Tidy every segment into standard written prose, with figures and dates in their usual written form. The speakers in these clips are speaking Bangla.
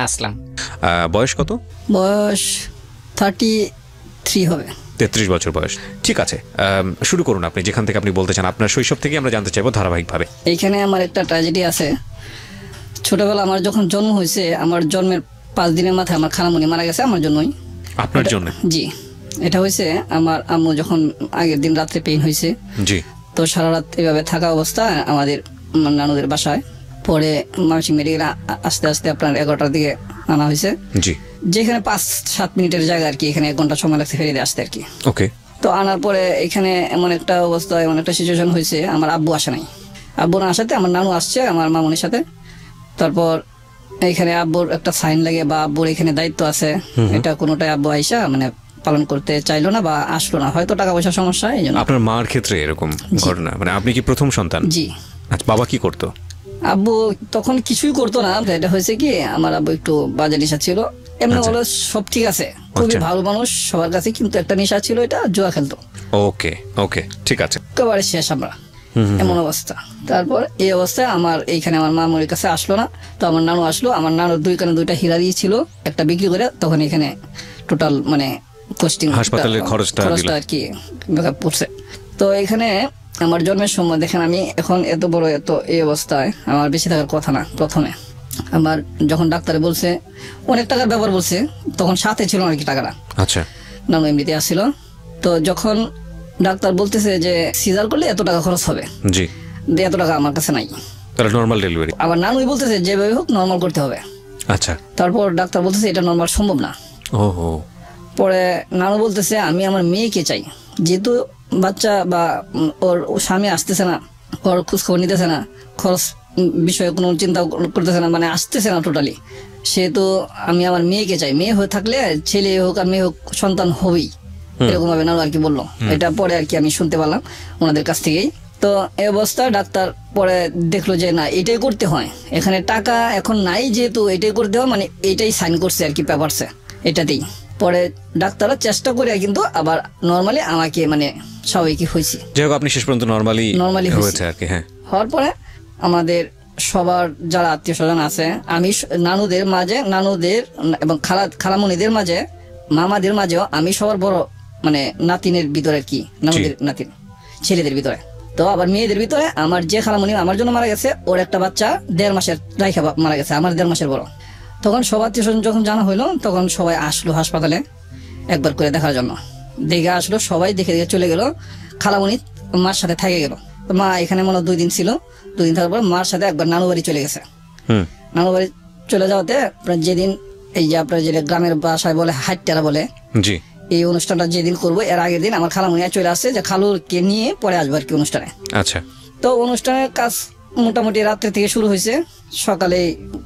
আসলাম। বয়স কত? বয়স 33 হবে। 33 বছর বয়স। ঠিক আছে, শুরু করুন আপনি যেখান থেকে আপনি বলতে চান। আপনার শৈশব থেকে আমরা জানতে চাইবো ধারাবাহিকভাবে। এইখানে আমার একটা ট্র্যাজেডি আছে। ছোটবেলা আমার যখন জন্ম হয়েছে, আমার জন্মের 5 দিনের মাথায় আমার খালামণি মারা গেছে আমার জন্যই। আপনার জন্য? জি, এটা হয়েছে আমার আম্মু যখন আগের দিন রাত্রে পেইন হয়েছে। জি। তো সারা রাত এভাবে থাকা অবস্থা আমাদের নানুদের বাসায়। পরে মানসিক মেডিকেল আস্তে আস্তে আপনার 11টার দিকে আনা হয়েছে। জি। যেখানে 5-7 মিনিটের জায়গা আর কি, এখানে 1 ঘন্টা সময় লাগছে ফেরিয়ে আসতে আর কি। ওকে। তো আনার পরে এখানে এমন একটা অবস্থা, এমন একটা সিচুয়েশন হয়েছে, আমার আব্বু আসে নাই। আব্বু না আসাতে আমার নানু আসছে আমার মামুনির সাথে। তারপর এখানে আব্বুর একটা সাইন লাগে বা আব্বুর এখানে দায়িত্ব আছে, এটা কোনোটাই আব্বু আইসা মানে পালন করতে চাইলো না বা আসলো না, হয়তো টাকা পয়সার সমস্যা এই জন্য। আপনার মার ক্ষেত্রে এরকম ঘটনা? মানে আপনি কি প্রথম সন্তান? জি। আচ্ছা, বাবা কি করতো? আব্বু তখন কিছুই করতো না। এটা হয়েছে কি, আমার আব্বু একটু বাজে নেশা ছিল। এমনি হলো সব ঠিক আছে, খুবই ভালো মানুষ সবার কাছে, কিন্তু একটা নেশা ছিল, এটা জুয়া খেলতো। ওকে ওকে, ঠিক আছে। একেবারে শেষ আমরা, এমন অবস্থা। তারপর এই অবস্থায় আমার এইখানে আমার মামুরির কাছে আসলো না। তো আমার নানু আসলো। আমার নানুর 2 কানে 2টা হীরা দিয়েছিল, একটা বিক্রি করে তখন এখানে টোটাল মানে কস্টিং হাসপাতালের খরচটা আর কি পড়ছে। তো এখানে আমার জন্মের সময় দেখেন, আমি এখন এত বড় এত এই অবস্থায় আমার বেশি থাকার কথা না। প্রথমে আমার যখন ডাক্তারে বলছে অনেক টাকার ব্যাপার বলছে, তখন সাথে ছিল আর কি টাকাটা। আচ্ছা। নানু এমনিতে আসছিল। তো যখন ডাক্তার বলতেছে যে সিজার করলে এত টাকা খরচ হবে, জি, এত টাকা আমার কাছে নাই, তাহলে নরমাল ডেলিভারি। আবার নানুই বলতেছে যেভাবে হোক নরমাল করতে হবে। আচ্ছা। তারপর ডাক্তার বলতেছে এটা নরমাল সম্ভব না। ওহো। পরে নানু বলতেছে আমি আমার মেয়েকে চাই, যেহেতু বাচ্চা বা ওর স্বামী আসতেছে না, ওর খোঁজখবর নিতেছে না, খরচ বিষয়ে কোনো চিন্তা করতেছে না, মানে আসতেছে না টোটালি, সেহেতু আমি আমার মেয়েকে চাই। মেয়ে হয়ে থাকলে ছেলে হোক আর মেয়ে হোক সন্তান হবেই, এরকম ভাবে নানু আর কি বললো। এটা পরে আর কি আমি শুনতে পারলাম ওনাদের কাছ থেকেই। তো এই অবস্থা ডাক্তার পরে দেখলো যে না, এটাই করতে হয়, এখানে টাকা এখন নাই, যেহেতু এটাই করতে হয়, মানে এটাই সাইন করছে আর কি পেপারসে, এটাতেই। পরে ডাক্তাররা চেষ্টা করে কিন্তু আবার নর্মালি আমাকে মানে স্বাভাবিক হয়েছি। যাই হোক, আপনি শেষ পর্যন্ত নর্মালি হয়েছে আর কি। হ্যাঁ। হওয়ার পরে আমাদের সবার যারা আত্মীয় স্বজন আছে, আমি নানুদের মাঝে, নানুদের এবং খালামণিদের মাঝে, মামাদের মাঝেও আমি সবার বড়, মানে নাতিনের ভিতরে কি, নানুদের নাতিন ছেলেদের ভিতরে। তো আবার মেয়েদের ভিতরে আমার যে খালামণি আমার জন্য মারা গেছে, ওর একটা বাচ্চা 1.5 মাসের রাইখা মারা গেছে, আমার 1.5 মাসের বড়। তখন সব আত্মীয় স্বজন যখন জানা হইলো, তখন সবাই আসলো হাসপাতালে একবার করে দেখার জন্য। দেখে আসলো সবাই, দেখে দেখে চলে গেল। খালামণি মার সাথে থেকে গেল। তো মা এখানে মনে 2 দিন ছিল। 2 দিন থাকার পর মার সাথে একবার নানু বাড়ি চলে গেছে। নানু বাড়ি চলে যাওয়াতে আপনার যেদিন এই যে আপনার যে গ্রামের বাসায় বলে হাট্টারা বলে, জি, এই অনুষ্ঠানটা যেদিন করবো এর আগের দিন আমার খালামণি চলে আসছে যে খালুরকে নিয়ে পরে আসবো আর কি অনুষ্ঠানে। আচ্ছা। তো অনুষ্ঠানের কাজ মোটামুটি রাত্রে থেকে শুরু হয়েছে, সকালে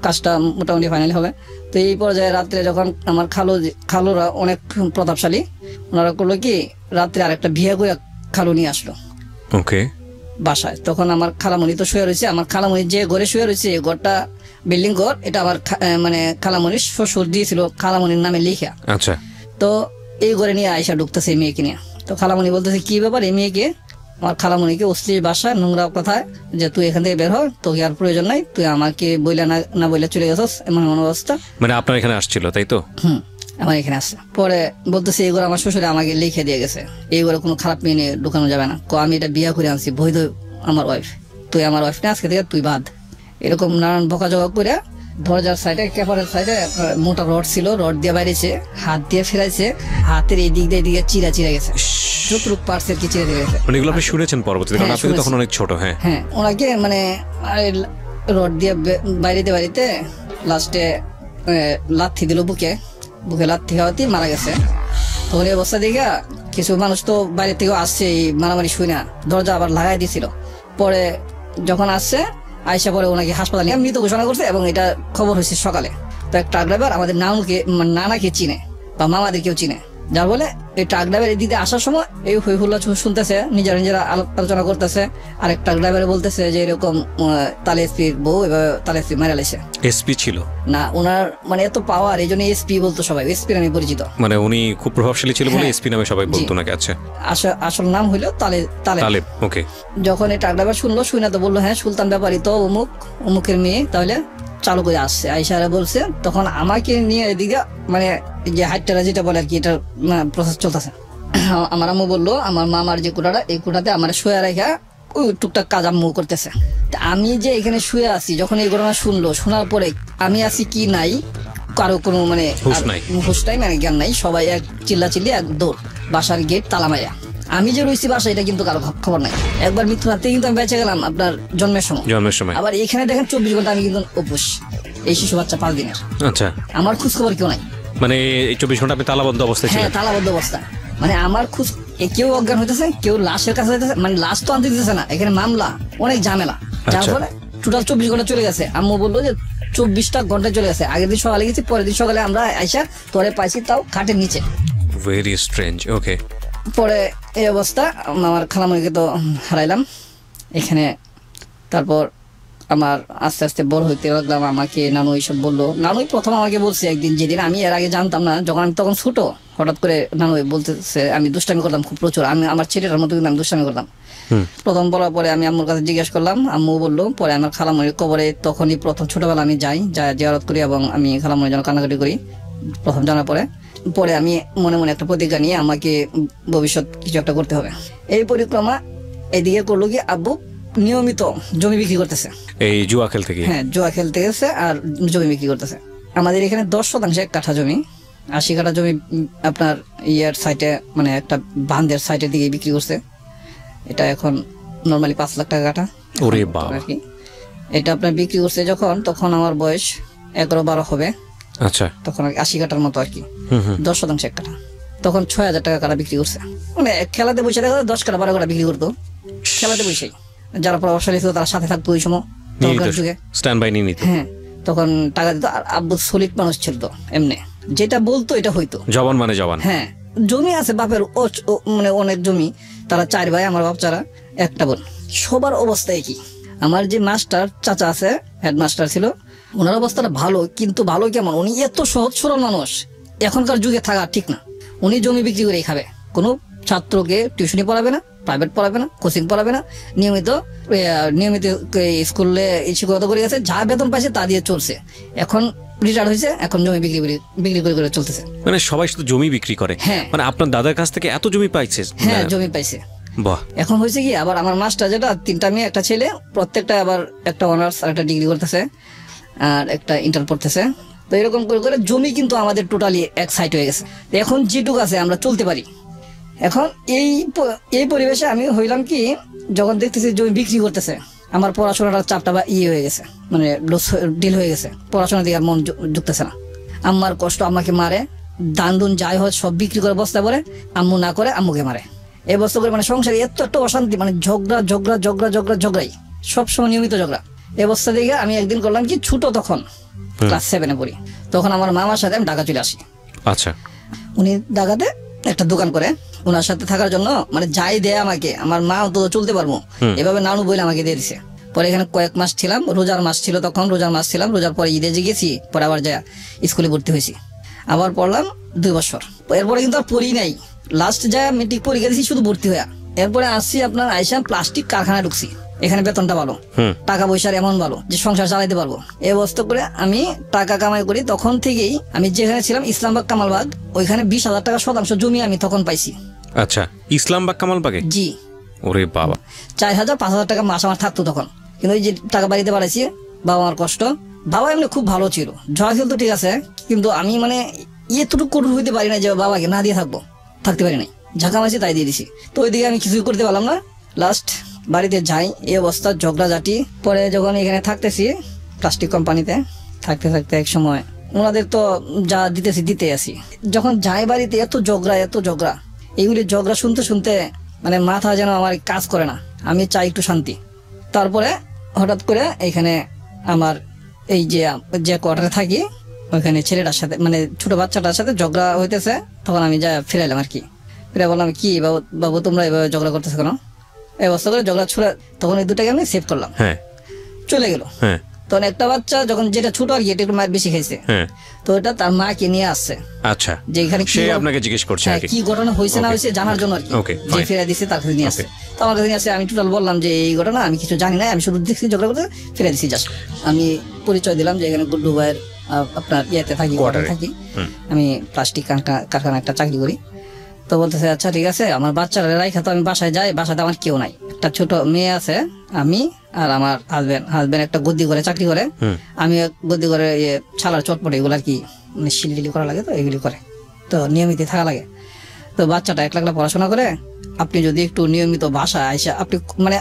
কাজটা মোটামুটি ফাইনাল হবে। তো এই পর্যায়ে রাত্রে যখন আমার খালুরা অনেক প্রতাপশালী, ওনারা করলো কি রাত্রে আরেকটা বিয়ে করে খালু নিয়ে আসলো বাসায়। তখন আমার খালামণি তো শুয়ে রয়েছে, আমার খালামণি যে ঘরে শুয়ে রয়েছে এই ঘরটা বিল্ডিং ঘর, এটা আমার মানে খালামণির শ্বশুর দিয়েছিল খালামণির নামে লিখা। আচ্ছা। তো এই ঘরে নিয়ে আয়সা ঢুকতেছে মেয়েকে নিয়ে। তো খালামণি বলতেছে কি ব্যাপার এই মেয়েকে, আমার খালামণিকে অশ্লীল ভাষায় নোংরা কথায় যে তুই এখান থেকে বের হ, তোকে আর প্রয়োজন নাই, তুই আমাকে বইলা না বইলা চলে গেছস, এমন অবস্থা। মানে আপনার এখানে আসছিল তাই তো? আমার এখানে আসছে। পরে বলতেছে এই ঘরে আমার শ্বশুরে আমাকে লিখে দিয়ে গেছে, এই ঘরে কোনো খারাপ মেয়ে নিয়ে ঢুকানো যাবে না, আমি এটা বিয়ে করে আনছি, বৈধ আমার ওয়াইফ, তুই আমার ওয়াইফ না, আজকে থেকে তুই বাদ। এরকম নানান বকাঝকা করে দরজার সাইডে কেপারের সাইডে মোটা রড ছিল, রড দিয়ে বাইরেছে, হাত দিয়ে ফেরাইছে, হাতের এই দিক দিয়ে এদিকে চিরা গেছে, যতটুকু পারছে কি চিরা দিয়ে গেছে। মানে এগুলো আপনি শুনেছেন পরবর্তীতে, কারণ আপনি তখন অনেক ছোট। হ্যাঁ হ্যাঁ, ওনাকে মানে রড দিয়ে বাড়িতে লাস্টে লাথি দিল, বুকে লাথি খাওয়াতে মারা গেছে। তখন এই অবস্থা দেখে কিছু মানুষ তো বাইরে থেকেও আসছে, এই মারামারি শুই না, দরজা আবার লাগাই দিয়েছিল। পরে যখন আসছে আয়সা পরে ওনাকে হাসপাতালে মৃত ঘোষণা করছে, এবং এটা খবর হয়েছে সকালে। তো এক ট্রাক ড্রাইভার আমাদের নানাকে চিনে বা মামাদের কেউ চিনে, যার বলে এই ট্রাক ড্রাইভার এদিকে আসার সময় এই হই হুল্লা শুনতেছে, নিজেরা আলোচনা করতেছে। আরেক ট্রাক ড্রাইভার বলতেছে যে এরকম তালে এসপির বউ এভাবে তালে এসপি মারা লেছে। এসপি ছিল না, ওনার মানে এত পাওয়ার, এই জন্য এসপি বলতো সবাই, এসপি নামে পরিচিত। মানে উনি খুব প্রভাবশালী ছিল বলে এসপি নামে সবাই বলতো নাকি? আচ্ছা, আসল নাম হইলো তালেব। ওকে। যখন এই ট্রাক ড্রাইভার শুনলো, শুনে তো বললো হ্যাঁ সুলতান ব্যাপারী তো অমুকের মেয়ে, তাহলে চালু করে আসছে। আইসারা বলছে, তখন আমাকে নিয়ে এদিকে মানে যে হাইটটা যেটা বলে আর কি, এটার প্রসেস চলতেছে। আমার আম্মু বললো আমার মামার যে কোটাটা, এই কোটাতে আমার শুয়ে রেখা ওই টুকটাক কাজ আম্মু করতেছে। আমি যে এখানে শুয়ে আছি, যখন এই ঘটনা শোনার পরে আমি আছি কি নাই, কারো কোনো মানে হুশ নাই, মানে জ্ঞান নাই। সবাই এক চিল্লি এক দৌড়, বাসার গেট তালা মাইয়া। আমি যে রয়েছি বাসা, এটা কিন্তু কারো খবর নাই। একবার মৃত্যু রাতে কিন্তু আমি বেঁচে গেলাম আপনার জন্মের সময়। আবার এখানে দেখেন 24 ঘন্টা আমি কিন্তু উপোস, এই শিশু বাচ্চা 5 দিনের। আচ্ছা, আমার খোঁজ খবর কেউ নাই। মানে এই 24 ঘন্টা আপনি তালাবদ্ধ অবস্থায় ছিলেন? হ্যাঁ, তালাবদ্ধ অবস্থা। মানে আমার খোঁজ, কেউ অজ্ঞান হইতেছে, কেউ লাশের কাছে হইতেছে, মানে লাশ তো আনতে দিতেছে না, এখানে মামলা, অনেক ঝামেলা, যার ফলে টোটাল 24 ঘন্টা চলে গেছে। আম্মু বললো যে 24টা ঘন্টা চলে গেছে। আগের দিন সকালে গেছি, পরের দিন সকালে আমরা আইসা তোরে পাইছি, তাও খাটের নিচে। Very strange. ওকে। পরে এই অবস্থা, আমার খালামণিকে তো হারাইলাম এখানে। তারপর আমার আস্তে আস্তে বড় হইতে লাগলাম। আমাকে নানু এইসব বললো। নানুই প্রথম আমাকে বলছে একদিন, যেদিন আমি এর আগে জানতাম না, যখন আমি তখন ছোট, হঠাৎ করে নানু বলতেছে, আমি দুষ্টামি করতাম খুব প্রচুর, আমি আমার ছেলেটার মতো কিন্তু আমি দুষ্টামি করতাম। প্রথম বলার পরে আমি আম্মুর কাছে জিজ্ঞেস করলাম, আম্মু বললো। পরে আমার খালামণির কবরে তখনই প্রথম ছোটবেলা আমি যাই জিয়ারত করি, এবং আমি খালামণির জন্য কান্নাকাটি করি প্রথম জানার পরে আমি মনে মনে একটা প্রতিজ্ঞা নিয়ে আমাকে ভবিষ্যৎ কিছু একটা করতে হবে। এই পরিক্রমা এদিকে করলো কি, আব্বু নিয়মিত জমি বিক্রি করতেছে, এই জুয়া খেলতে গিয়ে। হ্যাঁ, জুয়া খেলতে গেছে আর জমি বিক্রি করতেছে। আমাদের এখানে 10% এক কাঠা জমি, 80 কাঠা জমি আপনার ইয়ার সাইটে, মানে একটা বাঁধের সাইটের দিকে বিক্রি করছে। এটা এখন নর্মালি 5 লাখ টাকা কাঠা। ওরে বাবা। আর কি এটা আপনার বিক্রি করছে যখন, তখন আমার বয়স 11-12 হবে। আচ্ছা, তখন 80 কাঠার মতো আর কি, 10% এক কাঠা। তখন 6000 টাকা কাঠা বিক্রি করছে। মানে খেলাতে বসে দেখা 10 কাঠা 12 কাঠা বিক্রি করতো খেলাতে বসেই। যারা প্রভাবশালী ছিল তারা সাথে থাকতো ওই সময়, যুগে স্ট্যান্ড বাই নিয়ে নিত। হ্যাঁ, তখন টাকা দিত। আর আব্বু সলিড মানুষ ছিল তো, এমনি যেটা বলতো এটা হইতো। জবান মানে জবান। হ্যাঁ, জমি আছে বাপের, মানে অনেক জমি। তারা 4 ভাই, আমার বাপ ছাড়া একটা বোন। সবার অবস্থা একই। আমার যে মাস্টার চাচা আছে, হেডমাস্টার ছিল, ওনার অবস্থাটা ভালো, কিন্তু ভালো কেমন, উনি এত সহজ সরল মানুষ, এখনকার যুগে থাকা ঠিক না। উনি জমি বিক্রি করেই খাবে, কোনো ছাত্রকে টিউশনি পড়াবে না, প্রাইভেট পড়াবে না, কোচিং পড়াবে না, নিয়মিত স্কুলে শিক্ষকতা করে গেছে, যা বেতন পাইছে তা দিয়ে চলছে। এখন রিটায়ার্ড হয়েছে, এখন জমি বিক্রি করে চলতেছে। মানে সবাই শুধু জমি বিক্রি করে। হ্যাঁ, মানে আপনার দাদার কাছ থেকে এত জমি পাইছে? হ্যাঁ, জমি পাইছে। বাহ। এখন হয়েছে কি, আবার আমার মাস্টার যেটা, 3টা মেয়ে 1টা ছেলে, প্রত্যেকটা আবার একটা অনার্স আর একটা ডিগ্রি করতেছে, আর একটা ইন্টার পড়তেছে। তো এরকম করে করে জমি কিন্তু আমাদের টোটালি এক সাইড হয়ে গেছে। এখন যেটুকু আছে আমরা চলতে পারি। এখন এই পরিবেশে আমি হইলাম কি, যখন দেখতেছি জমি বিক্রি করতেছে, আমার পড়াশোনাটার চাপটা বা হয়ে গেছে, মানে ডিল হয়ে গেছে, পড়াশোনা দিকে আর মন ঢুকতেছে না। আম্মার কষ্ট, আম্মাকে মারে, দান দুন যাই হয় সব বিক্রি করে বস্তা পরে, আম্মু না করে আম্মুকে মারে। এই বস্তা করে মানে সংসারে এত একটা অশান্তি, মানে ঝগড়াই, সবসময় নিয়মিত ঝগড়া। এই অবস্থা দেখে আমি একদিন করলাম কি, ছোট তখন ক্লাস 7-এ পড়ি, তখন আমার মামার সাথে আমি ঢাকা চলে আসি। আচ্ছা। উনি ঢাকাতে একটা দোকান করে, ওনার সাথে থাকার জন্য মানে যাই দেয় আমাকে, আমার মা অন্তত চলতে পারবো এভাবে নানু বইলে আমাকে দিয়ে দিছে। পরে এখানে কয়েক মাস ছিলাম, রোজার মাস ছিল তখন, রোজার মাস ছিলাম, রোজার পরে ঈদে যে গেছি, পরে আবার যা স্কুলে ভর্তি হয়েছি, আবার পড়লাম 2 বছর। এরপরে কিন্তু আর পড়ি নাই, লাস্ট যা মেট্রিক পরীক্ষা দিয়েছি শুধু ভর্তি হয়ে। এরপরে আসছি আপনার আইসা প্লাস্টিক কারখানায় ঢুকছি। এখানে বেতনটা ভালো, টাকা পয়সার এমন ভালো যে সংসার চালাইতে পারবো। এই অবস্থা করে আমি টাকা কামাই করি। তখন থেকেই আমি যেখানে ছিলাম ইসলামবাগ কামালবাগ, ওইখানে 20,000 টাকা শতাংশ জমি আমি তখন পাইছি। আচ্ছা, ইসলামবাগ কামালবাগে? জি। ওরে বাবা। 4,000-5,000 টাকা মাস আমার থাকতো তখন। কিন্তু ওই যে টাকা বাড়িতে বাড়াইছি, বাবা আমার কষ্ট। বাবা এমনি খুব ভালো ছিল, জয় খেলতো ঠিক আছে, কিন্তু আমি মানে এতটুকু কঠোর হইতে পারি না যে বাবাকে না দিয়ে থাকতে পারি নাই, ঝাঁকা মাছি তাই দিয়ে দিছি। তো ওইদিকে আমি কিছুই করতে পারলাম না। লাস্ট বাড়িতে যাই, এই অবস্থা, ঝগড়াঝাটি। পরে যখন এখানে থাকতেছি প্লাস্টিক কোম্পানিতে, থাকতে এক সময় ওনাদের তো যা দিতে আসি, যখন যাই বাড়িতে এত ঝগড়া, এইগুলি ঝগড়া শুনতে মানে মাথা যেন আমার কাজ করে না, আমি চাই একটু শান্তি। তারপরে হঠাৎ করে এখানে আমার এই যে কোয়ার্টারে থাকি, ওইখানে ছেলেটার সাথে, মানে ছোট বাচ্চাটার সাথে ঝগড়া হইতেছে, তখন আমি যা ফিরাইলাম আর কি। ফিরে বললাম কি বাবু বাবু তোমরা এভাবে ঝগড়া করতেছো কেন, এই অবস্থা করে ঝগড়া ছুড়ে তখন এই দুটাকে আমি সেভ করলাম, হ্যাঁ চলে গেল। হ্যাঁ তখন একটা বাচ্চা যখন যেটা ছোট আর কি এটা একটু মায়ের বেশি খাইছে, হ্যাঁ তো এটা তার মাকে নিয়ে আসছে আচ্ছা, যে এখানে সে আপনাকে জিজ্ঞেস করছে আর কি। কি ঘটনা হয়েছে না হয়েছে জানার জন্য আর কি, Okay, যে fine. ফিরে দিছে তার কাছে নিয়ে আসছে। তো আমার কাছে নিয়ে আসছে, আমি টোটাল বললাম যে এই ঘটনা আমি কিছু জানি না, আমি শুধু দেখছি ঝগড়া করতে, ফিরে দিছি জাস্ট। আমি পরিচয় দিলাম যে এখানে গুড্ডু ভাইয়ের আপনার ইয়েতে থাকি, Quarter-এ। থাকি আমি প্লাস্টিক কারখানা একটা চাকরি করি। তো বলতেছে আচ্ছা ঠিক আছে, আমার বাচ্চারা রাইখা তো আমি বাসায় যাই, বাসাতে আমার কেউ নাই, একটা ছোট মেয়ে আছে, আমি আর আমার হাজবেন্ড একটা গদ্দি করে চাকরি করে, আমি গদ্দি করে ছালার চটপটে এগুলো আর কি মানে শিলডিলি করা লাগে, তো এগুলি করে, তো নিয়মিত থাকা লাগে। তো বাচ্চাটা একলা একলা পড়াশোনা করে, আপনি যদি একটু নিয়মিত বাসায় আইসা আপনি মানে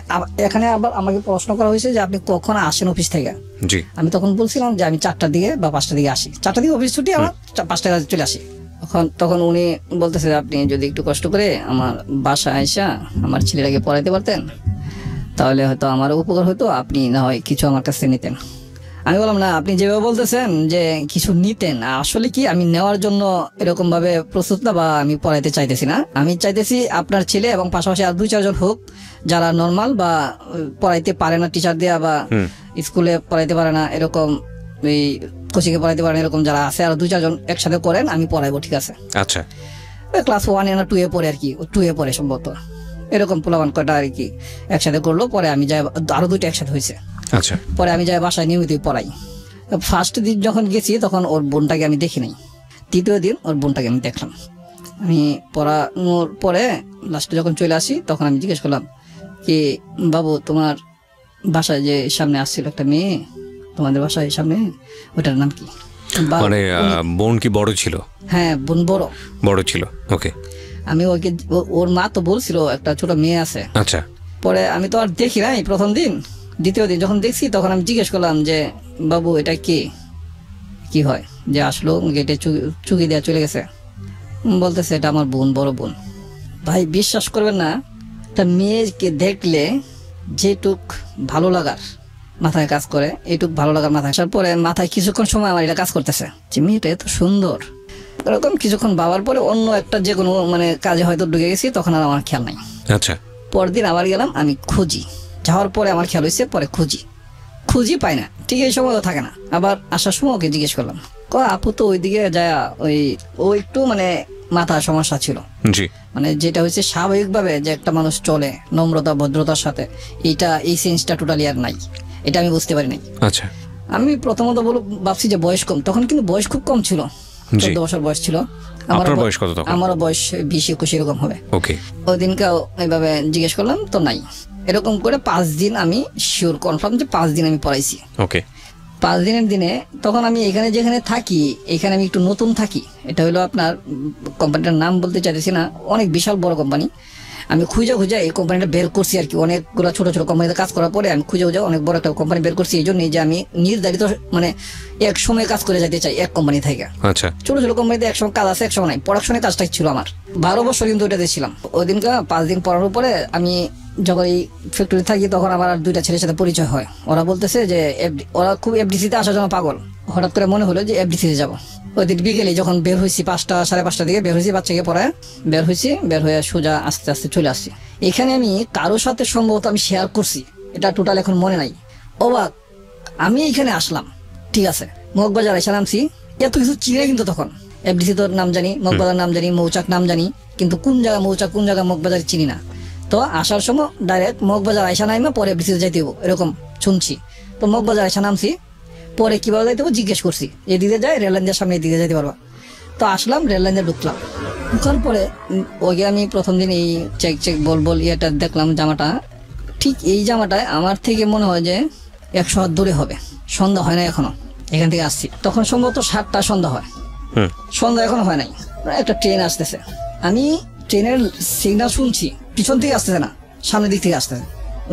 এখানে আবার আমাকে প্রশ্ন করা হয়েছে যে আপনি কখন আসেন অফিস থেকে। জি আমি তখন বলছিলাম যে আমি 4টার দিকে বা 5টার দিকে আসি, 4টার দিকে অফিস ছুটি, আমার 5টার কাছে চলে আসি। তখন উনি বলতেছে আপনি যদি একটু কষ্ট করে আমার বাসায় আইসা আমার ছেলেটাকে পড়াইতে পারতেন তাহলে হয়তো আমার উপকার হতো, আপনি না হয় কিছু আমার কাছে নিতেন। আমি বললাম না, আপনি যেভাবে বলতেছেন যে কিছু নিতেন, আসলে কি আমি নেওয়ার জন্য এরকম ভাবে প্রস্তুত না, বা আমি পড়াইতে চাইতেছি না, আমি চাইতেছি আপনার ছেলে এবং পাশাপাশি আর 2-4 জন হোক যারা নর্মাল বা পড়াইতে পারে না টিচার দেয়া বা স্কুলে পড়াইতে পারে না এরকম, এই কোচিং এ পড়াইতে পারে না এরকম যারা আছে, আর 2-4 জন একসাথে করেন, আমি পড়াইবো, ঠিক আছে। আচ্ছা ক্লাস 1 না 2 এ পড়ে আর কি, 2 এ পড়ে সম্ভবত, এরকম পোলাবান কয়টা আর কি একসাথে করলো। পরে আমি যাই, আরো 2টা একসাথে হয়েছে, আচ্ছা পরে আমি যাই বাসায় নিয়মিত পড়াই। ফার্স্ট দিন যখন গেছি তখন ওর বোনটাকে আমি দেখি নাই, তৃতীয় দিন ওর বোনটাকে আমি দেখলাম। আমি পড়ানোর পরে লাস্টে যখন চলে আসি তখন আমি জিজ্ঞেস করলাম কি বাবু তোমার বাসায় যে সামনে আসছিল একটা মেয়ে, তোমাদের বাসায় সামনে, ওটার নাম কি? মানে বোন কি বড় ছিল? হ্যাঁ বোন বড় ছিল। ওকে, আমি ওকে ওর মা তো বলছিল একটা ছোট মেয়ে আছে। আচ্ছা পরে আমি তো আর দেখি নাই প্রথম দিন, দ্বিতীয় দিন যখন দেখছি তখন আমি জিজ্ঞেস করলাম যে বাবু এটা কি হয় যে আসলো গেটে চুকি দেওয়া চলে গেছে। বলতেছে এটা আমার বোন, বড় বোন। ভাই বিশ্বাস করবেন না, একটা মেয়েকে দেখলে যেটুক ভালো লাগার মাথায় কাজ করে, এইটুক ভালো লাগার মাথায় আসার পরে মাথায় কিছুক্ষণ সময় আমার এটা কাজ করতেছে যে মেয়েটা এত সুন্দর, এরকম কিছুক্ষণ ভাবার পরে অন্য একটা যে কোনো মানে কাজে হয়তো ঢুকে গেছি, তখন আর আমার খেয়াল নাই। আচ্ছা পরের দিন আবার গেলাম, আমি খুঁজি, যাওয়ার পরে আমার খেয়াল হয়েছে, পরে খুঁজি পাই না, ঠিক এই সময় থাকে না। আবার আসার সময় ওকে জিজ্ঞেস করলাম, আপু তো ওইদিকে যায় ও একটু মানে মাথার সমস্যা ছিল, জি মানে যেটা হচ্ছে স্বাভাবিকভাবে যে একটা মানুষ চলে নম্রতা ভদ্রতার সাথে, এই সেন্সটা টোটালি আর নাই, এটা আমি বুঝতে পারি নাই। আচ্ছা আমি প্রথমত ভাবছি যে বয়স কম, তখন কিন্তু বয়স খুব কম ছিল, 14 বছর বয়স ছিল। আপনার বয়স কত তখন? আমারও বয়স 20-21 এরকম হবে। ওকে, ওই দিনকে এইভাবে জিজ্ঞেস করলাম তো নাই, এরকম করে 5 দিন আমি শিওর কনফার্ম যে 5 দিন আমি পড়াইছি। ওকে, 5 দিনের দিনে তখন আমি এখানে যেখানে থাকি, এখানে আমি একটু নতুন থাকি, এটা হলো আপনার কোম্পানিটার নাম বলতে চাইতেছি না, অনেক বিশাল বড় কোম্পানি। আমি খুঁজে এই কোম্পানিটা বের করছি আর কি, অনেকগুলো ছোট ছোট কোম্পানিতে কাজ করার পরে আমি খুঁজে অনেক বড় একটা কোম্পানি বের করছি, এই জন্যই যে আমি নির্ধারিত মানে এক সময় কাজ করে যেতে চাই এক কোম্পানি থেকে। আচ্ছা, ছোট ছোট কোম্পানিতে এক সময় কাজ আছে, এক সময় নাই, প্রোডাকশনের কাজটাই ছিল আমার। 12 বছর কিন্তু ওইটাতে ছিলাম। ওই দিনকে 5 দিন পড়ানোর পরে আমি যখন এই ফ্যাক্টরি থাকি তখন আমার আর 2টা ছেলের সাথে পরিচয় হয়। ওরা বলতেছে যে ওরা খুব এফডিসিতে আসার জন্য পাগল। হঠাৎ করে মনে হলো যে এফডিসিতে যাবো। ওই দিন বিকেলে যখন বের হয়েছি 5টা 5:30টার দিকে বের হয়েছি, বাচ্চাকে পড়ায় বের হয়ে সোজা আস্তে আস্তে চলে আসছি। এখানে আমি কারোর সাথে সম্ভবত আমি শেয়ার করছি, এটা টোটাল এখন মনে নাই। অবাক, আমি এখানে আসলাম, ঠিক আছে, মগবাজার এসে নামছি, এত কিছু চিনে কিন্তু তখন এফডিসি তোর নাম জানি, মগবাজার নাম জানি, মৌচাক নাম জানি, কিন্তু কোন জায়গা মৌচাক কোন জায়গা মগবাজার চিনি না। তো আসার সময় ডাইরেক্ট মগবাজার আইসা নাইমা পরে এফডিসিতে যাইতে হবো এরকম শুনছি। তো মগবাজার আইসা নামছি, পরে কিভাবে যাইতে হবো জিজ্ঞেস করছি, এদিকে যায় রেল লাইনের সামনে এদিকে যাইতে পারবা। তো আসলাম, রেল লাইনে ঢুকলাম। ঢুকার পরে ওকে আমি প্রথম দিন এই চেক বল ইয়েটা দেখলাম, জামাটা ঠিক এই জামাটায় আমার থেকে মনে হয় যে 100 হাত দূরে হবে। সন্ধ্যা হয় না এখনো, এখান থেকে আসছি তখন সম্ভবত 7টা সন্ধ্যা হয়, সন্ধ্যা এখনো হয় নাই। একটা ট্রেন আসতেছে, আমি ট্রেনের সিগন্যাল শুনছি, পিছন থেকে আসতেছে না, সামনের দিক থেকে আসতেছে।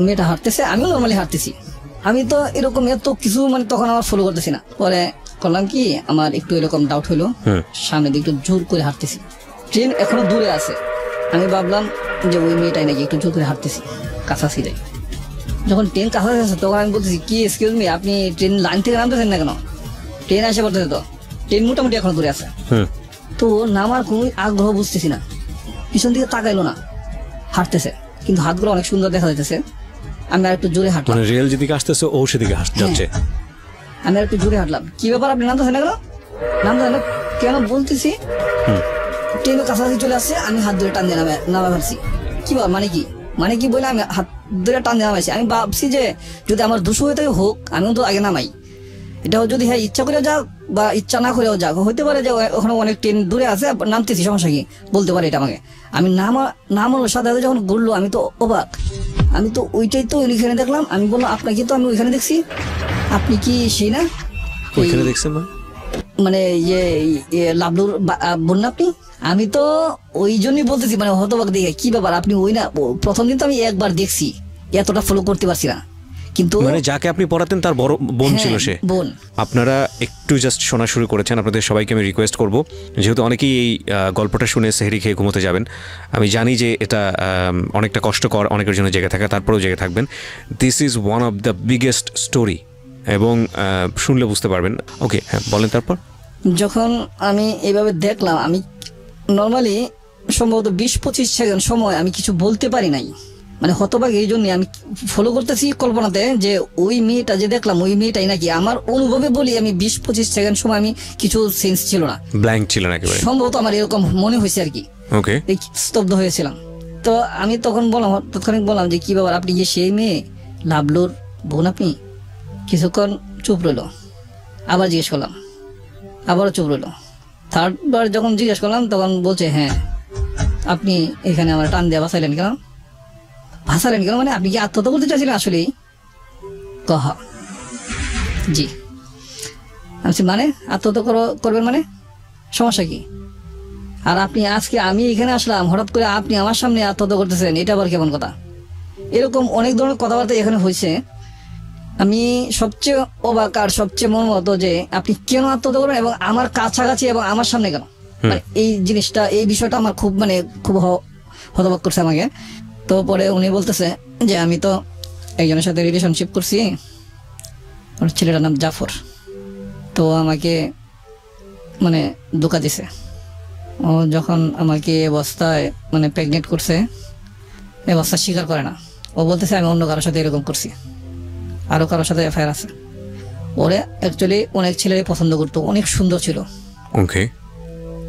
মেয়েটা হাঁটতেছে, আমিও নর্মালি হাঁটতেছি। আমি তো এরকম এত কিছু মানে তখন আমার ফলো করতেছি না। পরে করলাম কি, আমার একটু এরকম ডাউট হলো, সামনের দিকে একটু জোর করে হাঁটতেছি, ট্রেন এখনো দূরে আছে। আমি ভাবলাম যে ওই মেয়েটাই নাকি, একটু জোর করে হাঁটতেছি, কাছাকাছি যাই। যখন ট্রেন কাছাকাছি আছে তখন আমি বলতেছি কি এক্সকিউজ মি, আপনি ট্রেন লাইন থেকে নামতেছেন না কেন? ট্রেন এসে পড়তেছে, তো ট্রেন মোটামুটি এখন দূরে আছে। তো নামার কোনো আগ্রহ বুঝতেছি না। পিছন দিকে তাকাইলো না, হাঁটতেছে, কিন্তু হাতগুলো অনেক সুন্দর দেখা যাইতেছে। আমি আর একটু জোরে হাঁটলাম, মানে রেল যেদিকে আসতেছে ও সেদিকে যাচ্ছে। আমি আর একটু জোরে হাঁটলাম। কি ব্যাপার, আপনি নামতেছেন না কেন? নামতেছেন না কেন বলতেছি, ট্রেনের কাছাকাছি চলে আসছে, আমি হাত ধরে টান দিয়ে নামা ভাবছি। কি ব্যাপার, মানে কি বলে আমি হাত ধরে টান দিয়ে নামাইছি। আমি ভাবছি যে যদি আমার দুশো হয়ে থাকে হোক, আমিও তো আগে নামাই। এটা যদি হ্যাঁ ইচ্ছা করে যাক বা ইচ্ছা না করেও যাক, হইতে পারে যে ওখানে অনেক ট্রেন দূরে আছে, নামতেছি, সমস্যা কি, বলতে পারে এটা আমাকে। আমি নামানোর সাথে সাথে যখন ঘুরলো আমি তো অবাক, আমি তো ওইটাই তো ওইখানে দেখলাম। আমি বললাম আপনাকে তো আমি ওইখানে দেখছি, আপনি কি সেই না ওইখানে দেখছেন? মানে লাবলুর বোন না আপনি? আমি তো ওই জন্যই বলতেছি, মানে হতবাক দেখে, কি ব্যাপার আপনি ওই না? প্রথম দিন তো আমি একবার দেখছি, এতটা ফলো করতে পারছি না, কিন্তু মানে যাকে আপনি পড়াতেন তার বড় বোন ছিল সে? বোন। আপনারা একটু জাস্ট শোনা শুরু করেছেন, আপনাদের সবাইকে আমি রিকোয়েস্ট করব, যেহেতু অনেকেই এই গল্পটা শুনে সেহরি খেয়ে ঘুমোতে যাবেন, আমি জানি যে এটা অনেকটা কষ্টকর অনেকের জন্য জেগে থাকা, তারপরেও জেগে থাকবেন। This is one of the biggest story, এবং শুনলে বুঝতে পারবেন। ওকে, হ্যাঁ বলেন। তারপর যখন আমি এইভাবে দেখলাম, আমি নর্মালি সম্ভবত 20-25 সেকেন্ড সময় আমি কিছু বলতে পারি নাই, মানে হতবাক। এই জন্য আমি ফলো করতেছি কল্পনাতে যে ওই মেয়েটা যে দেখলাম ওই মেয়েটাই নাকি। আমার অনুভবে বলি, আমি 20-25 সেকেন্ড সময় আমি কিছু সেন্স ছিল না, ব্ল্যাঙ্ক ছিল না একেবারে, সম্ভবত আমার এরকম মনে হয়েছে আর কি। ওকে, স্তব্ধ হয়েছিলাম। তো আমি তখন বললাম, তৎক্ষণিক বললাম যে কি ব্যাপার, আপনি যে সেই মেয়ে লাবলুর বোন আপনি? কিছুক্ষণ চুপ রইল, আবার জিজ্ঞেস করলাম, আবারও চুপ রইল। থার্ডবার যখন জিজ্ঞেস করলাম তখন বলছে হ্যাঁ। আপনি এখানে আমার টান দিয়ে ভাসাইলেন কেন? মানে আপনি কি আত্মহত্যা করতে চাইছিলেন আসলেই? কহ জি। আমি মানে আত্মহত্যা করবেন মানে সমস্যা কি? আর আপনি আজকে আমি এখানে আসলাম, হঠাৎ করে আপনি আমার সামনে আত্মহত্যা করতেছেন, এটা আবার কেমন কথা? এরকম অনেক ধরনের কথাবার্তা এখানে হয়েছে। আমি সবচেয়ে অবাক আর সবচেয়ে মর্মাহত যে আপনি কেন আত্মহত্যা করবেন এবং আমার কাছাকাছি এবং আমার সামনে কেন? মানে এই জিনিসটা, এই বিষয়টা আমার খুব হতবাক করছে আমাকে। তো পরে উনি বলতেছে যে আমি তো একজনের সাথে রিলেশনশিপ করছি, ওর ছেলেটার নাম জাফর। তো আমাকে মানে ধোঁকা দিছে। ও যখন আমাকে অবস্থায় মানে প্রেগনেন্ট করছে, অবস্থা স্বীকার করে না। ও বলতেছে আমি অন্য কারোর সাথে এরকম করছি, আরো কারোর সাথে অ্যাফেয়ার আছে। ওরে অ্যাকচুয়ালি অনেক ছেলেরই পছন্দ করতো, অনেক সুন্দর ছিল। ওকে,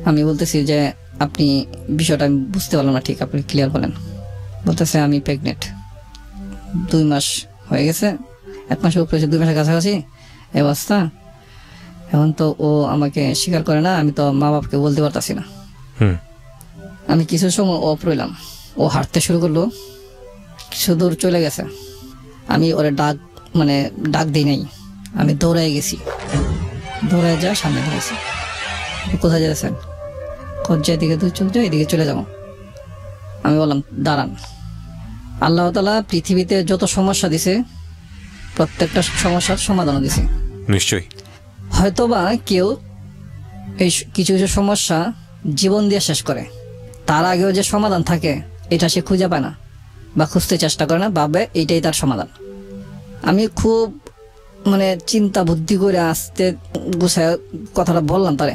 আমি বলতেছি যে আপনি বিষয়টা আমি বুঝতে পারলাম না ঠিক, আপনি ক্লিয়ার বলেন। বলতেছে আমি প্রেগনেন্ট, 2 মাস হয়ে গেছে, 1 মাসের উপরে 2 মাসের কাছাকাছি অবস্থা। এখন তো ও আমাকে স্বীকার করে না, আমি তো মা বাবাকে বলতে পারতাছি না। আমি কিছু সময় অফ রইলাম, ও হাঁটতে শুরু করলো, কিছু দূর চলে গেছে। আমি ওরে ডাক দিই নাই, আমি দৌড়াই গেছি, দৌড়ায় যা সামনে ধরেছি। কোথায় যেতেছেন? যেদিকে তুই চোখ যাও এদিকে চলে যাবো। আমি বললাম দাঁড়ান, আল্লাহ তাআলা পৃথিবীতে যত সমস্যা দিছে প্রত্যেকটা সমস্যার সমাধানও দিছে। নিশ্চয়ই হয়তোবা কেউ এই কিছু কিছু সমস্যা জীবন দিয়ে শেষ করে, তার আগেও যে সমাধান থাকে এটা সে খুঁজে পায় না বা খুঁজতে চেষ্টা করে না, ভাবে এইটাই তার সমাধান। আমি খুব চিন্তা বুদ্ধি করে আস্তে গুছায় কথাটা বললাম তারে,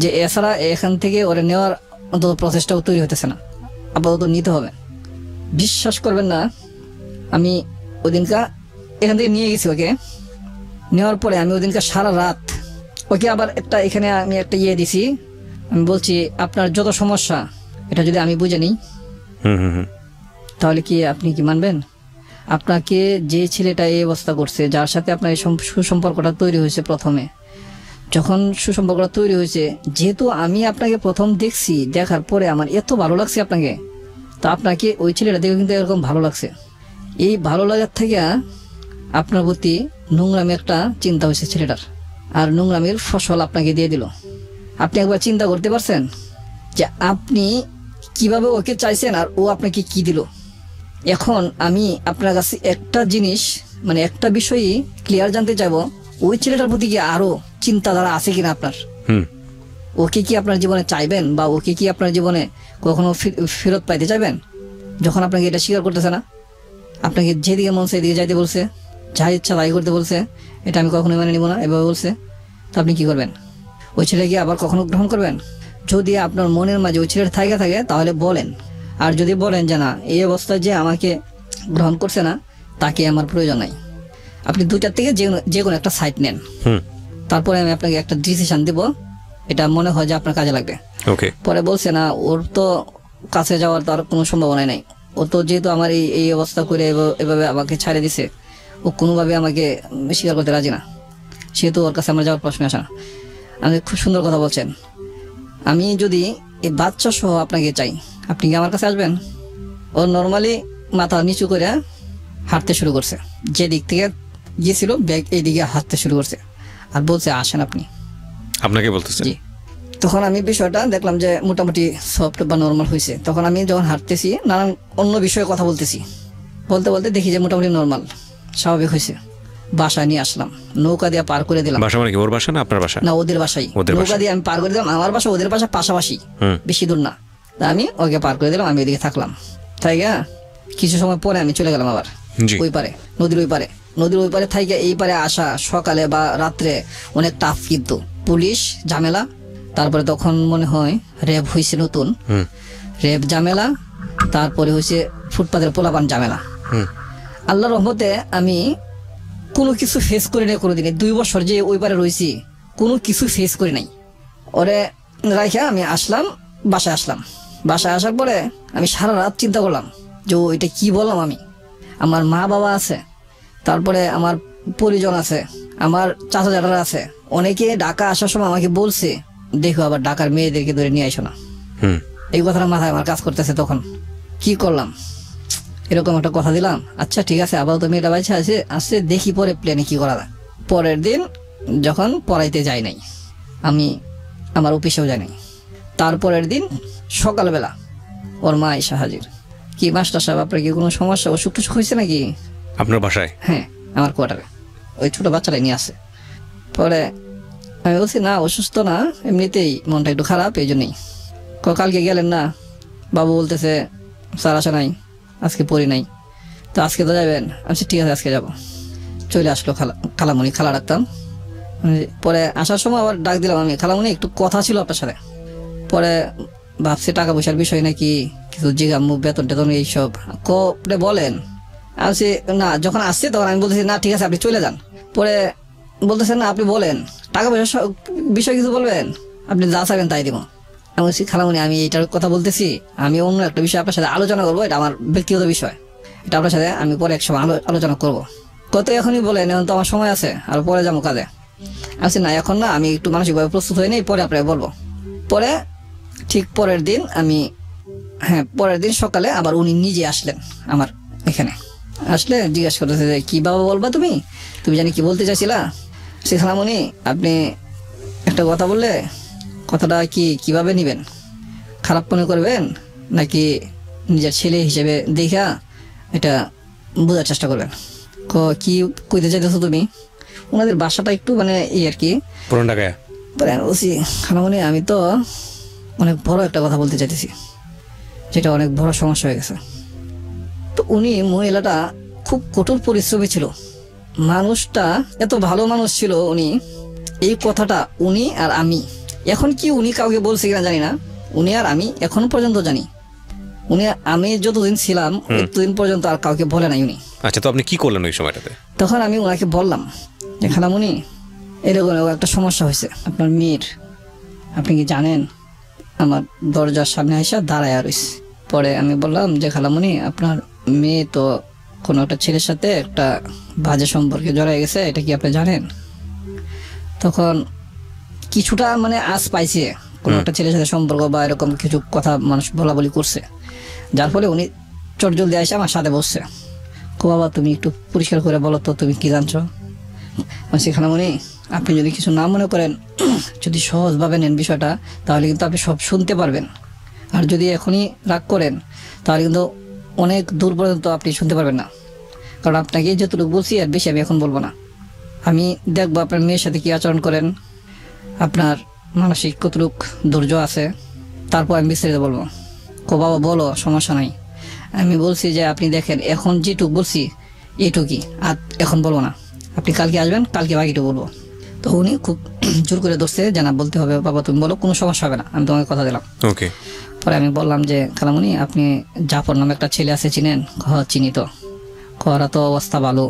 যে এছাড়া এখান থেকে ওরে নেওয়ার অন্তত প্রচেষ্টাও তৈরি হতেছে না, আপাতত নিতে হবে। বিশ্বাস করবেন না, আমি ওদিনকা এখান থেকে নিয়ে গেছি ওকে। নেওয়ার পরে আমি ওদিনকা সারা রাত ওকে আবার এখানে আমি একটা দিছি। আমি বলছি আপনার যত সমস্যা এটা যদি আমি বুঝে নিই তাহলে কি আপনি কি মানবেন? আপনাকে যে ছেলেটা এই অবস্থা করছে, যার সাথে আপনার এই সুসম্পর্কটা তৈরি হয়েছে, প্রথমে যখন সুসম্পর্কটা তৈরি হয়েছে, যেহেতু আমি আপনাকে প্রথম দেখছি, দেখার পরে আমার এত ভালো লাগছে আপনাকে, তো আপনাকে ওই ছেলেটা দেখে কিন্তু এরকম ভালো লাগছে। এই ভালো লাগার থেকে আপনার প্রতি নোংরামি একটা চিন্তা হয়েছে ছেলেটার, আর নোংরামির ফসল আপনাকে দিয়ে দিল। আপনি একবার চিন্তা করতে পারছেন যে আপনি কিভাবে ওকে চাইছেন আর ও আপনাকে কি দিল? এখন আমি আপনার কাছে একটা জিনিস একটা বিষয়ই ক্লিয়ার জানতে চাইবো, ওই ছেলেটার প্রতি কি আরো চিন্তাধারা আছে কিনা আপনার? ওকে কি আপনার জীবনে চাইবেন বা ওকে কি আপনার জীবনে কখনো ফেরত পাইতে চাইবেন? যখন আপনাকে এটা স্বীকার করতেছে না, আপনাকে যেদিকে মন সেদিকে যাইতে বলছে, যা ইচ্ছা তাই করতে বলছে, এটা আমি কখনোই মেনে নিব না এভাবে বলছে, তো আপনি কি করবেন? ওই ছেলেকে আবার কখনো গ্রহণ করবেন? যদি আপনার মনের মাঝে ওই ছেলেটা থাকে তাহলে বলেন। আর যদি বলেন যে না, এই অবস্থায় যে আমাকে গ্রহণ করছে না, তাকে আমার প্রয়োজন নাই, আপনি দুইটার থেকে যে কোনো একটা সাইড নেন, তারপরে আমি আপনাকে একটা ডিসিশন দিব, এটা মনে হয় যে আপনার কাজে লাগবে। ওকে। পরে বলছে না, ওর তো কাছে যাওয়ার তো আর কোনো সম্ভাবনা নেই, ও তো যেহেতু আমার এই অবস্থা করে এভাবে আমাকে ছাড়ে দিছে, ও কোনোভাবে আমাকে স্বীকার করতে রাজি না, সেহেতু ওর কাছে আমার যাওয়ার প্রশ্ন আসে না। আপনি খুব সুন্দর কথা বলছেন। আমি যদি এই বাচ্চা সহ আপনাকে চাই, আপনি কি আমার কাছে আসবেন? ও নর্মালি মাথা নিচু করে হাঁটতে শুরু করছে, যে দিক থেকে গিয়েছিল ব্যাগ এই দিকে হাঁটতে শুরু করছে, আর বলছে আসেন আপনি। আপনাকে বলতেছে? জি। তখন আমি বিষয়টা দেখলাম যে মোটামুটি সফট বা নর্মাল হয়েছে। তখন আমি যখন হাঁটতেছি, নানান অন্য বিষয়ে কথা বলতেছি, বলতে বলতে দেখি যে মোটামুটি নর্মাল, স্বাভাবিক হয়েছে। বাসায় নিয়ে আসলাম, নৌকা দিয়ে পার করে দিলাম। বাসা মানে কি, ওর বাসা না আপনার বাসা? না, ওদের বাসাই। নৌকা দিয়ে আমি পার করে দিলাম, আমার বাসা ওদের বাসা পাশাপাশি, বেশি দূর না। তা আমি ওকে পার করে দিলাম, আমি এদিকে থাকলাম। তাই কিছু সময় পরে আমি চলে গেলাম আবার ওই পারে, নদীর ওই পারে। নদীর ওই পারে থাইকে এই পারে আসা সকালে বা রাত্রে অনেক টাফ, কিন্তু পুলিশ ঝামেলা, তারপরে তখন মনে হয় র্যাব হয়েছে নতুন, র্যাব ঝামেলা, তারপরে হয়েছে ফুটপাতের পোলাপান ঝামেলা। আল্লাহর রহমতে আমি কোনো কিছু ফেস করি নাই কোনোদিনে। 2 বছর যে ওই পারে রয়েছি, কোনো কিছু ফেস করি নাই। ওরে রাখে আমি আসলাম, বাসায় আসলাম। বাসায় আসার পরে আমি সারা রাত চিন্তা করলাম যে এটা কি বললাম আমি। আমার মা বাবা আছে, তারপরে আমার পরিজন আছে, আমার চাচা চাচারা আছে, অনেকে ঢাকা আসার সময় আমাকে বলছে দেখো আবার ঢাকার মেয়েদেরকে ধরে নিয়ে আইসো না। এই কথাটা মাথায় আমার কাজ করতেছে। তখন কি করলাম, এরকম একটা কথা দিলাম, আচ্ছা ঠিক আছে, আবার তো মেয়েটা বাচ্চা আছে, আসছে দেখি পরে প্ল্যানে কি করা যায়। পরের দিন যখন পড়াইতে যাই নাই, আমি আমার অফিসেও যাই নাই, তারপরের দিন সকালবেলা ওর মা এসে হাজির। কি মাস্টার সাহেব, আপনার কি কোনো সমস্যা, অসুখ টসুখ হয়েছে নাকি? আপনার বাসায়? হ্যাঁ, আমার কোয়ার্টারে ওই ছোট বাচ্চাটাই নিয়ে আসে। পরে আমি বলছি না, অসুস্থ না, এমনিতেই মনটা একটু খারাপ, এই জন্যই। কালকে গেলেন না? বাবু বলতেছে স্যার আসা নাই, আজকে পড়ি নাই, তো আজকে তো যাবেন? আমি ঠিক আছে আজকে যাবো। চলে আসলো খালামণি, খালা ডাকতাম। পরে আসার সময় আবার ডাক দিলাম আমি, খালামণি একটু কথা ছিল আপনার সাথে। পরে ভাবছি টাকা পয়সার বিষয় নাকি, কিছু জিগামু, বেতন টেতন এইসব কপড়ে বলেন। আমি না, যখন আসছে তখন আমি বলতেছি না ঠিক আছে আপনি চলে যান। পরে বলতেছেন না আপনি বলেন, টাকা পয়সার বিষয় কিছু বলবেন, আপনি যা চাইবেন তাই দিব। আমি বলছি খালামণি আমি এইটার কথা বলতেছি, আমি অন্য একটা বিষয় আপনার সাথে আলোচনা করবো, এটা আমার ব্যক্তিগত বিষয়, এটা আপনার সাথে আমি পরে এক সময় আলোচনা করবো। কত এখনই বলেন, এখন তো আমার সময় আছে, আর পরে যাবো কাজে। আমি না এখন না, আমি একটু মানসিকভাবে প্রস্তুত হয়ে নেই, পরে আপনাকে বলবো। পরে ঠিক পরের দিন পরের দিন সকালে আবার উনি নিজে আসলেন আমার এখানে। আসলে জিজ্ঞাসা করতেছে যে কি বাবা বলবা, তুমি জানি কি বলতে চাইছিলা? সে খালামণি আপনি একটা কথা বললে, কথাটা কিভাবে নিবেন, খারাপ মনে করবেন নাকি নিজের ছেলে হিসেবে দেখা এটা বোঝার চেষ্টা করবেন? কি কইতে চাইতেছো তুমি? ওনাদের বাসাটা একটু মানে আর কি পুরান ঢাকায়। বলছি খালামণি আমি তো অনেক বড় একটা কথা বলতে চাইতেছি, যেটা অনেক বড় সমস্যা হয়ে গেছে। তো উনি, মহিলাটা খুব কঠোর পরিশ্রমী ছিল, মানুষটা এত ভালো মানুষ ছিল। উনি এই কথাটা উনি আর আমি, এখন কি উনি কাউকে বলছে কিনা জানি না, উনি আর আমি এখন পর্যন্ত জানি, উনি আমি যতদিন ছিলাম ততদিন পর্যন্ত আর কাউকে বলে নাই উনি। আচ্ছা, তো আপনি কি করলেন ওই সময়টাতে? তখন আমি ওনাকে বললাম যে খালামণি এরকম একটা সমস্যা হয়েছে আপনার মেয়ের, আপনি কি জানেন? আমার দরজার সামনে এসে দাঁড়ায় রয়েছে। পরে আমি বললাম যে খালামণি আপনার মেয়ে তো কোনো একটা ছেলের সাথে একটা বাজে সম্পর্কে জড়ায় গেছে, এটা কি আপনি জানেন? তখন কিছুটা মানে আজ পাইছে, কোনো একটা ছেলের সাথে সম্পর্ক বা এরকম কিছু কথা মানুষ বলা বলি করছে, যার ফলে উনি চটজলদি এসে আমার সাথে বসছে। বাবা তুমি একটু পরিষ্কার করে বলো তো তুমি কি জানছো? খালামণি আপনি যদি কিছু না মনে করেন, যদি সহজভাবে নেন বিষয়টা, তাহলে কিন্তু আপনি সব শুনতে পারবেন। আর যদি এখনই রাগ করেন তাহলে কিন্তু অনেক দূর পর্যন্ত আপনি শুনতে পারবেন না, কারণ আপনাকে যতটুকু বলছি আর বেশি আমি এখন বলবো না। আমি দেখবো আপনার মেয়ের সাথে কি আচরণ করেন, আপনার মানসিক কতটুক ধৈর্য আছে, তারপর আমি বিস্তারিত বলবো। বাবা বলো, সমস্যা নাই। আমি বলছি যে আপনি দেখেন এখন যেটুক বলছি এইটুকুই, আর এখন বলবো না, আপনি কালকে আসবেন, কালকে বাকিটুকু বলবো। তো উনি খুব জোর করে ধরছে যে না বলতে হবে, বাবা তুমি বলো, কোনো সমস্যা হবে না, আমি তোমাকে কথা দিলাম। ওকে। পরে আমি বললাম যে খালামণি আপনি জাফর নামে একটা ছেলে আছে চিনেন? চিনি তো। ওরা তো অবস্থা ভালো,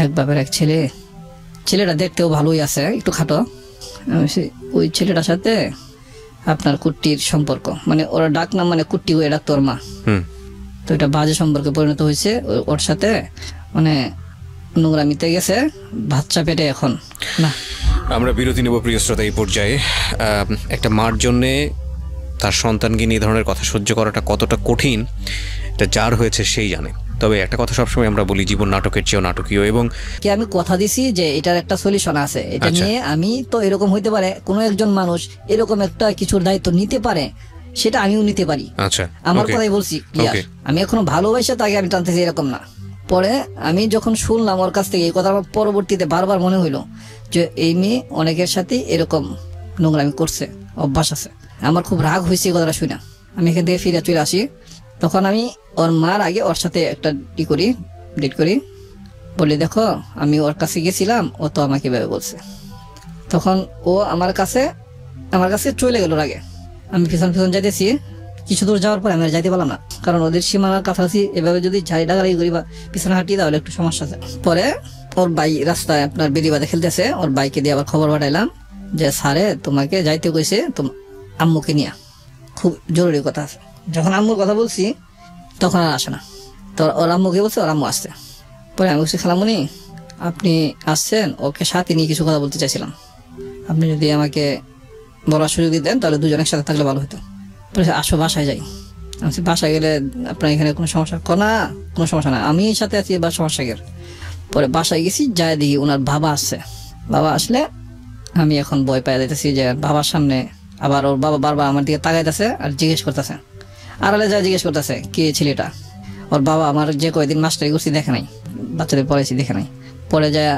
এক বাপের এক ছেলে, ছেলেটা দেখতেও ভালোই আছে, একটু খাটো। ওই ছেলেটার সাথে আপনার কুট্টির সম্পর্ক, মানে ওরা ডাক নাম মানে কুট্টি, ওই ডাক তোর মা। তো এটা বাজে সম্পর্কে পরিণত হয়েছে ওর সাথে, মানে নোংরামিতে গেছে, বাচ্চা পেটে এখন না। আমরা বিরতি নেব প্রিয় শ্রোতা। এই পর্যায়ে একটা মার জন্যে তার সন্তানকে নিয়ে ধরনের কথা সহ্য করাটা কতটা কঠিন এটা যার হয়েছে সেই জানে। তবে একটা কথা সবসময় আমরা বলি, জীবন নাটকের চেয়েও নাটকীয়। এবং কি আমি কথা দিছি যে এটার একটা সলিউশন আছে, এটা নিয়ে আমি তো এরকম হইতে পারে কোনো একজন মানুষ এরকম একটা কিছুর দায়িত্ব নিতে পারে, সেটা আমিও নিতে পারি। আচ্ছা, আমার কথাই বলছি, আমি এখনো ভালোবাসা তাকে আমি টানতেছি এরকম না। পরে আমি যখন শুনলাম ওর কাছ থেকে এই কথা, পরবর্তীতে বারবার মনে হইলো যে এই মেয়ে অনেকের সাথে এরকম নোংরামি করছে, অভ্যাস আছে। আমার খুব রাগ হয়েছে কথাটা শুনে। আমি এখান থেকে ফিরে চলে আসি। তখন আমি ওর মার আগে ওর সাথে একটা ডেট করি, বলি দেখো আমি ওর কাছে গেছিলাম, ও তো আমাকে এভাবে বলছে। তখন ও আমার কাছে চলে গেল আগে। আমি পিছন যাইতেছি, কিছু দূর যাওয়ার পরে আমি আর যাইতে পারলাম না, কারণ ওদের সীমানার কাছাকাছি এভাবে যদি ডাকাডাকি করি বা পিছনে হাঁটি তাহলে একটু সমস্যা আছে। পরে ওর ভাই রাস্তায় আপনার বেরিবাদে খেলতেছে, ওর বাইকে দিয়ে আবার খবর পাঠাইলাম যে স্যারে তোমাকে যাইতে কইছে আম্মুকে নিয়ে, খুব জরুরি কথা আছে। যখন আম্মুর কথা বলছি তখন আর আসে না, তো ওর আম্মুকে বলছে, ওর আম্মু আসছে। পরে আমি বলছি খালামণি আপনি আসছেন, ওকে সাথে নিয়ে কিছু কথা বলতে চাইছিলাম, আপনি যদি আমাকে বলার সুযোগ দিতেন তাহলে দুজন একসাথে থাকলে ভালো হতো। পরে আসো বাসায় যাই। আমি বাসায় গেলে আপনার এখানে কোনো সমস্যা? না কোনো সমস্যা না, আমি সাথে আছি বা সমস্যা গেল। পরে বাসায় গেছি, যাই দেখি ওনার বাবা আসছে। বাবা আসলে আমি এখন ভয় পাই যাইতেছি যে বাবার সামনে আবার ওর বাবা বারবার আমার দিকে তাকাইতেছে আর জিজ্ঞেস করতেছে, আড়ালে যা জিজ্ঞেস করতেছে কে ছেলেটা। ওর বাবা আমার যে কয়েকদিন মাস্টারি করছি দেখে নাই, বাচ্চাদের পড়াইছি দেখে নাই। পরে যায়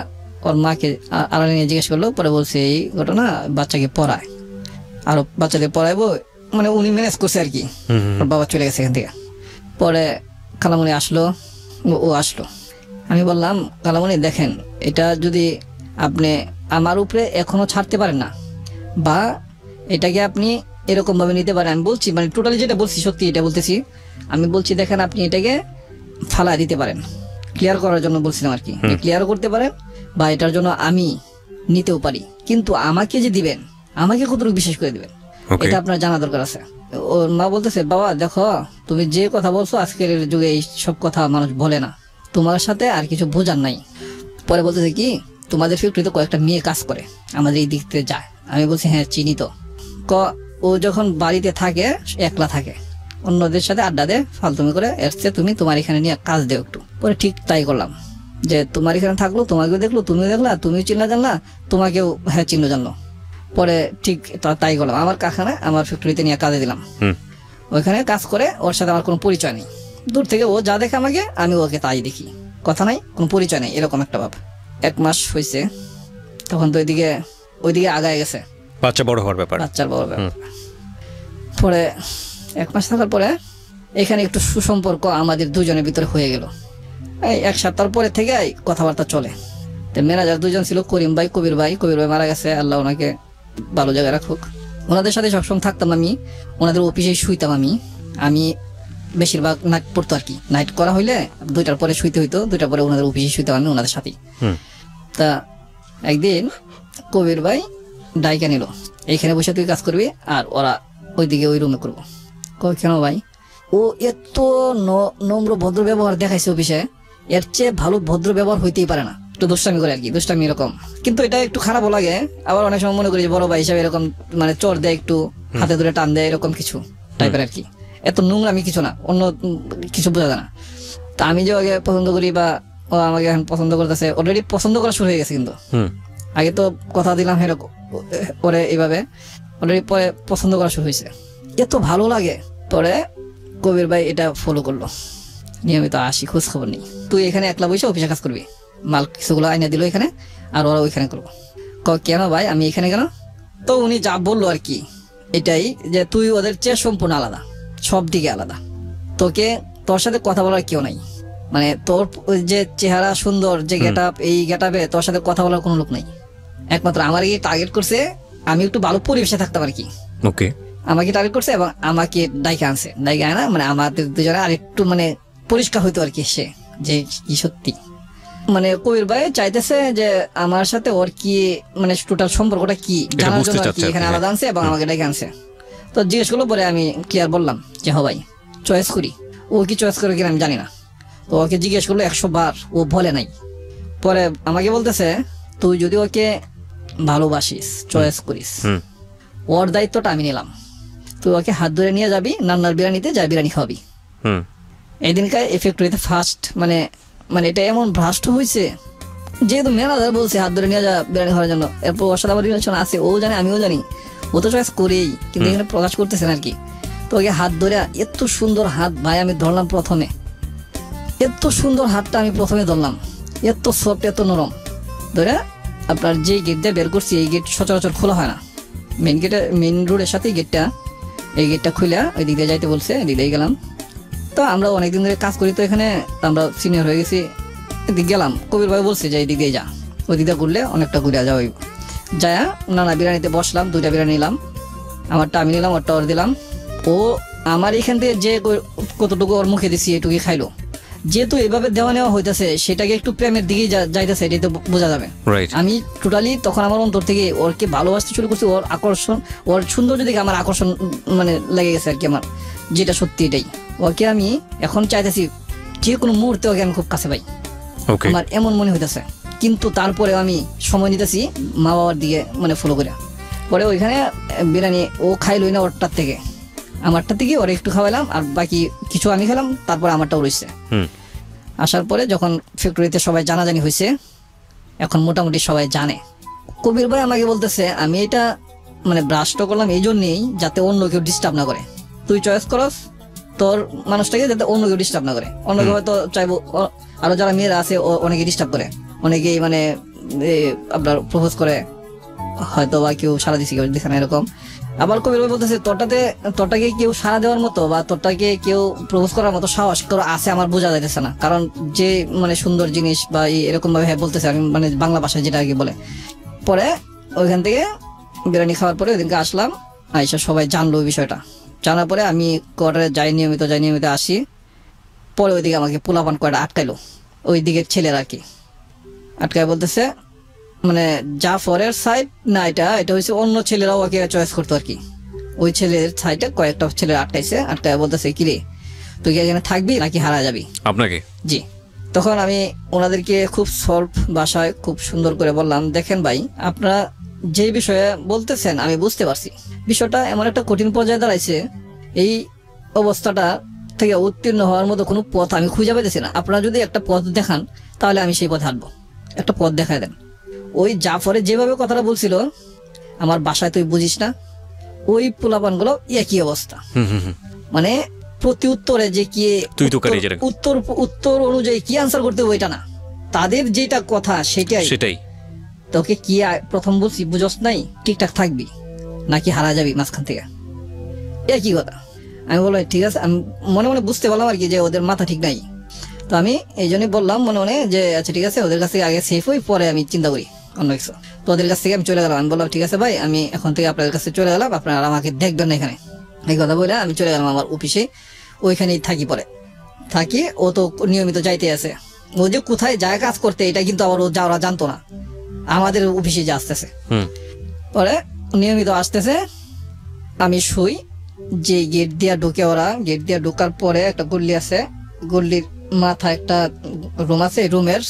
ওর মাকে আড়ালে নিয়ে জিজ্ঞেস করলো, পরে বলছে এই ঘটনা, বাচ্চাকে পড়ায়, আরো বাচ্চাদের পড়াইবো, মানে উনি ম্যানেজ করছে আর কি। ওর বাবা চলে গেছে এখান থেকে। পরে খালামণি আসলো, ও আসলো। আমি বললাম খালামণি দেখেন, এটা যদি আপনি আমার উপরে এখনো ছাড়তে পারেন না, বা এটাকে আপনি এরকম ভাবে নিতে পারেন, আমি বলছি মানে টোটালি যেটা বলছি সত্যি এটা বলতেছি। আমি বলছি দেখেন আপনি এটাকে ফালা দিতে পারেন, ক্লিয়ার করার জন্য বলছিলাম আর কি, ক্লিয়ার করতে পারেন, বা এটার জন্য আমি নিতেও পারি, কিন্তু আমাকে যে দিবেন, আমাকে কতটুকু বিশেষ করে দিবেন এটা আপনার জানা দরকার আছে। ওর মা বলতেছে বাবা দেখো তুমি যে কথা বলছো আজকের যুগে এই সব কথা মানুষ বলে না, তোমার সাথে আর কিছু বোঝার নাই। পরে বলতেছে কি তোমাদের ফ্যাক্টরিতে কয়েকটা মেয়ে কাজ করে, আমাদের এই দিক থেকে যায়। আমি বলছি হ্যাঁ চিনি তো। ও যখন বাড়িতে থাকে একলা থাকে, অন্যদের সাথে আড্ডা দেয় ফালতুমি করে, এসছে তুমি তোমার এখানে নিয়ে কাজ দেও একটু। পরে ঠিক তাই করলাম, যে তোমার এখানে থাকলো, তোমাকেও দেখলো, তুমিও দেখলা, তুমিও চিনলা জানলা, তোমাকেও হ্যাঁ চিনলো জানলো। পরে ঠিক তাই করলাম, আমার কারখানায় আমার ফ্যাক্টরিতে নিয়ে কাজে দিলাম। ওইখানে কাজ করে, ওর সাথে আমার কোনো পরিচয় নেই, দূর থেকে ও যা দেখে আমাকে আমি ওকে তাই দেখি, কথা নাই, কোনো পরিচয় নেই, এরকম একটা ভাব। 1 মাস হয়েছে, তখন তো ওইদিকে আগায় গেছে, বাচ্চা বড় হওয়ার ব্যাপার, বাচ্চার বড় ব্যাপার। পরে 1 মাস থাকার পরে এখানে একটু সুসম্পর্ক আমাদের দুজনের ভিতরে হয়ে গেল। এই 1 সপ্তাহ পরে থেকে কথাবার্তা চলে। তো ম্যানেজার 2জন ছিল, করিম ভাই, কবির ভাই মারা গেছে, আল্লাহ ওনাকে ভালো জায়গায় রাখুক। ওনাদের সাথে সবসময় থাকতাম আমি, ওনাদের অফিসে শুইতাম আমি বেশিরভাগ নাইট পড়তো আর কি, নাইট করা হইলে 2টার পরে শুইতে হইতো, 2টার পরে ওনাদের অফিসে শুইতাম আমি ওনাদের সাথেই। তা একদিন কবির ভাই ডাইকা নিল, এইখানে বসে তুই কাজ করবি আর ওরা ওইদিকে ওই রুমে করবো। কেন ভাই? ও এত নম্র ভদ্র ব্যবহার দেখাইছে অফিসে, এর চেয়ে ভালো ভদ্র ব্যবহার হইতেই পারে না। একটু দুষ্টামি করে আর কি, দুষ্টামি এরকম, কিন্তু এটা একটু খারাপও লাগে। আবার অনেক সময় মনে করি যে বড় ভাই হিসাবে এরকম মানে চোর দেয়, একটু হাতে ধরে টান দেয়, এরকম কিছু টাইপের আর কি। এত নোংরামি কিছু না, অন্য কিছু বোঝা যায় না। তা আমি যে আগে পছন্দ করি বা ও আমাকে এখন পছন্দ করতেছে, অলরেডি পছন্দ করা শুরু হয়ে গেছে, কিন্তু আগে তো কথা দিলাম এরকম পরে এইভাবে অলরেডি পরে পছন্দ করা শুরু হয়েছে, এত ভালো লাগে। পরে কবির ভাই এটা ফলো করলো, নিয়মিত আসি, খোঁজ খবর নেই, তুই এখানে একলা বসে অফিসে কাজ করবি, মাল কিছুগুলো আইনা দিল এখানে আর ওরা ওইখানে করবো। কেন ভাই আমি এখানে কেন? তো উনি যা বললো আর কি এটাই, যে তুই ওদের চেয়ে সম্পূর্ণ আলাদা, সব দিকে আলাদা, তোর সাথে কথা বলার কেউ নাই, মানে তোর যে চেহারা সুন্দর, যে গেট আপ, এই গেট আপে তোর সাথে কথা বলার কোনো লোক নাই, একমাত্র আমারই টার্গেট করছে, আমি একটু ভালো পরিবেশে থাকতাম আর কি। ওকে, আমাকে টার্গেট করছে এবং আমাকে ডাইকে আনছে, ডাইকে আনা মানে আমাদের দুজনে আর একটু মানে পরিষ্কার হইতো আর কি, সে যে কি সত্যি মানে কবির ভাই চাইতেছে যে আমার সাথে ওর কি মানে টোটাল সম্পর্কটা কি জানার বুঝতে জন্য আর কি চাচ্ছে এখানে আপনি, আলাদা আনছে এবং আমাকে ডেকে আনছে। তো জিজ্ঞেস করলো, পরে আমি ক্লিয়ার বললাম যে হ ভাই চয়েস করি। ও কি চয়েস করে কিনা আমি জানি না। তো ওকে জিজ্ঞেস করলো 100 বার, ও বলে নাই। পরে আমাকে বলতেছে তুই যদি ওকে ভালোবাসিস, চয়েস করিস, হুম, ওর দায়িত্বটা আমি নিলাম। তুই ওকে হাত ধরে নিয়ে যাবি নান্নার বিরিয়ানিতে, যা বিরিয়ানি খাওয়াবি। হুম, এদিনকার ফ্যাক্টরিতে ফার্স্ট মানে মানে এটা এমন ভ্রাষ্ট হয়েছে, যেহেতু ম্যানেজার বলছে হাত ধরে নিয়ে যা বিরিয়ানি খাওয়ার জন্য, এরপর ওর সাথে আমার রিলেশন আছে, ও জানে আমিও জানি, ও তো চয়েস করেই, কিন্তু এখানে প্রকাশ করতেছেন আর কি। তো ওকে হাত ধরে, এত সুন্দর হাত ভাই আমি ধরলাম প্রথমে, এত সুন্দর হাতটা আমি প্রথমে ধরলাম, এত সফট এত নরম ধরে আপনার যে গেট দিয়ে বের করছি, এই গেট সচরাচর খোলা হয় না, মেইন রোডের সাথে গেটটা, এই গেটটা খুলে ওই দিক দিয়ে যাইতে বলছে, এদিক দিয়ে গেলাম। তো আমরা অনেকদিন ধরে কাজ করি, তো এখানে আমরা সিনিয়র হয়ে গেছি, এদিক গেলাম। কবির ভাই বলছে যে এই দিক দিয়ে যা, ওই দিক দিয়ে ঘুরলে অনেকটা ঘুরে যাওয়া হইব। যায়া নানা বিরিয়ানিতে বসলাম, 2টা বিরিয়ানি নিলাম, আমারটা আমি নিলাম, ওরটা ওর দিলাম। ও আমার এখান থেকে যে কতটুকু ওর মুখে দিছি এটুকুই খাইলো। যেহেতু এভাবে দেওয়া নেওয়া হইতেছে, সেটাকে একটু প্রেমের দিকেই যাইতেছে, এটাই তো বোঝা যাবে। রাইট, আমি টোটালি তখন আমার অন্তর থেকে ওরকে ভালোবাসতে শুরু করছি, ওর আকর্ষণ, ওর সৌন্দর্য দিকে আমার আকর্ষণ মানে লেগে গেছে আর কি আমার, যেটা সত্যি এটাই। ওকে আমি এখন চাইতেছি যে কোনো মুহূর্তে ওকে আমি খুব কাছে পাই, ওকে, আমার এমন মনে হইতেছে। কিন্তু তারপরে আমি সময় নিতেছি মা বাবার দিকে মানে ফলো করে। পরে ওইখানে বিরিয়ানি ও খাইলই না ওরটার থেকে, আমারটা থেকে ওর একটু খাওয়াইলাম, আর বাকি কিছু আমি খেলাম, তারপরে আমারটাও রয়েছে। হুম, আসার পরে যখন ফ্যাক্টরিতে সবাই জানাজানি হয়েছে, এখন মোটামুটি সবাই জানে। কবির ভাই আমাকে বলতেছে আমি এটা মানে ব্রাশটা করলাম এই জন্যই যাতে অন্য কেউ ডিস্টার্ব না করে, তুই চয়েস করস তোর মানুষটাকে যাতে অন্য কেউ ডিস্টার্ব না করে। অন্য কেউ হয়তো চাইবো, আরো যারা মেয়েরা আছে অনেকে ডিস্টার্ব করে, অনেকেই মানে আপনার প্রপোজ করে হয়তো, বা কেউ সারা দিচ্ছে কেউ দিচ্ছে না এরকম। আবার কবির ভাই বলতেছে তোরটাকে কেউ সারা দেওয়ার মতো বা তোরটাকে কেউ প্রপোজ করার মতো সাহস তোর আছে আমার বোঝা যাইতেছে না, কারণ যে মানে সুন্দর জিনিস বা এরকম ভাবে বলতেছে, আমি মানে বাংলা ভাষায় যেটা আর কি বলে। পরে ওইখান থেকে বিরিয়ানি খাওয়ার পরে ওইদিনকে আসলাম, আইসা সবাই জানলো ওই বিষয়টা। জানার পরে আমি কোয়ার্টারে নিয়মিত আসি। পরে ওইদিকে আমাকে পোলাপান কয়টা আটকাইলো, ওই দিকের ছেলেরা আর কি আটকায়, বলতেছে মানে জাফরের সাইড না, এটা হচ্ছে অন্য ছেলেরাও ওকে চয়েস করতো আর কি। ওই ছেলের সাইডে কয়েকটা ছেলে আটকায় বলতেছে কি রে তুই কি এখানে থাকবি নাকি হারা যাবি আপনাকে, জি। তখন আমি ওনাদেরকে খুব সলভ ভাষায় খুব সুন্দর করে বললাম, দেখেন ভাই আপনারা যে বিষয়ে বলতেছেন আমি বুঝতে পারছি, বিষয়টা এমন একটা কঠিন পর্যায়ে দাঁড়াইছে, এই অবস্থাটা থেকে উত্তীর্ণ হওয়ার মতো কোনো পথ আমি খুঁজে পাইতেছি না। আপনারা যদি একটা পথ দেখান তাহলে আমি সেই পথে হাঁটবো, একটা পথ দেখায় দেন। ওই জাফরে যেভাবে কথাটা বলছিল, আমার বাসায় তুই বুঝিস না, ওই পোলাপানগুলো একই অবস্থা, মানে প্রতি উত্তরে যে কি উত্তর অনুযায়ী কি আনসার করতে হবে ওইটা না, তাদের যেটা কথা সেটাই। তোকে কি প্রথম বলছি বুঝস নাই, ঠিকঠাক থাকবি নাকি হারা যাবি মাঝখান থেকে, একই কথা। আমি বললাম ঠিক আছে, আমি মনে মনে বুঝতে পারলাম আর কি যে ওদের মাথা ঠিক নাই। তো আমি এই জন্যই বললাম মনে মনে যে আচ্ছা ঠিক আছে, ওদের কাছ থেকে আগে সেফ হই, পরে আমি চিন্তা করি অন্য কিছু। তো ওদের কাছ থেকে আমি চলে গেলাম, আমি বললাম ঠিক আছে ভাই আমি এখন থেকে আপনাদের কাছে চলে গেলাম, আপনারা আমাকে দেখবেন না এখানে, এই কথা বলে আমি চলে গেলাম আমার অফিসে। ওইখানেই থাকি, পরে থাকি। ও তো নিয়মিত যাইতে আছে, ও যে কোথায় যায় কাজ করতে এটা কিন্তু আবার ওরা জানতো না, আমাদের অফিসে যে আসতেছে। পরে নিয়মিত আসতেছে, আমি শুই, যে গেট দিয়া ঢুকে ওরা, গেট দিয়া ঢোকার পরে একটা গল্লি আছে, গল্লির মাথা একটা রুম আছে, রুমের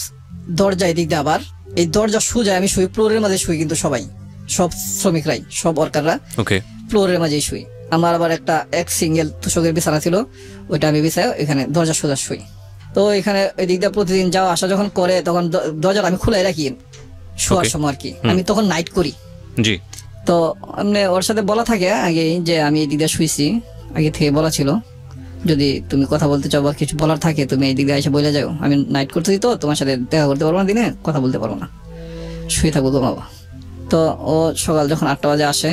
দরজায় দিক দিয়ে আবার এই দরজা সোজা আমি শুই, ফ্লোরের মাঝে শুই, কিন্তু সব শ্রমিকরাই সব ওয়ার্কাররা ফ্লোরের মাঝেই শুই। আমার আবার এক সিঙ্গেল তোষকের বিছানা ছিল, ওইটা আমি বিছাই এখানে দরজা সোজা শুই। তো এখানে ওই দিক দিয়ে প্রতিদিন যাওয়া আসা যখন করে তখন দরজাটা আমি খুলে রাখি শোয়ার সময় আর কি, আমি তখন নাইট করি। জি। তো এমনি ওর সাথে বলা থাকে আগে যে আমি এই দিক দিয়ে শুইছি, আগে থেকে বলা ছিল যদি তুমি কথা বলতে চাও বা কিছু বলার থাকে তুমি এই দিক দিয়ে এসে বলে যাও, আমি নাইট করতেছি তো তোমার সাথে দেখা করতে পারবো না, দিনে কথা বলতে পারবো না, শুয়ে থাকবো ঘুমাবো। তো ও সকাল যখন 8টা বাজে আসে,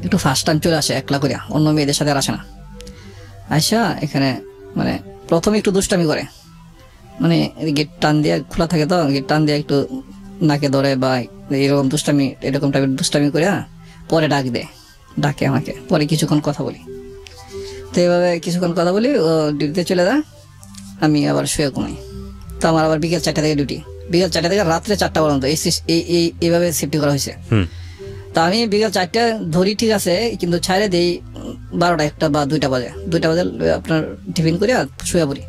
একটু ফার্স্ট টাইম চলে আসে একলা করিয়া, অন্য মেয়েদের সাথে আর আসে না। আইসা এখানে মানে প্রথমে একটু দুষ্টামি করে, মানে গেট টান দিয়ে খোলা থাকে তো, গেট টান দিয়ে একটু নাকে ধরে বা এরকম টাইপের দুষ্টামি করে পরে ডাকে আমাকে, পরে কিছুক্ষণ কথা বলি। তো এইভাবে কিছুক্ষণ কথা বলি, ও ডিউটিতে চলে যায়, আমি আবার শুয়ে ঘুমাই। তো আমার আবার বিকেল 4টা থেকে ডিউটি, বিকেল 4টা থেকে রাত্রে 4টা পর্যন্ত এইভাবে সেফটি করা হয়েছে। তো আমি বিকেল 4টা ধরি, ঠিক আছে, কিন্তু ছাড়ে দেই 12টা 1টা বা 2টা বাজে আপনার টিফিন করে শুয়ে পড়ি।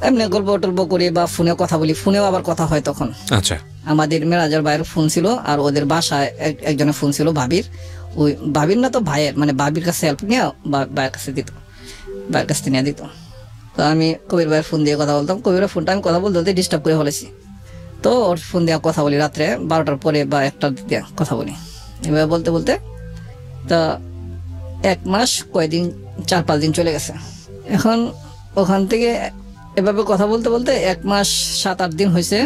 এমনি গল্প টল্প করি বা ফোনে কথা বলি, ফোনেও আবার কথা হয় তখন। আচ্ছা, আমাদের ম্যানেজার ভাইয়ের ফোন ছিল, আর ওদের বাসায় একজনের ফোন ছিল, ওই ভাবির না তো ভাইয়ের, মানে ভাবির কাছে হেল্প নিয়ে ভাইয়ের কাছে দিত, ভাইয়ের কাছ থেকে নিয়ে দিত। তো আমি কবির ভাইয়ের ফোন দিয়ে কথা বলতাম, কবিরের ফোনটা আমি কথা বলতে ডিস্টার্ব করে ফেলেছি। তো ওর ফোন দিয়ে কথা বলি রাত্রে 12টার পরে বা 1টার দিকে কথা বলি। এভাবে বলতে বলতে তা 1 মাস কয়দিন 4-5 দিন চলে গেছে। এখন ওখান থেকে এভাবে কথা বলতে বলতে 1 মাস 7-8 দিন হয়েছে।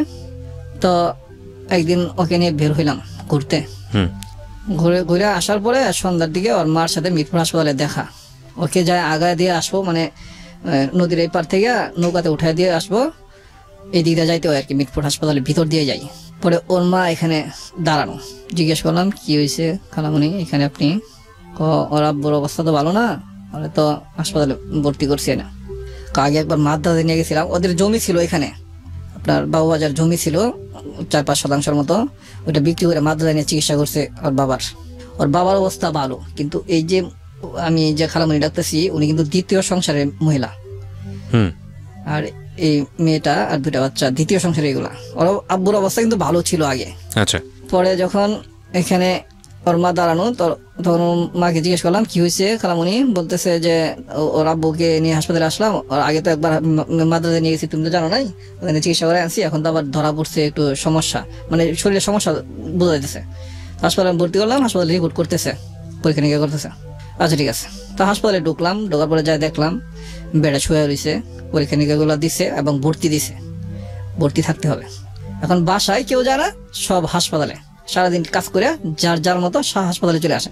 তো একদিন ওকে নিয়ে বের হইলাম ঘুরতে। ঘুরে আসার পরে সন্ধ্যার দিকে ওর মার সাথে মিরপুর হাসপাতালে দেখা। ওকে যায় আগায় দিয়ে আসবো, মানে নদীর এই পার থেকে নৌকাতে উঠায় দিয়ে আসবো, এই দিকটা যাইতে হয় আর কি, মিরপুর হাসপাতালের ভিতর দিয়ে যাই। পরে ওর মা এখানে দাঁড়ানো, জিজ্ঞেস করলাম কি হয়েছে খালামণি এখানে আপনি? ওর আব্বুর অবস্থা তো ভালো না, ওরা তো হাসপাতালে ভর্তি করছে না। আগে একবার মাদ্রাজে নিয়ে গেছিলাম, ওদের জমি ছিল এখানে, আপনার বাবুবাজার জমি ছিল 4-5 শতাংশের মতো, ওইটা বিক্রি করে মাদ্রাজে নিয়ে চিকিৎসা করছে ওর বাবার অবস্থা ভালো। কিন্তু এই যে আমি যে খালামণি ডাকতেছি, উনি কিন্তু দ্বিতীয় সংসারের মহিলা, আর এই মেয়েটা আর 2টা বাচ্চা দ্বিতীয় সংসারে। এগুলা ওর আব্বুর অবস্থা কিন্তু ভালো ছিল আগে। আচ্ছা, পরে যখন এখানে ওর মা দাঁড়ানো, তখন মাকে জিজ্ঞেস করলাম কি হয়েছে খালামণি? বলতেছে যে ওর আব্বুকে নিয়ে হাসপাতালে আসলাম, ওর আগে তো একবার মাদ্রাজে নিয়ে গেছি, তুমি তো জানো নাই, ওখানে চিকিৎসা করে আনছি, এখন তো আবার ধরা পড়ছে একটু সমস্যা, মানে শরীরের সমস্যা বোঝা যাইতেছে। হাসপাতালে ভর্তি করলাম, হাসপাতালে রিপোর্ট করতেছে, পরীক্ষা নিরীক্ষা করতেছে। আচ্ছা ঠিক আছে। তো হাসপাতালে ঢোকার পরে যাই দেখলাম বেডে শুয়ে রয়েছে, পরীক্ষা নিরীক্ষাগুলো দিছে এবং ভর্তি থাকতে হবে। এখন বাসায় কেউ যায় না, সব হাসপাতালে সারাদিন কাজ করে যার মতো হাসপাতালে চলে আসে।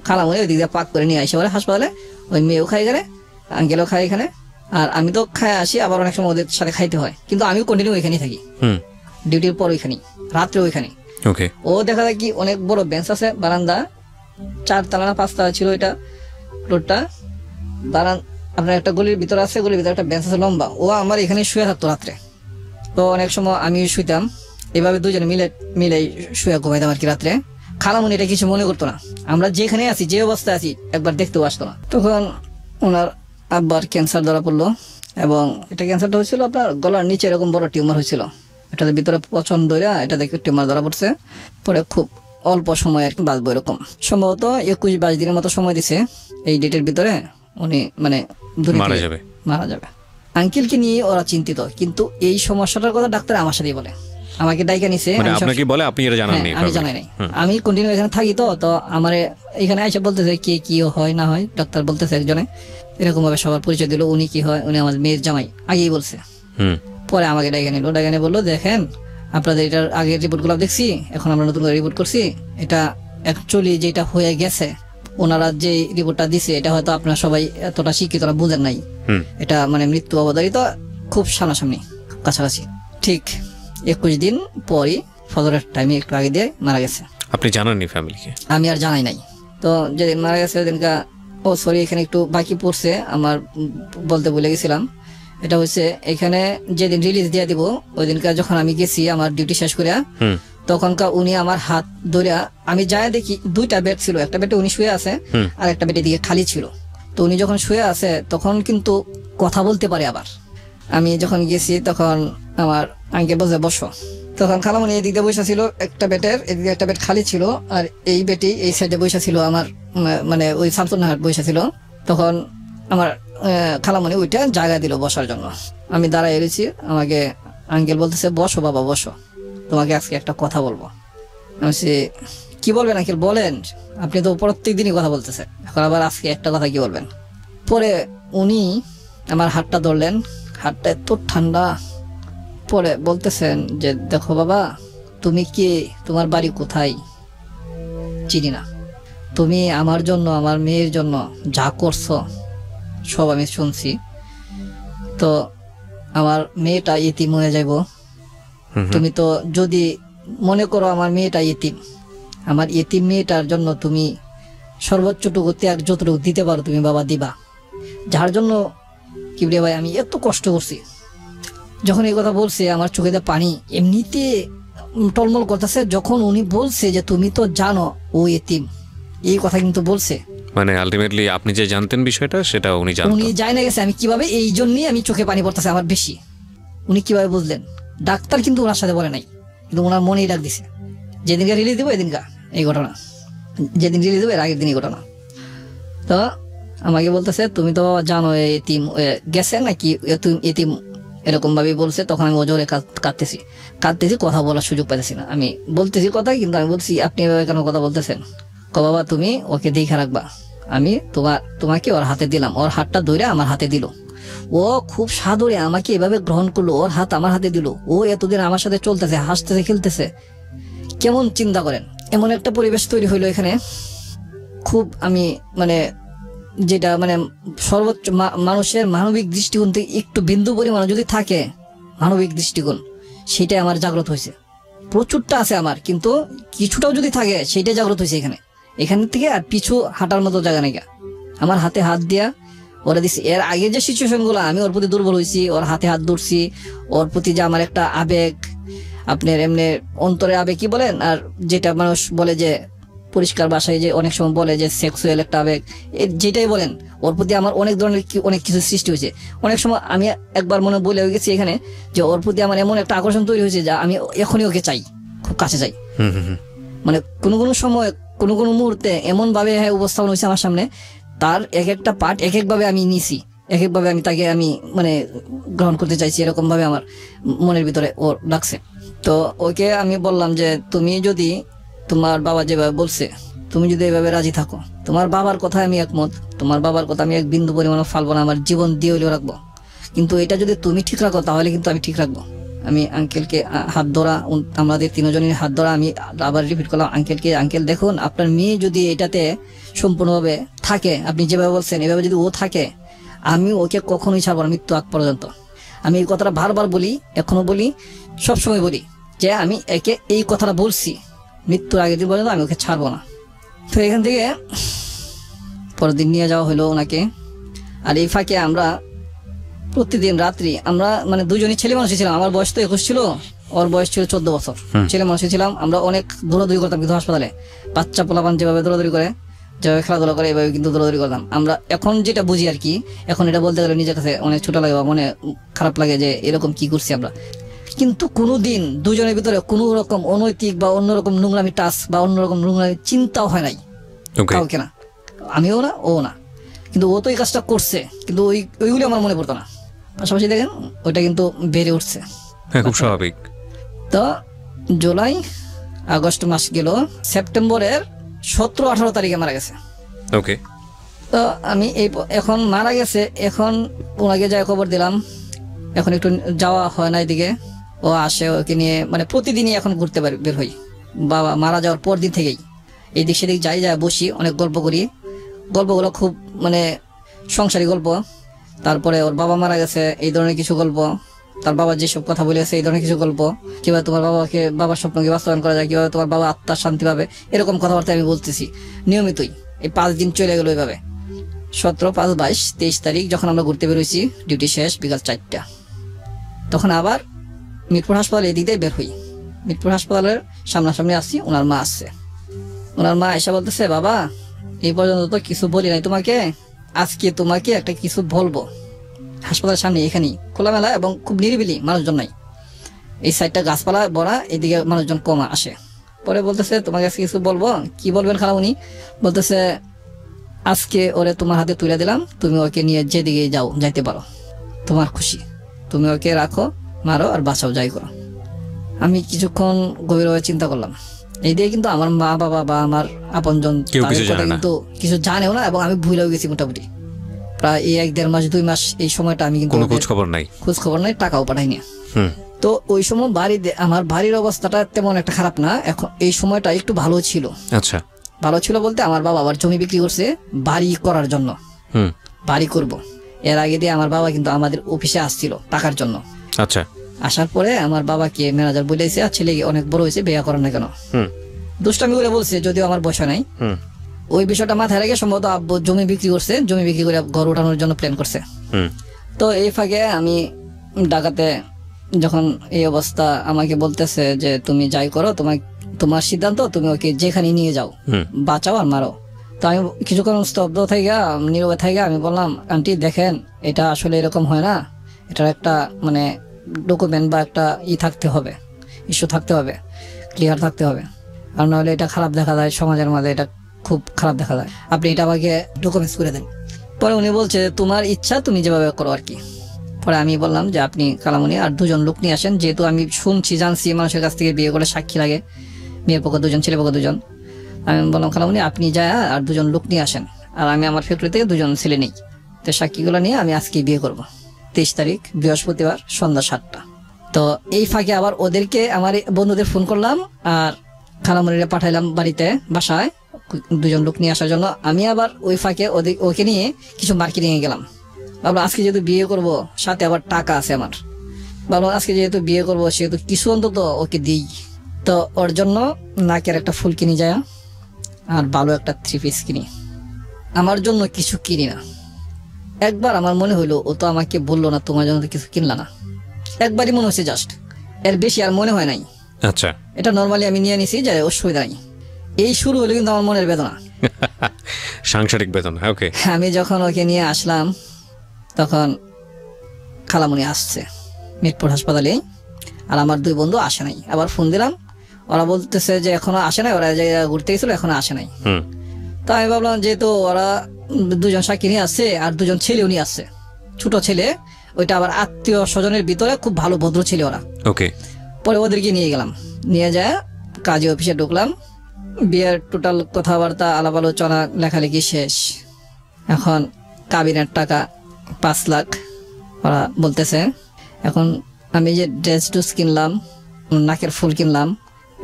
খালামণি ওই দিক দিয়ে পাক করে নিয়ে আসে বলে হাসপাতালে, ওই মেয়েও খাই এখানে, আঙ্কেলও খাই এখানে, আর আমি তো খাই আসি, আবার অনেক সময় ওদের সাথে খাইতে হয়, কিন্তু আমিও কন্টিনিউ ওইখানেই থাকি, ডিউটির পর ওইখানেই, রাত্রে ওইখানে। ও দেখা যায় কি অনেক বড় বেঞ্চ আছে, বারান্দা 4 তলা না 5 তলা ছিল এটা ফ্লোরটা, আপনার একটা গলির ভিতর আছে, গলির ভিতরে একটা বেঞ্চ আছে লম্বা, ও আমার এখানে শুয়ে থাকতো রাত্রে। তো অনেক সময় আমি শুইতাম, এভাবে দুজনে মিলে শুয়ে ঘুমাইতাম আর কি রাত্রে। খালামণি এটা কিছু মনে করতো না, আমরা যেখানে আছি যে অবস্থায় আছি একবার দেখতেও আসতো না। তখন ওনার আব্বার ক্যান্সার ধরা পড়লো, এবং এটা ক্যান্সারটা হয়েছিল আপনার গলার নিচে এরকম বড় টিউমার হয়েছিল, এটাতে ভিতরে পছন্দ এটা দেখে টিউমার ধরা পড়ছে। পরে খুব অল্প সময় আর কি বাঁচবো, এরকম সম্ভবত 21-22 দিনের মতো সময় দিছে, এই ডেটের ভিতরে উনি মানে মারা যাবে। আঙ্কেলকে নিয়ে ওরা চিন্তিত, কিন্তু এই সমস্যাটার কথা ডাক্তার আমার সাথেই বলে, আমাকে ডাইকা নিছে, আপনাকে বলে আপনি এটা জানেন না? আমি জানাই নাই, আমি কন্টিনিউ এখানে থাকি। তো আমার এখানে এসে বলতেছে কে কি হয় না হয়, ডাক্তার বলতেছে একজনে এরকম ভাবে সবার পরিচয় দিল, উনি কি হয়, উনি আমার মেয়ের জামাই, আগেই বলছে। পরে আমাকে ডাইকা নিয়ে বললো দেখেন আপনাদের এটার আগের রিপোর্ট গুলো দেখছি, এখন আমরা নতুন করে রিপোর্ট করছি, এটা অ্যাকচুয়ালি যেটা হয়ে গেছে, ওনারা যে রিপোর্টটা দিছে এটা হয়তো আপনারা সবাই এতটা শিক্ষিত বুঝেন নাই, এটা মানে মৃত্যু অবধারিত, খুব সামনাসামনি কাছাকাছি। ঠিক 21 দিন পরই ফজরের টাইমে একটু আগে দিয়ে মারা গেছে। আপনি জানাননি ফ্যামিলিকে? আমি আর জানাই নাই। তো যেদিন মারা গেছে ওদিনকা সরি এখানে একটু বাকি পড়ছে, আমার বলতে ভুলে গেছিলাম। এটা হচ্ছে এখানে যেদিন রিলিজ দিয়ে দিব ওই দিনকার যখন আমি গেছি আমার ডিউটি শেষ করে, তখনকার উনি আমার হাত ধরে, আমি যাই দেখি 2টা বেড ছিল, একটা বেডে উনি শুয়ে আছে আর একটা বেডের দিকে খালি ছিল। তো উনি যখন শুয়ে আছে তখন কিন্তু কথা বলতে পারে। আবার আমি যখন গেছি তখন আমার আঙ্কেল বসে বসো, তখন খালামণি এই দিক দিয়ে বসা ছিল, একটা বেডের এদিকে একটা বেড খালি ছিল, আর এই বেডটি এই সাইডে বসা ছিল আমার, মানে ওই শামসুন্নাহার বসা ছিল। তখন আমার খালামণি ওইটা জায়গা দিল বসার জন্য, আমি দাঁড়ায় এসেছি, আমাকে আঙ্কেল বলতেছে বসো বাবা বসো, তোমাকে আজকে একটা কথা বলবো। আমি কি বলবেন আঙ্কেল? বলেন, আপনি তো প্রত্যেক দিনই কথা বলতেছেন, এখন আবার আজকে একটা কথা কি বলবেন? পরে উনি আমার হাতটা ধরলেন, হাতটা এত ঠান্ডা, পরে বলতেছেন যে দেখো বাবা, তুমি কে, তোমার বাড়ি কোথায়, চিনি না, তুমি আমার জন্য আমার মেয়ের জন্য যা করছো সব আমি শুনছি, তো আমার মেয়েটা ইতিম হয়ে যাইব, তুমি তো যদি মনে করো আমার মেয়েটা ইতিম, আমার ইতিম মেয়েটার জন্য তুমি সর্বোচ্চটুকু ত্যাগ যতটুকু দিতে পারো তুমি বাবা দিবা, যার জন্য কিবরিয়া ভাই আমি এত কষ্ট করছি। যখন এই কথা বলছে আমার চোখে দিয়ে পানি এমনিতে টলমল করতেছে। যখন উনি বলছে যে তুমি তো জানো ও এতিম, এই কথা কিন্তু বলছে, মানে আলটিমেটলি আপনি যে জানতেন বিষয়টা সেটা উনি জানতেন। উনি জানা গেছে আমি কিভাবে, এই জন্যই আমি চোখে পানি পড়তেছে আমার বেশি। উনি কিভাবে বুঝলেন? ডাক্তার কিন্তু ওনার সাথে বলে নাই, কিন্তু ওনার মনেই ডাক দিছে। যেদিনকে রিলিজ দেবো এদিনকা এই ঘটনা, যেদিন রিলিজ দেবো এর আগের দিন এই ঘটনা। তো আমাকে বলতেছে তুমি তো জানো এতিম গেছে নাকি এতিম, এরকম ভাবে বলছে। তখন আমি ওজোরে কাঁদতেছি, কথা বলার সুযোগ পাইতেছি না। আমি বলতেছি কথা, কিন্তু আমি বলছি আপনি এভাবে কেন কথা বলতেছেন? বাবা তুমি ওকে দেখে রাখবা, আমি তোমাকে ওর হাতে দিলাম। ওর হাতটা ধরে আমার হাতে দিল, ও খুব সাদরে আমাকে এভাবে গ্রহণ করলো, ওর হাত আমার হাতে দিল। ও এতদিন আমার সাথে চলতেছে, হাসতেছে, খেলতেছে। কেমন চিন্তা করেন, এমন একটা পরিবেশ তৈরি হইলো এখানে। খুব আমি মানে যেটা মানে সর্বোচ্চ মানুষের মানবিক দৃষ্টিকোণ থেকে একটু বিন্দু পরিমাণ যদি থাকে মানবিক দৃষ্টিকোণ, সেটাই আমার জাগ্রত হয়েছে। প্রচুরটা আছে আমার, কিন্তু কিছুটাও যদি থাকে সেটাই জাগ্রত হয়েছে এখান থেকে। আর পিছু হাঁটার মতো জায়গা নেই। আমার হাতে হাত দিয়া ওরা দিচ্ছি। এর আগে যে সিচুয়েশন গুলো আমি ওর প্রতি দুর্বল হয়েছি, ওর হাতে হাত ধরছি, ওর প্রতি যে আমার একটা আবেগ, আপনার এমনি অন্তরে আবেগ কি বলেন, আর যেটা মানুষ বলে যে পরিষ্কার ভাষায় যে অনেক সময় বলে যে সেক্সুয়াল একটা আবেগ, যেটাই বলেন, ওর প্রতি আমার অনেক ধরনের অনেক কিছু সৃষ্টি হয়েছে। অনেক সময় আমি একবার মনে বলে গেছি এখানে যে ওর প্রতি আমার এমন একটা আকর্ষণ তৈরি হয়েছে যা আমি এখনই ওকে চাই, খুব কাছে চাই। মানে কোনো কোনো সময় কোনো কোনো মুহূর্তে এমন ভাবে উপস্থাপন হয়েছে আমার সামনে, তার এক একটা পার্ট এক একভাবে আমি নিছি, এক একভাবে আমি তাকে আমি মানে গ্রহণ করতে চাইছি, এরকম ভাবে আমার মনের ভিতরে ও লাগছে। তো ওকে আমি বললাম যে তুমি যদি তোমার বাবা যেভাবে বলছে তুমি যদি এভাবে রাজি থাকো, তোমার বাবার কথা আমি একমত, তোমার বাবার কথা আমি এক বিন্দু পরিমাণও ফালবো না, আমার জীবন দিয়ে হইলেও রাখবো, কিন্তু এটা যদি তুমি ঠিক রাখো তাহলে কিন্তু আমি ঠিক রাখবো। আমি আঙ্কেলকে হাত ধরা, আমাদের তিনজনের হাত ধরা, আমি আবার রিপিট করলাম আঙ্কেলকে, আঙ্কেল দেখুন আপনার মেয়ে যদি এটাতে সম্পূর্ণভাবে থাকে, আপনি যেভাবে বলছেন এভাবে যদি ও থাকে, আমি ওকে কখনোই ছাড়বো না মৃত্যু আগ পর্যন্ত। আমি এই কথাটা বারবার বলি, এখনো বলি, সবসময় বলি যে আমি একে এই কথাটা বলছি, মৃত্যুর আগের দিন পর্যন্ত আমি ওকে ছাড়বো না। তো এখান থেকে পরের দিন নিয়ে যাওয়া হলো ওনাকে। আর এই ফাঁকে আমরা প্রতিদিন রাত্রি আমরা মানে দুজনই ছেলে মানুষই ছিলাম। আমার বয়স তো 21 ছিল, ওর বয়স ছিল 14 বছর। ছেলে মানুষই ছিলাম আমরা, অনেক দৌড়াদৌড়ি করতাম কিন্তু হাসপাতালে। বাচ্চা পোলাপান যেভাবে দৌড়াদৌড়ি করে, যেভাবে খেলাধুলা করে, এভাবে কিন্তু দৌড়াদৌড়ি করতাম আমরা। এখন যেটা বুঝি আর কি, এখন এটা বলতে গেলে নিজের কাছে অনেক ছোট লাগে বা মনে খারাপ লাগে যে এরকম কি করছি আমরা। কিন্তু কোনোদিন দুজনের ভিতরে কোনো রকম অনৈতিক বা অন্যরকম নোংরামি টাচ বা অন্যরকম নোংরামি চিন্তাও হয় নাই কাউকে, না আমিও না ও না। কিন্তু ও তো এই কাজটা করছে, কিন্তু ওইগুলি আমার মনে পড়তো না। পাশাপাশি দেখেন ওইটা কিন্তু বেড়ে উঠছে, খুব স্বাভাবিক। তো জুলাই আগস্ট মাস গেল, সেপ্টেম্বরের 17-18 তারিখে মারা গেছে। ওকে। তো আমি এখন মারা গেছে, এখন ওনাকে যাই খবর দিলাম। এখন একটু যাওয়া হয় না এদিকে, ও আসে, ওকে নিয়ে মানে প্রতিদিনই এখন ঘুরতে বের হই। বাবা মারা যাওয়ার পর দিন থেকেই এদিক সেদিক যাই, বসি, অনেক গল্প করি। গল্পগুলো খুব মানে সংসারী গল্প। তারপরে ওর বাবা মারা গেছে এই ধরনের কিছু গল্প, তার বাবা যেসব কথা বলেছে এই ধরনের কিছু গল্প, কিভাবে তোমার বাবার স্বপ্নকে বাস্তবায়ন করা যায়, কিভাবে তোমার বাবা আত্মার শান্তি পাবে, এরকম কথাবার্তা আমি বলতেছি নিয়মিতই। এই 5 দিন চলে গেল এইভাবে। 17, 5, 22, 23 তারিখ যখন আমরা ঘুরতে বেরোইছি, ডিউটি শেষ বিকাল 4টা, তখন আবার মিরপুর হাসপাতালে এদিক দিয়ে বের হই। মিরপুর হাসপাতালের সামনাসামনি আসছি, ওনার মা আসছে। ওনার মা এসে বলতেছে, বাবা এই পর্যন্ত তো কিছু বলি নাই তোমাকে, আজকে তোমাকে একটা কিছু বলবো। হাসপাতালের সামনে এখানেই খোলামেলা এবং খুব নিরিবিলি, মানুষজন নাই, এই সাইডটা গাছপালা ভরা, এদিকে মানুষজন কম আসে। পরে বলতেছে তোমাকে আজকে কিছু বলবো। কি বলবেন খালামুনি? বলতেছে আজকে ওরে তোমার হাতে তুলে দিলাম, তুমি ওকে নিয়ে যেদিকে যাইতে পারো, তোমার খুশি, তুমি ওকে রাখো, মারো আর বাঁচাও, যাই করো। আমি কিছুক্ষণ গভীরভাবে চিন্তা করলাম। এই দিয়ে কিন্তু আমার মা বাবা বা আমার আপনজন কিন্তু কিছু জানেও না, এবং আমি ভুলেও গেছি মোটামুটি প্রায় এই 1-1.5 মাস 2 মাস এই সময়টা আমি কিন্তু খোঁজ খবর নাই, টাকাও পাঠাইনি। তো ওই সময় আমার বাড়ির অবস্থাটা তেমন একটা খারাপ না, এখন এই সময়টা একটু ভালো ছিল। আচ্ছা, ভালো ছিল বলতে আমার বাবা আবার জমি বিক্রি করছে বাড়ি করার জন্য, বাড়ি করব। এর আগে দিয়ে আমার বাবা কিন্তু আমাদের অফিসে আসছিল টাকার জন্য। আচ্ছা, আসার পরে আমার বাবাকে ম্যানেজার বলেছে আর ছেলে অনেক বড় হয়েছে, বিয়ে করেন না কেন? দুষ্টামি করে বলছে, যদিও আমার বয়স নাই। ওই বিষয়টা মাথায় রেখে সম্ভবত আব্বু জমি বিক্রি করছে, জমি বিক্রি করে ঘর উঠানোর জন্য প্ল্যান করছে। তো এই ফাঁকে আমি ঢাকাতে যখন এই অবস্থা, আমাকে বলতেছে যে তুমি যাই করো, তোমার সিদ্ধান্ত, তুমি ওকে যেখানে নিয়ে যাও, বাঁচাও আর মারো। তো আমি কিছুক্ষণ স্তব্ধ থেকে নীরবে থেকে আমি বললাম, আন্টি দেখেন, এটা আসলে এরকম হয় না, এটার একটা মানে ডকুমেন্ট বা একটা থাকতে হবে, ইস্যু থাকতে হবে, ক্লিয়ার থাকতে হবে, আর নাহলে এটা খারাপ দেখা যায় সমাজের মাঝে, এটা খুব খারাপ দেখা যায়, আপনি এটা আমাকে ডকুমেন্টস করে দেন। পরে উনি বলছে তোমার ইচ্ছা, তুমি যেভাবে করো আর কি। পরে আমি বললাম যে আপনি কালামণি আর 2জন লোক নিয়ে আসেন, যেহেতু আমি শুনছি জানছি মানুষের কাছ থেকে বিয়ে করে সাক্ষী লাগে, মেয়ের পক্ষ 2জন, ছেলে পক্ষ 2জন। আমি বললাম কালামণি আপনি যায় আর 2জন লোক নিয়ে আসেন, আর আমি আমার ফ্যাক্টরি থেকে 2জন ছেলে নেই, তো সাক্ষীগুলো নিয়ে আমি আজকে বিয়ে করব, 23 তারিখ বৃহস্পতিবার সন্ধ্যা 7টা। তো এই ফাঁকে আবার ওদেরকে আমার বন্ধুদের ফোন করলাম আর খালামণিরা পাঠাইলাম বাড়িতে, বাসায় 2জন লোক নিয়ে আসার জন্য। আমি আবার ওই ফাঁকে ওকে নিয়ে কিছু মার্কেটিং এ গেলাম। ভাবলাম আজকে যেহেতু বিয়ে করব, সাথে আবার টাকা আছে আমার, ভাবলাম আজকে যেহেতু বিয়ে করবো সেহেতু কিছু অন্তত ওকে দিই। তো ওর জন্য নাকের একটা ফুল কিনি যায় আর ভালো একটা 3 পিস কিনি। আমার জন্য কিছু কিনি না। একবার আমার মনে হইলো ও তো আমাকে বললো না তোমার জন্য তো কিছু কিনলা না, একবারই মনে হচ্ছে জাস্ট, এর বেশি আর মনে হয় নাই। আচ্ছা, এটা নর্মালি আমি নিয়ে নিছি যে অসুবিধা নাই। এই শুরু হলো কিন্তু আমার মনের বেদনা, সাংসারিক বেদনা। ওকে, আমি যখন ওকে নিয়ে আসলাম তখন খালামণি আসছে মিরপুর হাসপাতালে, আর আমার 2 বন্ধু আসে নাই। আবার ফোন দিলাম, ওরা বলতেছে যে এখনো আসে নাই, ওরা যে ঘুরতে গেছিল এখনো আসে নাই। তো আমি ভাবলাম যেহেতু ওরা 2জন সাক্ষী নিয়ে আসছে আর 2জন ছেলেও নিয়ে আসছে, ছোট ছেলে, ওইটা আবার আত্মীয় স্বজনের ভিতরে খুব ভালো ভদ্র ছেলে ওরা। ওকে, পরে ওদেরকে নিয়ে গেলাম, নিয়ে যায় কাজী অফিসে ঢুকলাম, বিয়ের টোটাল কথাবার্তা আলাপ আলোচনা লেখালেখি শেষ। এখন কাবিনের টাকা 5 লাখ ওরা বলতেছে। এখন আমি যে ড্রেস ডুস কিনলাম, নাকের ফুল কিনলাম,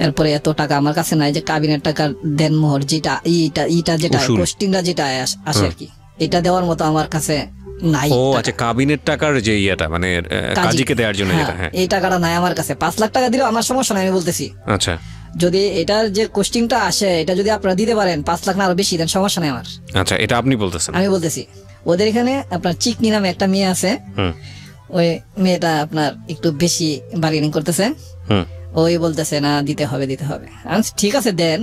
এরপরে এত টাকা আমার কাছে নাই যে কাবিনের টাকা দেন মোহর, যেটা ইটা যেটা কোস্টিংটা যেটা আসে আর কি, এটা দেওয়ার মতো আমার কাছে নাই। ও আচ্ছা, কাবিনের টাকার যে ইয়েটা মানে কাজীকে দেওয়ার জন্য যেটা, হ্যাঁ এই টাকাটা নাই আমার কাছে। 5 লাখ টাকা দিলেও আমার সমস্যা নাই, আমি বলতেছি। আচ্ছা, যদি এটার যে কোস্টিংটা আসে এটা যদি আপনারা দিতে পারেন 5 লাখ না আরো বেশি দেন, সমস্যা নাই আমার। আচ্ছা, এটা আপনি বলতেছেন? আমি বলতেছি। ওদের এখানে আপনার চিকনি নামে একটা মেয়ে আছে, ওই মেয়েটা আপনার একটু বেশি বার্গেনিং করতেছে, ওই বলতেছে না দিতে হবে দিতে হবে। আমি ঠিক আছে দেন,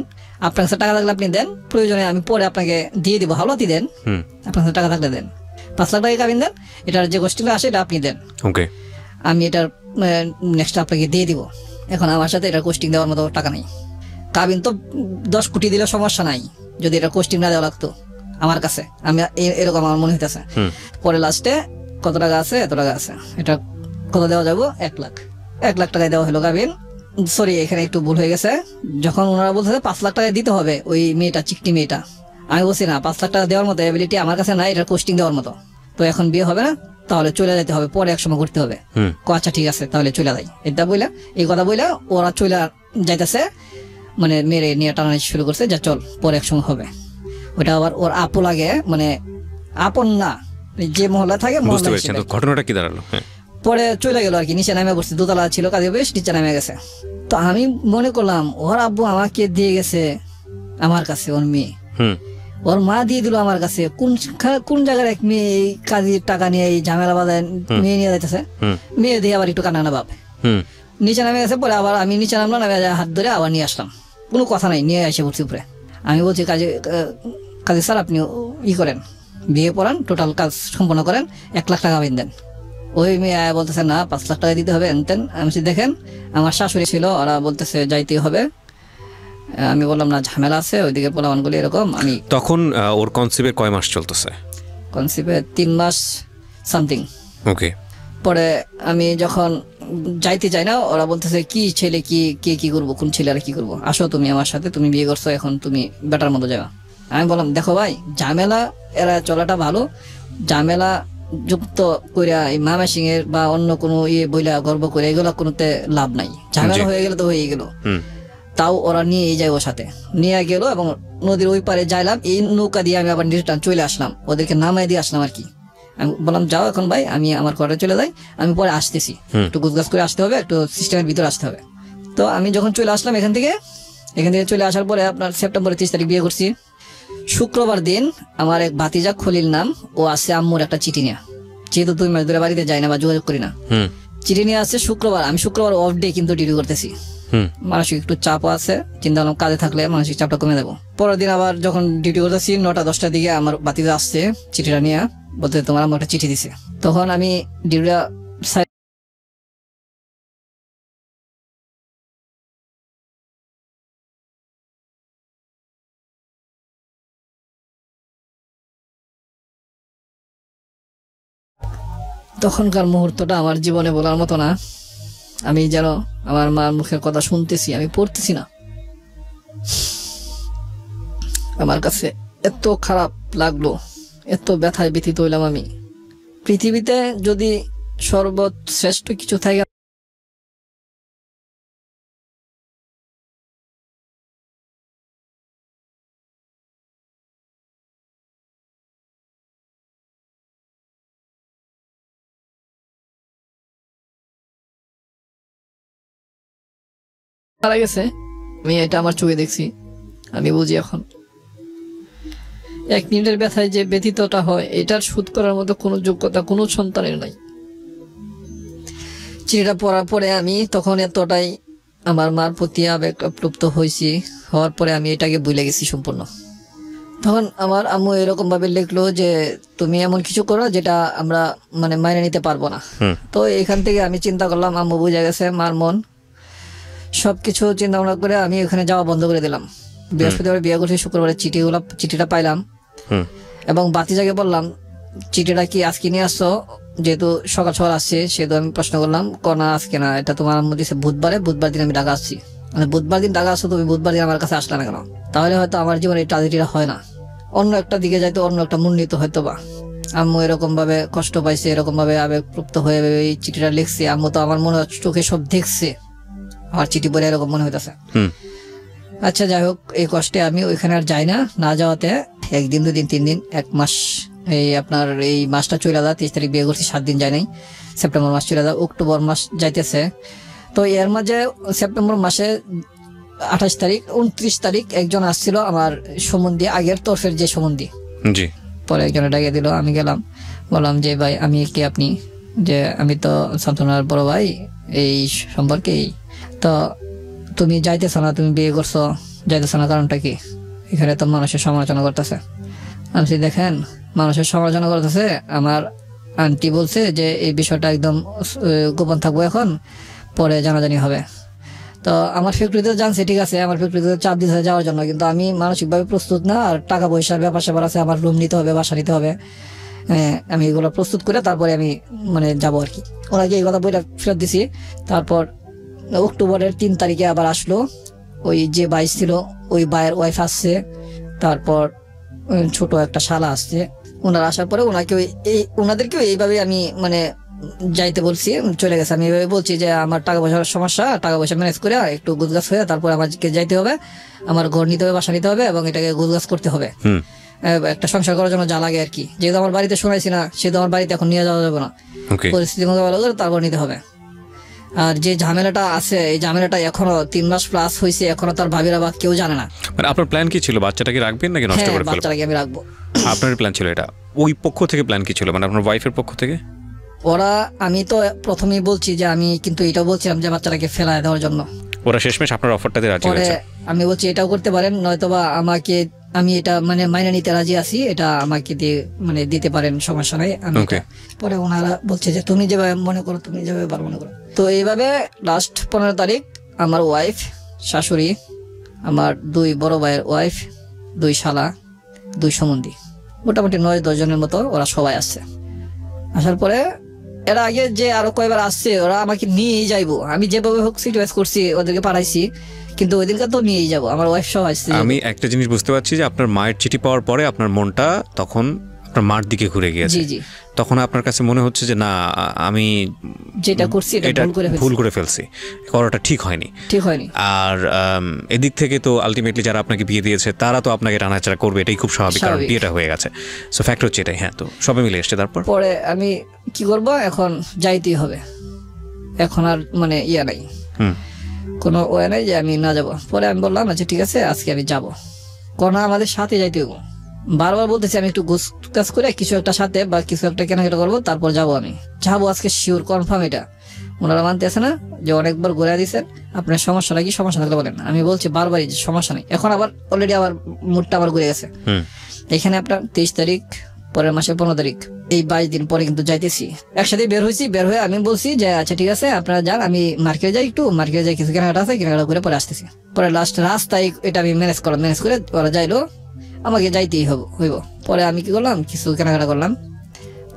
আপনার কাছে টাকা থাকলে আপনি দেন, প্রয়োজনে আমি পরে আপনাকে দিয়ে দিব, হাওলাতি দেন, আপনার কাছে টাকা থাকলে দেন। 5 লাখ টাকা কাবিন দেন, এটার যে গোষ্ঠীটা আসে এটা আপনি দেন, ওকে, আমি এটার নেক্সট আপনাকে দিয়ে দিব। এখন আমার সাথে এটার কোস্টিং দেওয়ার মতো টাকা নেই। কাবিন তো 10 কোটি দিলে সমস্যা নাই, যদি এটা কোস্টিং না দেওয়া লাগতো আমার কাছে, আমি এরকম আমার মনে হইতেছে। পরে লাস্টে কত টাকা আছে, এত টাকা আছে, এটা কত দেওয়া যাবো, 1 লাখ। 1 লাখ টাকায় দেওয়া হলো কাবিন। সরি, এখানে একটু ভুল হয়ে গেছে। যখন ওনারা বলতেছে 5 লাখ টাকা দিতে হবে ওই মেয়েটা, চিকটি মেয়েটা, আমি বলছি না 5 লাখ টাকা দেওয়ার মতো এবিলিটি আমার কাছে নাই, এটা কোস্টিং দেওয়ার মতো। তো এখন বিয়ে হবে না, তাহলে চলে যেতে হবে, পরে একসময় ঘুরতে হবে। আচ্ছা ঠিক আছে, তাহলে চলে যাই। এটা বইলা, এই কথা বইলা ওরা চলে যাইতেছে, মানে মেরে নিয়ে টানানি শুরু করছে, যা চল পরে একসময় হবে। ওটা আবার ওর আপু লাগে, মানে আপন না, যে মহল্লা থাকে। বুঝতে পেরেছেন তো ঘটনাটা কি দাঁড়ালো? পরে চলে গেল আর কি, নিচে নামে বসছে, দোতলা ছিল কাজে, বেশ নিচে নামে গেছে। তো আমি মনে করলাম ওর আব্বু আমাকে দিয়ে গেছে আমার কাছে, ওর মেয়ে, ওর মা দিয়ে দিল আমার কাছে। কোন জায়গার এক মেয়ে কাজের টাকা নিয়ে এই ঝামেলা বাজায় মেয়ে নিয়ে যাইতেছে, মেয়ে দিয়ে আবার একটু কান্না ভাব, নিচে নামে গেছে। পরে আবার আমি নিচে নামলাম, হাত ধরে আবার নিয়ে আসলাম, কোনো কথা নাই, নিয়ে এসে পড়ছি উপরে। আমি বলছি কাজে স্যার আপনি করেন, বিয়ে পড়ান, টোটাল কাজ সম্পন্ন করেন, 1 লাখ টাকা দেন। ওই মেয়ে বলতেছে না 5 লাখ টাকা দিতে হবে এনতেন। আমি দেখেন আমার শাশুড়ি ছিল, ওরা বলতেছে যাইতে হবে। আমি বললাম না ঝামেলা আছে, ওইদিকে পোলাবানগুলি এরকম। আমি তখন ওর কনসিভের কয় মাস চলতেছে? কনসিভে 3 মাস সামথিং। ওকে। পরে আমি যখন যাইতে চাই না, ওরা বলতেছে কি ছেলে কি করবো, কোন ছেলে আর কি করবো, আসো তুমি আমার সাথে, তুমি বিয়ে করছো, এখন তুমি বেটার মতো যাবা। আমি বললাম দেখো ভাই, ঝামেলা এরা চলাটা ভালো, ঝামেলা যুক্ত কইরা এই মামা সিং এর বা অন্য কোনো বইলা গর্ব করে এগুলা কোনোতে লাভ নাই। ঝামেলা হয়ে গেলে তো হয়ে গেল। তাও ওরা নিয়ে যায়, ওর সাথে নিয়ে গেল এবং নদীর ওই পারে যাইলাম, এই নৌকা দিয়ে আমি আবার রিটার্ন চলে আসলাম, ওদেরকে নামাই দিয়ে আসলাম আর কি। আমি বললাম যাও এখন ভাই, আমি আমার ঘরে চলে যাই, আমি পরে আসতেছি, একটু গুজগাছ করে আসতে হবে, একটু সিস্টেমের ভিতরে আসতে হবে। তো আমি যখন চলে আসলাম এখান থেকে চলে আসার পরে আপনার সেপ্টেম্বরের 30 তারিখ বিয়ে করছি। শুক্রবার দিন আমার এক ভাতিজা খলিল নাম, ও আসছে আম্মুর একটা চিঠি নিয়ে, যেহেতু 2 মাস ধরে বাড়িতে যাই না বা যোগাযোগ করি না, চিঠি নিয়ে আসছে শুক্রবার। আমি শুক্রবার অফ ডে কিন্তু ডিউটি করতেছি, মানসিক একটু চাপও আছে, চিন্তা করলাম কাজে থাকলে মানসিক চাপটা কমে দেবো। পরের দিন আবার যখন ডিউটি করতেছি 9টা-10টার দিকে আমার ভাতিজা আসছে চিঠিটা নিয়ে, বলতে তোমার আম্মু একটা চিঠি দিছে। তখন আমি ডিউটিটা তখনকার মুহূর্তটা আমার জীবনে বলার মতো না। আমি যেন আমার মার মুখের কথা শুনতেছি, আমি পড়তেছি না। আমার কাছে এত খারাপ লাগলো, এত ব্যথায় ব্যথিত হইলাম আমি। পৃথিবীতে যদি সর্বশ্রেষ্ঠ কিছু থাকে মারা গেছে, আমি এটা আমার চোখে দেখছি, আমি বুঝি এখন 1 মিনিটের ব্যথায় যে ব্যথিতটা হয় এটার শোধ করার মতো কোনো যোগ্যতা কোনো সন্তানের নাই। চিঠিটা পড়ার পরে আমি তখন এতটাই আমার মার প্রতি আবেগপ্লুপ্ত হয়েছি, হওয়ার পরে আমি এটাকে ভুলে গেছি সম্পূর্ণ। তখন আমার আম্মু এরকম ভাবে লিখলো যে তুমি এমন কিছু করো যেটা আমরা মানে মাইনে নিতে পারবো না। তো এখান থেকে আমি চিন্তা করলাম আম্মু বুঝে গেছে মার মন, সবকিছু চিন্তা ভাবনা করে আমি ওখানে যাওয়া বন্ধ করে দিলাম। বৃহস্পতিবার বিয়ে করছি, শুক্রবারে চিঠিটা পাইলাম এবং বাতিজাকে বললাম চিঠিটা কি আজকে নিয়ে আসছো, যেহেতু সকাল সকাল আসছে, সেহেতু আমি প্রশ্ন করলাম না আজকে না, এটা তোমার আম্মু দিছে বুধবার দিন আমি ঢাকা আসছি। মানে বুধবার দিন ঢাকা আসছো, তুমি বুধবার দিন আমার কাছে আসলে না কেন? তাহলে হয়তো আমার জীবনে এই ট্রাজেডিটা হয় না, অন্য একটা দিকে যাইতো, অন্য একটা মূল্যিত হয়তো বা। আম্মু এরকম ভাবে কষ্ট পাইছে, এরকম ভাবে আবেগপ্লুপ্ত হয়ে এই চিঠিটা লিখছে। আম্মু তো আমার মনে চোখে সব দেখছে, আমার চিঠি পড়ে এরকম মনে হইতেছে। আচ্ছা যাই হোক, এই কষ্টে আমি ওইখানে আর যাই না যাওয়াতে 1 দিন 2 দিন 3 দিন 1 মাস, এই আপনার এই মাসটা চলে যায়। 30 তারিখ বিয়ে করছি, 7 দিন যায় নাই, সেপ্টেম্বর মাস চলে যায়, অক্টোবর মাস যাইতেছে। তো এর মাঝে সেপ্টেম্বর মাসে 28 তারিখ 29 তারিখ একজন আসছিল আমার সম্বন্ধী, আগের তরফের যে সম্বন্ধী, পরে একজনে ডাকিয়ে দিল। আমি গেলাম, বললাম যে ভাই আমি কি আপনি, যে আমি তো শান্তনার বড় ভাই এই সম্পর্কে, তো তুমি যাইতেছ না, তুমি বিয়ে করছো যাইতেছ না, কারণটা কি? এখানে তো মানুষের সমালোচনা করতেছে। আমি দেখেন মানুষের সমালোচনা করতেছে, আমার আন্টি বলছে যে এই বিষয়টা একদম গোপন থাকবো, এখন পরে জানাজানি হবে। তো আমার ফ্যাক্টরিতে জানছে, ঠিক আছে, আমার ফ্যাক্টরিতে চাপ দিতে যাওয়ার জন্য, কিন্তু আমি মানসিকভাবে প্রস্তুত না, আর টাকা পয়সার ব্যাপার স্যাপার আছে, আমার রুম নিতে হবে, বাসা নিতে হবে, আমি এগুলো প্রস্তুত করে তারপরে আমি মানে যাবো আর কি। ওনাকে এই কথা বইটা ফেরত দিছি। তারপর অক্টোবরের 3 তারিখে আবার আসলো, ওই যে 22 ছিল ওই ভাইয়ের ওয়াইফ আসছে, তারপর ছোট একটা শালা আসছে। ওনারা আসার পরে ওনাদেরকেও এইভাবে আমি মানে যাইতে বলছি, চলে গেছে। আমি এইভাবে বলছি যে আমার টাকা পয়সার সমস্যা, টাকা পয়সা ম্যানেজ করে একটু গুজগাছ হয়ে তারপর আমাকে যাইতে হবে, আমার ঘর নিতে হবে, বাসা নিতে হবে এবং এটাকে গুজগাছ করতে হবে, একটা সংসার করার জন্য যা লাগে আর কি। যেহেতু আমার বাড়িতে শোনাইছি না, সেহেতু আমার বাড়িতে এখন নিয়ে যাওয়া যাবে না, পরিস্থিতি মোকাবেলা করে তারপর নিতে হবে। আর যে ঝামেলাটা আছে, এই ঝামেলাটা এখনো 3 মাস প্লাস হয়েছে, এখনো তার ভাবিরা বা কেউ জানে না। মানে আপনার প্ল্যান কি ছিল, বাচ্চাটাকে রাখবেন নাকি নষ্ট করে ফেলবেন? বাচ্চাটাকে আমি রাখবো। আপনার প্ল্যান ছিল এটা, ওই পক্ষ থেকে প্ল্যান কি ছিল, মানে আপনার ওয়াইফের পক্ষ থেকে? ওরা, আমি তো প্রথমেই বলছি যে আমি কিন্তু এটাও বলছিলাম যে বাচ্চাটাকে ফেলায় দেওয়ার জন্য। ওরা শেষমেশ আপনার অফারটাতে রাজি হয়েছে? আমি বলছি এটাও করতে পারেন, নয়তোবা আমাকে, আমি এটা মানে মাইনে নিতে রাজি আছি, এটা আমাকে দিয়ে মানে দিতে পারেন, সমস্যা নাই। আমি পরে ওনারা বলছে যে তুমি যেভাবে মনে করো, তুমি যেভাবে ভালো মনে করো। তো এইভাবে লাস্ট 15 তারিখ আমার ওয়াইফ, শাশুড়ি, আমার 2 বড় ভাইয়ের ওয়াইফ, 2 শালা, 2 সম্বন্ধী, মোটামুটি 9-10 জনের মতো ওরা সবাই আসছে। আসার পরে এরা আগে যে আরো কয়েকবার আসছে, ওরা আমাকে নিয়েই যাইবো, আমি যেভাবে হোক সিরিয়াস করছি, ওদেরকে পাঠাইছি, কিন্তু ওই দিনকে তো নিয়েই যাবো, আমার ওয়াইফ সহ আসছে। আমি একটা জিনিস বুঝতে পারছি যে আপনার মায়ের চিঠি পাওয়ার পরে আপনার মনটা তখন আপনার মার দিকে ঘুরে গিয়েছে। জি জি, তখন আপনার কাছে মনে হচ্ছে যে না, আমি যেটা করছি এটা ভুল করে ফেলছি, করাটা ঠিক হয়নি। আর এদিক থেকে তো আলটিমেটলি যারা আপনাকে বিয়ে দিয়েছে তারা তো আপনাকে টানাচাড়া করবে, এটাই খুব স্বাভাবিক, কারণ বিয়েটা হয়ে গেছে। সো ফ্যাক্ট হচ্ছে এটাই। হ্যাঁ, তো সবে মিলে এসছে। তারপর পরে আমি কি করব, এখন যাইতেই হবে, এখন আর মানে ইয়া নাই, কোনো ওয়ে নাই যে আমি না যাব। পরে আমি বললাম আচ্ছা ঠিক আছে, আজকে আমি যাব, কোন আমাদের সাথে যাইতে হবো। বারবার বলতেছি আমি একটু কাজ করে কিছু একটা সাথে বা কিছু একটা কেনাকাটা করবো, তারপর যাবো, আমি যাবো আজকে শিওর কনফার্ম। এটা ওনারা মানতে আছে না যে অনেকবার ঘুরে দিচ্ছেন, আপনার সমস্যাটা কি, সমস্যা থাকলে বলেন। আমি বলছি বারবারই যে সমস্যা নেই। এখন আবার অলরেডি আবার মুডটা আবার ঘুরে গেছে। এখানে আপনার 23 তারিখ, পরের মাসের 15 তারিখ, এই 22 দিন পরে কিন্তু যাইতেছি। একসাথে বের হয়েছি, বের হয়ে আমি বলছি যে আচ্ছা ঠিক আছে আপনারা যান, আমি মার্কেটে যাই, একটু মার্কেটে যাই, কিছু কেনাকাটা আছে, কেনাকাটা করে পরে আসতেছি। পরে লাস্ট রাস্তায় এটা আমি ম্যানেজ করে ওরা যাইলো, আমাকে যাইতেই হইব। পরে আমি কি করলাম, কিছু কেনাকাটা করলাম,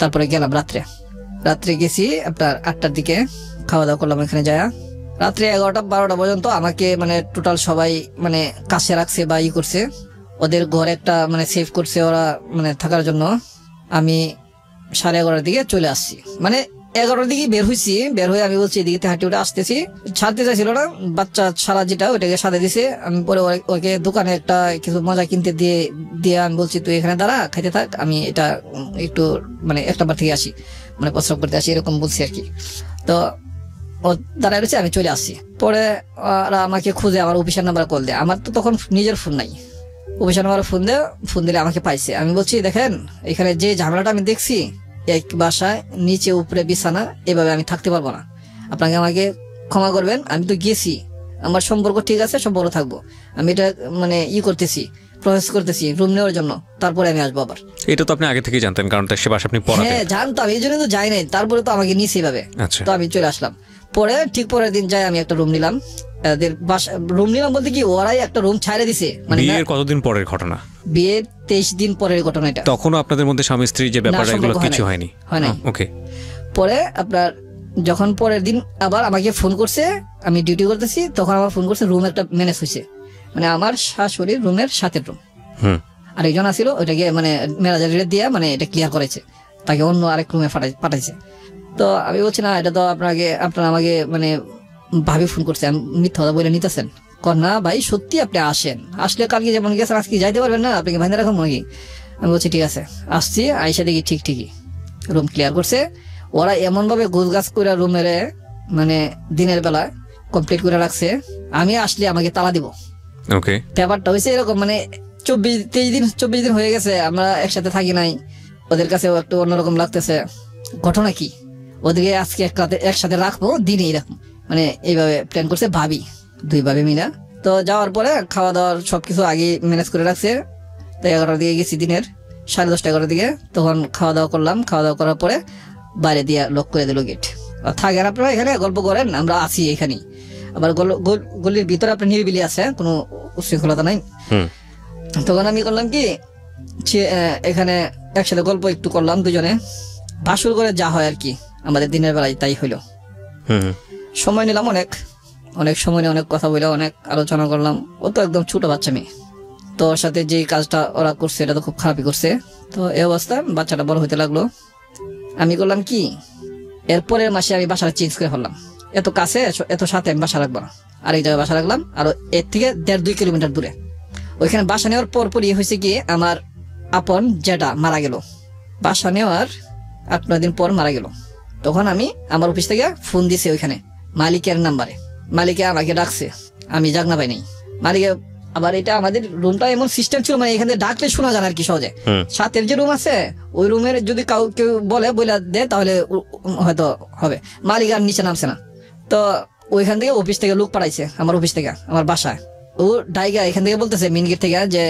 তারপরে গেলাম রাত্রে গেছি আপনার 8টার দিকে, খাওয়া দাওয়া করলাম এখানে যায়। রাত্রে 11টা 12টা পর্যন্ত আমাকে মানে টোটাল সবাই মানে কাছে রাখছে বা করছে, ওদের ঘর একটা মানে সেভ করছে ওরা মানে থাকার জন্য। আমি 11:30 দিকে চলে আসছি, মানে 11টার দিকে বের হয়েছি। বের হয়ে আমি বলছি এদিকে হাঁটি উঠে আসতেছি, ছাড়তে চাইছিল না, বাচ্চা ছাড়া যেটা ওইটাকে সাথে দিছে। আমি পরে ওকে দোকানে একটা কিছু মজা কিনতে দিয়ে আমি বলছি তুই এখানে দাঁড়া, খাইতে থাক, আমি এটা একটু মানে একটা বার থেকে আসি, মানে প্রস্রাব করতে আসি, এরকম বলছি আর কি। তো ও দাঁড়ায় রয়েছে, আমি চলে আসছি। পরে ওরা আমাকে খুঁজে আমার অফিসের নাম্বার কল দেয়। আমার তো তখন নিজের ফোন নাই, অফিসের নাম্বার ফোন দিলে আমাকে পাইছে। আমি বলছি দেখেন এখানে যে ঝামেলাটা আমি দেখছি, এক বাসায় নিচে উপরে বিছানা, এভাবে আমি থাকতে পারবো না, আপনাকে আমাকে ক্ষমা করবেন। আমি তো গেছি, আমার সম্পর্ক ঠিক আছে, সম্পর্ক থাকবো, আমি এটা মানে করতেছি, প্রসেস করতেছি রুম নেওয়ার জন্য, তারপরে আমি আসবো আবার। এটা তো আপনি আগে থেকে জানতেন, কারণ সে বাসা আপনি পড়াতেন। হ্যাঁ জানতাম, এই জন্য তো যাই নাই, তারপরে তো আমাকে নিয়েছে এভাবে। তো আমি চলে আসলাম। পরে ঠিক পরের দিন যাই আমি একটা রুম নিলাম, রুম নিলাম বলতে কি ওরাই একটা রুম ছাড়ে দিছে। মানে বিয়ের কতদিন পরের ঘটনা? বিয়ের 23 দিন পরের ঘটনা এটা। তখনও আপনাদের মধ্যে স্বামী স্ত্রী যে ব্যাপারটা, এগুলো কিছু হয়নি? ওকে। পরে আপনার যখন পরের দিন আবার আমাকে ফোন করছে, আমি ডিউটি করতেছি, তখন আমার ফোন করছে, রুম একটা ম্যানেজ হয়েছে, মানে আমার শাশুড়ির রুমের সাথে রুম, আর একজন আসছিল ওইটাকে মানে ম্যানেজার দিয়ে মানে এটা ক্লিয়ার করেছে, তাকে অন্য আরেক রুমে পাঠাইছে। তো আমি বলছি না, এটা তো আপনারা আমাকে মানে ভাবি ফোন করছে, আমি মিথ্যা কথা বলে নিতেছেন। না ভাই সত্যি আপনি আসেন, আসলে কালকে যেমন গেছেন আজকে যাইতে পারবেন না, আপনাকে ভাইনা রাখুন নাকি? আমি বলছি ঠিক আছে আসছি। আইসা দেখি ঠিকই রুম ক্লিয়ার করছে। ওরা এমন ভাবে গোছগাছ করে রুমের মানে দিনের বেলা কমপ্লিট করে রাখছে, আমি আসলে আমাকে তালা দিব। ওকে। ব্যাপারটা হয়েছে এরকম, মানে 24 দিন হয়ে গেছে আমরা একসাথে থাকি নাই, ওদের কাছেও একটু অন্যরকম লাগতেছে। ঘটনা কি, ওদেরকে আজকে একসাথে রাখবো, দিনে এরকম মানে এইভাবে প্ল্যান করছে ভাবি, দুই ভাবি মিলা। তো যাওয়ার পরে খাওয়া দাওয়ার সবকিছু আগে ম্যানেজ করে রাখছে। তো 11টার দিকে গেছি, দিনের 10:30 11টার দিকে, তখন খাওয়া দাওয়া করলাম। খাওয়া দাওয়া করার পরে বাইরে দিয়ে লক করে দিল গেট। থাকেন আপনারা এখানে, গল্প করেন, আমরা আছি এখানেই। আবার গলির ভিতরে আপনার নিরিবিলি আছে, কোনো উশৃঙ্খলতা নাই। তখন আমি করলাম কি, এখানে একসাথে গল্প একটু করলাম দুজনে, বাসর করে যা হয় আর কি আমাদের দিনের বেলায় তাই হইলো। সময় নিলাম অনেক সময় নিয়ে অনেক কথা বলে অনেক আলোচনা করলাম। ও তো একদম ছোট বাচ্চা মেয়ে, তো ওর সাথে যে কাজটা ওরা করছে এটা তো খুব খারাপই করছে। তো এই অবস্থা বাচ্চাটা বড় হইতে লাগলো। আমি করলাম কি, এরপরের মাসে আমি বাসাটা চেঞ্জ করে ফেললাম। এত কাছে এত সাথে আমি বাসা রাখবো না, আর এই জায়গায় বাসা রাখলাম, আর এর থেকে 1.5-2 কিলোমিটার দূরে। ওইখানে বাসা নেওয়ার পরপরই হয়েছে কি, আমার আপন জেঠা মারা গেল। বাসা নেওয়ার 8-9 দিন পর মারা গেল। তখন আমি আমার অফিস থেকে ফোন দিছি ওইখানে মালিকের নাম্বারে, মালিকে আমাকে ডাকছে, আমি জাগনা পাই নাই। মালিকে আবার এটা আমাদের রুমটা এমন সিস্টেম ছিল, মানে এখানে ডাকলে শোনা যায় আর কি সহজে। সাথের যে রুম আছে ওই রুমের যদি কেউ বলে দেয় তাহলে হয়তো হবে। মালিক আর নিচে নামছে না, তো ওইখান থেকে অফিস থেকে লোক পাঠাইছে, আমার অফিস থেকে আমার বাসায়। ও ডাইগা এখান থেকে বলতেছে মেন গেট থেকে যে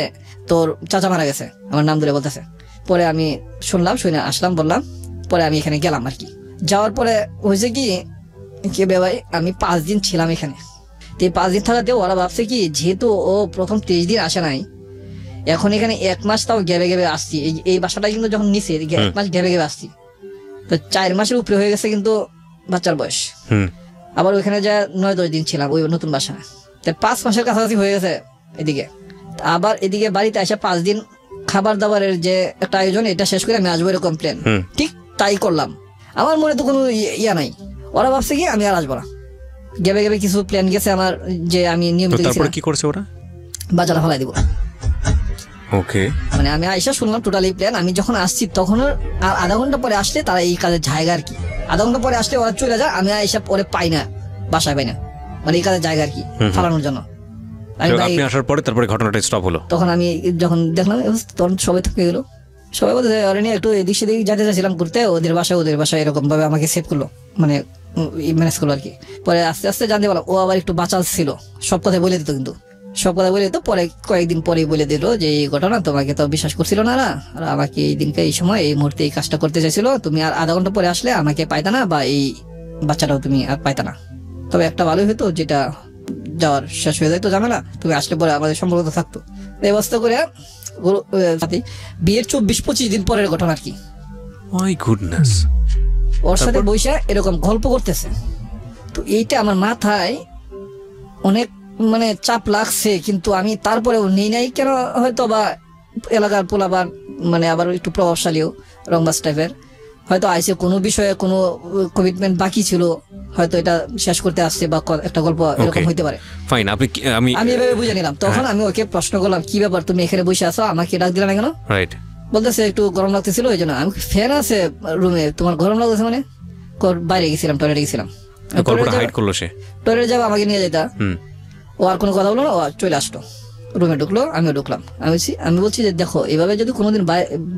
তোর চাচা মারা গেছে, আমার নাম ধরে বলতেছে। পরে আমি শুনলাম, শুনে আসলাম, বললাম। পরে আমি এখানে গেলাম আর কি। যাওয়ার পরে হয়েছে কি ভাই, আমি 5 দিন ছিলাম এখানে। 5 দিন থাকাতে ওরা ভাবছে কি, যেহেতু ও প্রথম 23 দিন আসে নাই, এখন এখানে 1 মাস তাও গেবে আসছি। এই বাসাটা কিন্তু যখন নিচে 1 মাস গেবে আসছি, তো 4 মাসের উপরে হয়ে গেছে কিন্তু বাচ্চার বয়স। আবার ওইখানে যা 9-10 দিন ছিলাম ওই নতুন বাসা, 5 মাসের কাছাকাছি হয়ে গেছে এদিকে। আবার এদিকে বাড়িতে আসে 5 দিন খাবার দাবারের যে একটা আয়োজন, এটা শেষ করে আমি আসবো এরকম প্ল্যান। ঠিক তাই করলাম। আমার মনে তো কোনো ইয়া নাই, ওরা ভাবছে কি আমি আর আসবো না। গেবে গেবে কিছু প্ল্যান গেছে আমার, যে আমি নিয়মিত তারপরে কি করছে ওরা? বাজারে ফেলাই দিব। ওকে, মানে আমি আইসা শুনলাম টোটালি প্ল্যান। আমি যখন আসছি তখন আর আধা ঘন্টা পরে আসলে তারা এই কাজের জায়গা আর কি, আধা ঘন্টা পরে আসলে ওরা চলে যায়, আমি আইসা পরে পাই না, বাসায় পাই না, মানে এই কাজের জায়গা আর কি ফালানোর জন্য। আপনি আসার পরে তারপরে ঘটনাটা স্টপ হলো। তখন আমি যখন দেখলাম তখন সবাই থেকে গেলো, সবাই বলতে ওরা নিয়ে একটু এদিক সেদিক যেতে চাইছিলাম ঘুরতে, ওদের বাসায় এরকম ভাবে আমাকে সেভ করলো, মানে ম্যানেজ করলো আর কি। পরে আস্তে আস্তে জানতে পারলাম ও আবার একটু বাঁচাল ছিল, সব কথা বলে দিত, কিন্তু সব কথা বলে দিত। পরে কয়েকদিন পরেই বলে দিল যে এই ঘটনা, তোমাকে তো বিশ্বাস করছিল না, আর আমাকে এই দিনকে এই সময় এই মুহূর্তে এই কাজটা করতে চাইছিল, তুমি আর আধা ঘন্টা পরে আসলে আমাকে পাইতা না, বা এই বাচ্চাটাও তুমি আর পাইতা না। তবে একটা ভালোই হতো, যেটা যাওয়ার শেষ হয়ে যায় তো ঝামেলা, তুমি আসলে পরে আমাদের সম্পর্ক থাকতো। এই অবস্থা করে বিয়ের 24-25 দিন পরের ঘটনা আর কি। মাই গুডনেস, ওর সাথে বসে এরকম গল্প করতেছে। তো এইটা আমার মাথায় অনেক মানে চাপ লাগছে, কিন্তু আমি তারপরেও নেই নাই কেন, হয়তো বা এলাকার পোলাবার মানে আবার একটু প্রভাবশালীও রংবাজ টাইপের, হয়তো আইসে কোনো বিষয়ে কোনো কমিটমেন্ট বাকি ছিল, হয়তো এটা শেষ করতে আসছে, বা একটা গল্প এরকম হইতে পারে। ফাইন, আমি এভাবে বুঝে নিলাম। তখন আমি ওকে প্রশ্ন করলাম, কি ব্যাপার তুমি এখানে বসে আছো, আমাকে ডাক দিলে না কেন? রাইট, বলতেছে একটু গরম লাগতেছিল এই জন্য। আমি ফ্যান আছে রুমে, তোমার গরম লাগতেছে মানে? বাইরে গেছিলাম, টয়লেটে গেছিলাম। টয়লেটে যাবো, আমাকে নিয়ে যেতা। ও আর কোনো কথা বললো না, ও চলে আসলো, রুমে ঢুকলো, আমিও ঢুকলাম। আমি বলছি যে দেখো, এভাবে যদি কোনোদিন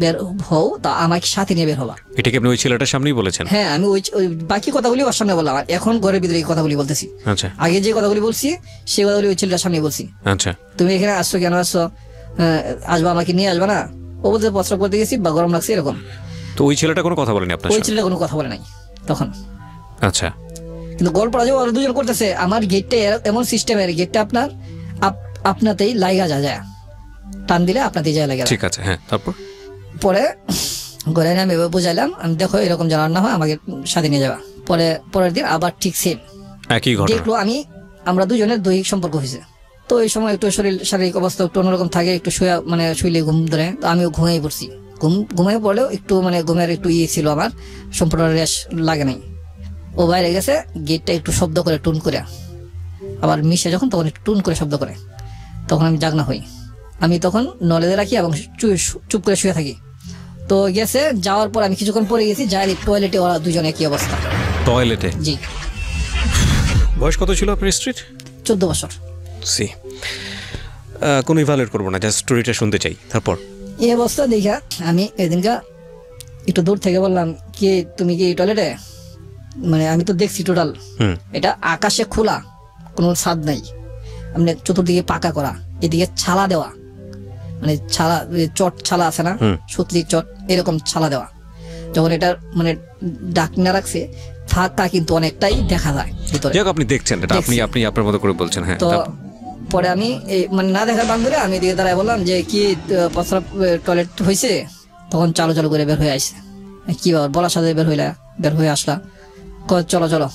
বের হও তা আমাকে সাথে নিয়ে বের হবা। এটা কি আপনি ওই ছেলেটার সামনেই বলেছেন? হ্যাঁ, আমি ওই বাকি কথাগুলি ওর সামনে বললাম, এখন ঘরের ভিতরে এই কথাগুলি বলতেছি। আচ্ছা, আগে যে কথাগুলি বলছি সেই কথাগুলি ওই ছেলেটার সামনে বলছি। আচ্ছা, তুমি এখানে আসছো কেন, আসছো, আসবা, আমাকে নিয়ে আসবা না? ও বলতে প্রস্রাব করতে গেছি বা গরম লাগছে এরকম। তো ওই ছেলেটা কোনো কথা বলেনি আপনার? ওই ছেলেটা কোনো কথা বলে নাই তখন। আচ্ছা, কিন্তু গল্পটা যে ওরা দুজন করতেছে, আমার গেটটা এমন সিস্টেমের, গেটটা আপনাতেই লাইগা যায়, টান দিলে আপনাতেই যায় লাগে। ঠিক আছে, হ্যাঁ। তারপর পরে ঘরে আমি এভাবে বুঝাইলাম, আমি দেখো এরকম জানার না হয় আমাকে সাথে নিয়ে যাবা। পরের দিন আবার ঠিক সেম একই ঘটনা দেখলো, আমরা দুজনের দৈহিক সম্পর্ক হয়েছে। তো এই সময় একটু শারীরিক অবস্থা একটু অন্যরকম থাকে, একটু শুইলে ঘুম ধরে, তো আমিও ঘুমিয়ে পড়ছি। ঘুমিয়ে পড়লেও একটু মানে ঘুমের একটু ছিল, আমার সম্পূর্ণ রেশ লাগে নাই। ও বাইরে গেছে, গেটটা একটু শব্দ করে টুন করে, আবার মিশে যখন তখন একটু টুন করে শব্দ করে, তখন আমি জাগনা হই। আমি তখন নলেজে রাখি এবং চুপ করে শুয়ে থাকি। তো গেছে, যাওয়ার পর আমি কিছুক্ষণ পরে গেছি, যাই টয়লেটে ওরা দুজন একই অবস্থা। টয়লেটে? জি। বয়স কত ছিল আপনার স্ত্রীর? 14 বছর। সি, কোনো ইভালুয়েট করবো না, জাস্ট স্টোরিটা শুনতে চাই। তারপর এই অবস্থা দেখা আমি এদিনকা একটু দূর থেকে বললাম, কি তুমি কি টয়লেটে? মানে আমি তো দেখছি টোটাল এটা আকাশে খোলা, কোনো ছাদ নাই, মানে চতুর্দিকে পাকা করা, এদিকে ছালা দেওয়া, মানে ছালা চট ছালা আছে না, সুতলির চট, এরকম ছালা দেওয়া। যখন এটা মানে ডাকনা রাখছে, ফাঁকা কিন্তু অনেকটাই দেখা যায় ভিতরে। আপনি দেখছেন এটা, আপনি আপনার মতো করে বলছেন। হ্যাঁ। তো পরে আমি মানে না দেখার বাং করে আমি এদিকে দাঁড়ায় বললাম যে কি প্রস্রাব টয়লেট হয়েছে? তখন চালু চালু করে বের হয়ে আসছে। কি ব্যাপার, বলার সাথে বের হয়ে আসলা? চলো চলো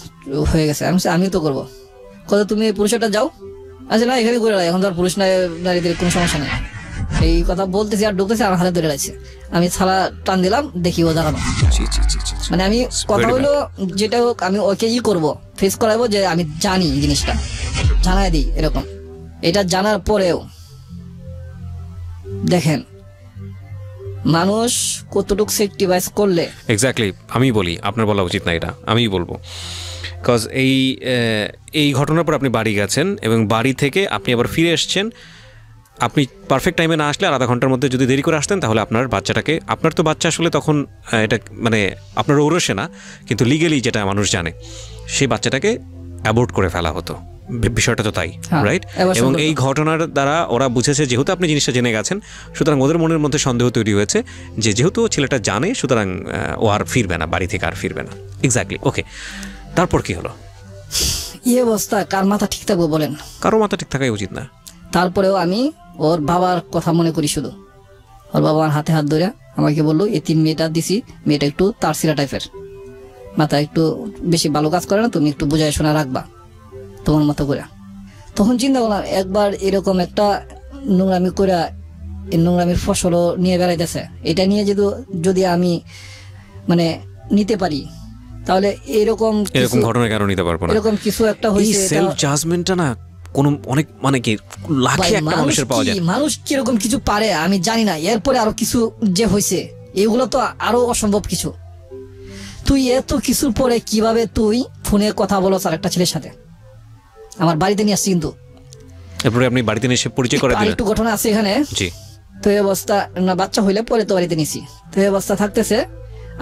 হয়ে গেছে। আমি তো করবো। কত তুমি পুরুষটা যাও? আচ্ছা না, এখানে করে এখন তো আর পুরুষ নারীদের কোনো সমস্যা নেই। এই কথা বলতেছি আর ঢুকতেছি, আমার হাতে ধরে লাগছে। আমি ছাড়া টান দিলাম, দেখি ও দাঁড়ানো। মানে আমি কথা হলো যেটা হোক, আমি ওকে করবো, ফেস করাবো যে আমি জানি জিনিসটা, জানাই দিই এরকম। এটা জানার পরেও দেখেন মানুষ কতটুকু সেক্রিফাইস করলে। এক্স্যাক্টলি, আমি বলি আপনার বলা উচিত না, এটা আমিই বলবো। বিকজ এই ঘটনার পর আপনি বাড়ি গেছেন এবং বাড়ি থেকে আপনি আবার ফিরে এসছেন। আপনি পারফেক্ট টাইমে না আসলে আর আধা ঘন্টার মধ্যে যদি দেরি করে আসতেন, তাহলে আপনার বাচ্চাটাকে, আপনার তো বাচ্চা আসলে তখন এটা মানে আপনার ওরসে না, কিন্তু লিগেলি যেটা মানুষ জানে, সেই বাচ্চাটাকে অ্যাবর্ট করে ফেলা হতো। বিষয়টা তো তাই, রাইট? এবং এই ঘটনার দ্বারা ওরা বুঝেছে, যেহেতু আপনি জিনিসটা জেনে গেছেন, সুতরাং ওদের মনের মধ্যে সন্দেহ তৈরি হয়েছে যে যেহেতু ছেলেটা জানে, সুতরাং ও আর ফিরবে না, বাড়ি থেকে আর ফিরবে না। এক্স্যাক্টলি। ওকে, তারপর কি হলো? এই অবস্থা কার মাথা ঠিক থাকবো বলেন? কারো মাথা ঠিক থাকাই উচিত না। তারপরেও আমি ওর বাবার কথা মনে করি শুধু। ওর বাবা আমার হাতে হাত ধরে আমাকে বললো, এতিম মেয়েটা দিছি, মেয়েটা একটু তারসিরা টাইপের, মাথা একটু বেশি ভালো কাজ করে না, তুমি একটু বুঝাই শোনা রাখবা তোমার মতো করে। তখন চিন্তা করলাম, একবার এরকম একটা নোংরামি করে এই নোংরামির ফসলও নিয়ে বেড়াইতেছে, এটা নিয়ে যদি আমি মানে নিতে পারি তাহলে এরকম ঘটনা কেন নিতে পারবো না? এরকম কিছু একটা হয়েছে। সেলফ জাজমেন্টটা না কোন অনেক মানে কি লাখে একটা মানুষের পাওয়া যায়। মানুষ কিরকম কিছু পারে আমি জানি না, এরপরে আরো কিছু যে হয়েছে এগুলো তো আরো অসম্ভব কিছু। তুই এত কিছুর পরে কিভাবে তুই ফোনে কথা বলো আর একটা ছেলের সাথে? আমার বাড়িতে নিয়ে আসছি, কিন্তু এরপরে আপনি বাড়িতে নিয়ে এসে পরিচয় করে দিলেন। একটু ঘটনা আছে এখানে। জি। তো এই অবস্থা না, বাচ্চা হইলে পরে তো বাড়িতে নিছি। তো এই অবস্থা থাকতেছে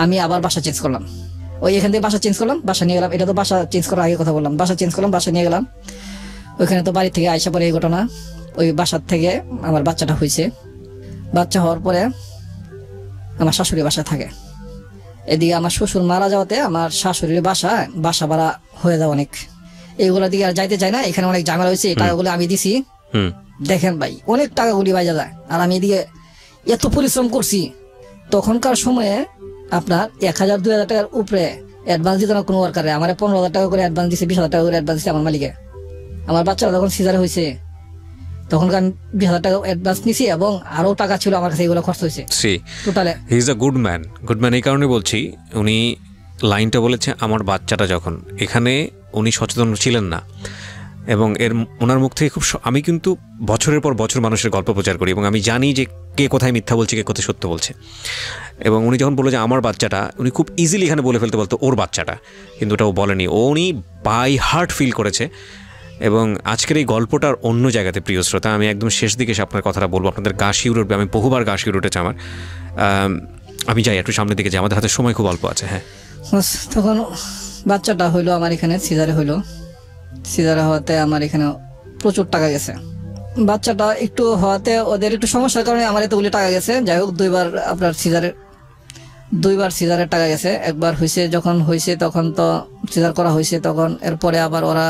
আমি আবার বাসা চেঞ্জ করলাম। ওই এখান থেকে বাসা চেঞ্জ করলাম, বাসা নিয়ে গেলাম। এটা তো বাসা চেঞ্জ করার আগে কথা বললাম। বাসা চেঞ্জ করলাম, বাসা নিয়ে গেলাম। ওইখানে তো বাড়ি থেকে আইসা পরে এই ঘটনা। ওই বাসার থেকে আমার বাচ্চাটা হয়েছে। বাচ্চা হওয়ার পরে আমার শাশুড়ি বাসা থাকে। এদিকে আমার শ্বশুর মারা যাওয়াতে আমার শাশুড়ির বাসা ভাড়া হয়ে যাওয়া অনেক। এইগুলোর দিকে আর যাইতে চাই না। এখানে অনেক ঝামেলা হয়েছে। এই টাকাগুলো আমি দিছি। দেখেন ভাই, অনেক টাকাগুলি বাইজা যায়। আর আমি এদিকে এত পরিশ্রম করছি। তখনকার সময়ে আপনার 1000-2000 টাকার উপরে অ্যাডভান্স দিত না কোনো ওয়ার্কারে। আমার 15,000 টাকা করে অ্যাডভান্স দিছে, 20,000 টাকা করে অ্যাডভান্স দিছে আমার মালিকে। আমার বাচ্চারা যখন সিজারে হয়েছে তখনকার আমি 20,000 টাকা অ্যাডভান্স নিছি এবং আরো টাকা ছিল আমার কাছে, এগুলো খরচ হয়েছে টোটালে। He is a good man. Good man এই কারণে বলছি, উনি লাইনটা বলেছে আমার বাচ্চাটা যখন এখানে উনি সচেতন ছিলেন না, এবং ওনার মুখ থেকে আমি কিন্তু বছরের পর বছর মানুষের গল্প প্রচার করি এবং আমি জানি যে কে কোথায় মিথ্যা বলছে, কে কোথায় সত্য বলছে। এবং উনি যখন বললো যে আমার বাচ্চাটা, উনি খুব ইজিলি এখানে বলে ফেলতে বলতো ওর বাচ্চাটা, কিন্তু ওটাও বলেনি। উনি বাই হার্ট ফিল করেছে। এবং আজকের এই গল্পটার অন্য জায়গাতে, প্রিয় শ্রোতা, আমি একদম শেষ দিকে এসে আপনার কথাটা বলবো। আপনাদের গা শিউরে উঠবে। আমি বহুবার গা শিউরে উঠেছে আমার। আমি যাই একটু সামনের দিকে যাই, আমাদের হাতে সময় খুব অল্প আছে। হ্যাঁ, তখন বাচ্চাটা হইলো আমার এখানে, সিজারে হইলো। সিজারে হওয়াতে আমার এখানে প্রচুর টাকা গেছে। বাচ্চাটা একটু হওয়াতে ওদের একটু সমস্যার কারণে আমার এতগুলি টাকা গেছে। যাই হোক, দুইবার সিজারের টাকা গেছে। একবার হয়েছে, যখন হয়েছে তখন তো সিজার করা হয়েছে, তখন এরপরে আবার ওরা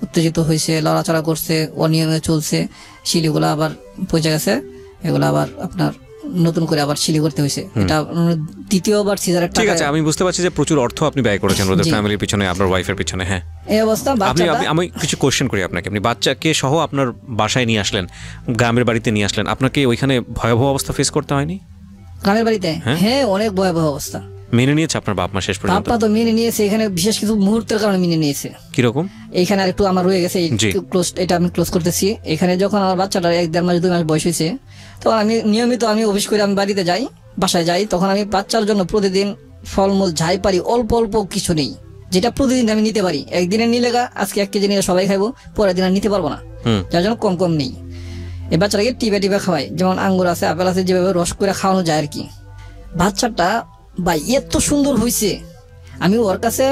উত্তেজিত হয়েছে, লড়াচড়া করছে, অনিয়মে চলছে, শিলিগুলো আবার পচে গেছে। এগুলো আবার আপনার নতুন করে আবার সিলি করতে হয়েছে। এটা দ্বিতীয়বার সিজারের টাকা। ঠিক আছে, আমি বুঝতে পারছি যে প্রচুর অর্থ আপনি ব্যয় করেছেন ওদের ফ্যামিলির পিছনে, আপনার ওয়াইফের পিছনে। হ্যাঁ, এই অবস্থা। আমি কিছু কোশ্চেন করি আপনাকে। আপনি বাচ্চাকে সহ আপনার বাসায় নিয়ে আসলেন, গ্রামের বাড়িতে নিয়ে আসলেন, আপনাকে ওইখানে ভয়াবহ অবস্থা ফেস করতে হয়নি? গ্রামের বাড়িতে হ্যাঁ, অনেক ভয়াবহ অবস্থা। মেনে নিয়েছে আপনার বাপ মা শেষ পর্যন্ত? বাপ মা তো মেনে নিয়েছে, এখানে বিশেষ কিছু মুহূর্তের কারণে মেনে নিয়েছে। কিরকম? এইখানে আর একটু আমার রয়ে গেছে, এটা আমি ক্লোজ করতেছি। এখানে যখন আমার বাচ্চাটা 1-1.5 মাস 2 মাস বয়স হয়েছে, তখন আমি নিয়মিত অফিস করে আমি বাড়িতে যাই, বাসায় যাই। তখন আমি বাচ্চার জন্য প্রতিদিন ফলমূল যাই পারি, অল্প অল্প কিছু নেই, যেটা প্রতিদিন আমি নিতে পারি। একদিনে নিলে আজকে 1 কেজি নিলে সবাই খাইবো, পরের দিন আর নিতে পারবো না, যার জন্য কম কম নেই। এই বাচ্চাটাকে টিপে খাওয়াই, যেমন আঙ্গুর আছে, আপেল আছে, যেভাবে রস করে খাওয়ানো যায় আর কি। বাচ্চাটা ভাই এত সুন্দর হয়েছে। আমি ওর কাছে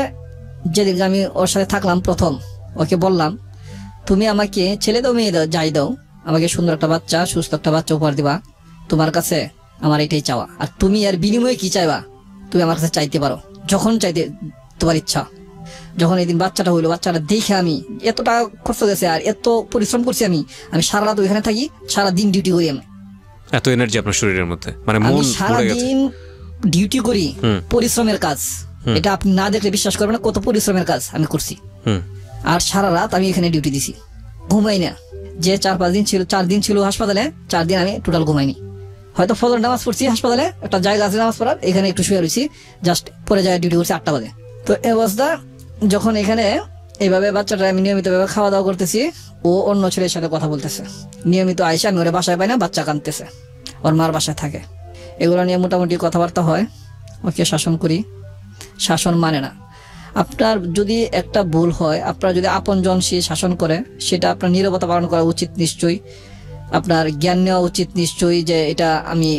যেদিন আমি ওর সাথে থাকলাম প্রথম, ওকে বললাম, তুমি আমাকে ছেলে দাও মেয়ে দাও যাই দাও, আমাকে সুন্দর একটা বাচ্চা, সুস্থ একটা বাচ্চা উপহার দিবা। তোমার কাছে আমার এটাই চাওয়া। আর তুমি এর বিনিময়ে কি চাইবা তুমি আমার কাছে চাইতে পারো, যখন চাইতে তোমার ইচ্ছা। যখন এই দিন বাচ্চাটা হইলো, বাচ্চাটা দেখে আমি এত টাকা খরচ গেছে আর এত পরিশ্রম করছি। আমি সারা রাত ওইখানে থাকি, সারা দিন ডিউটি করি। আমি এত এনার্জি আপনার শরীরের মধ্যে, মানে মন সারা দিন ডিউটি করি, পরিশ্রমের কাজ। এটা আপনি না দেখলে বিশ্বাস করবেন না কত পরিশ্রমের কাজ আমি করছি। আর সারা রাত আমি এখানে ডিউটি দিছি, ঘুমাই না। যে 4-5 দিন ছিল, 4 দিন ছিল হাসপাতালে, 4 দিন আমি টোটাল ঘুমাইনি। হয়তো ফজর নামাজ পড়ছি হাসপাতালে, একটা জায়গা আছে নামাজ পড়ার, এখানে একটু শুয়ে রয়েছি, জাস্ট পরে যায় ডিউটি করছি 8টা বাজে। তো এই অবস্থা যখন এখানে এইভাবে বাচ্চাটা আমি নিয়মিত ভাবে খাওয়া দাওয়া করতেছি, ও অন্য ছেলের সাথে কথা বলতেছে নিয়মিত। আইসা আমি ওরে বাসায় পাই না, বাচ্চা কাঁদতেছে, ওর মার বাসায় থাকে। এগুলো নিয়ে মোটামুটি কথাবার্তা হয়, ওকে শাসন করি, শাসন মানে না। আপনার যদি একটা ভুল হয়, আপনার যদি আপনজন সে শাসন করে, সেটা আপনার নীরবতা পালন করা উচিত নিশ্চয়ই। আপনার জ্ঞান নেওয়া উচিত নিশ্চয়ই যে এটা আমি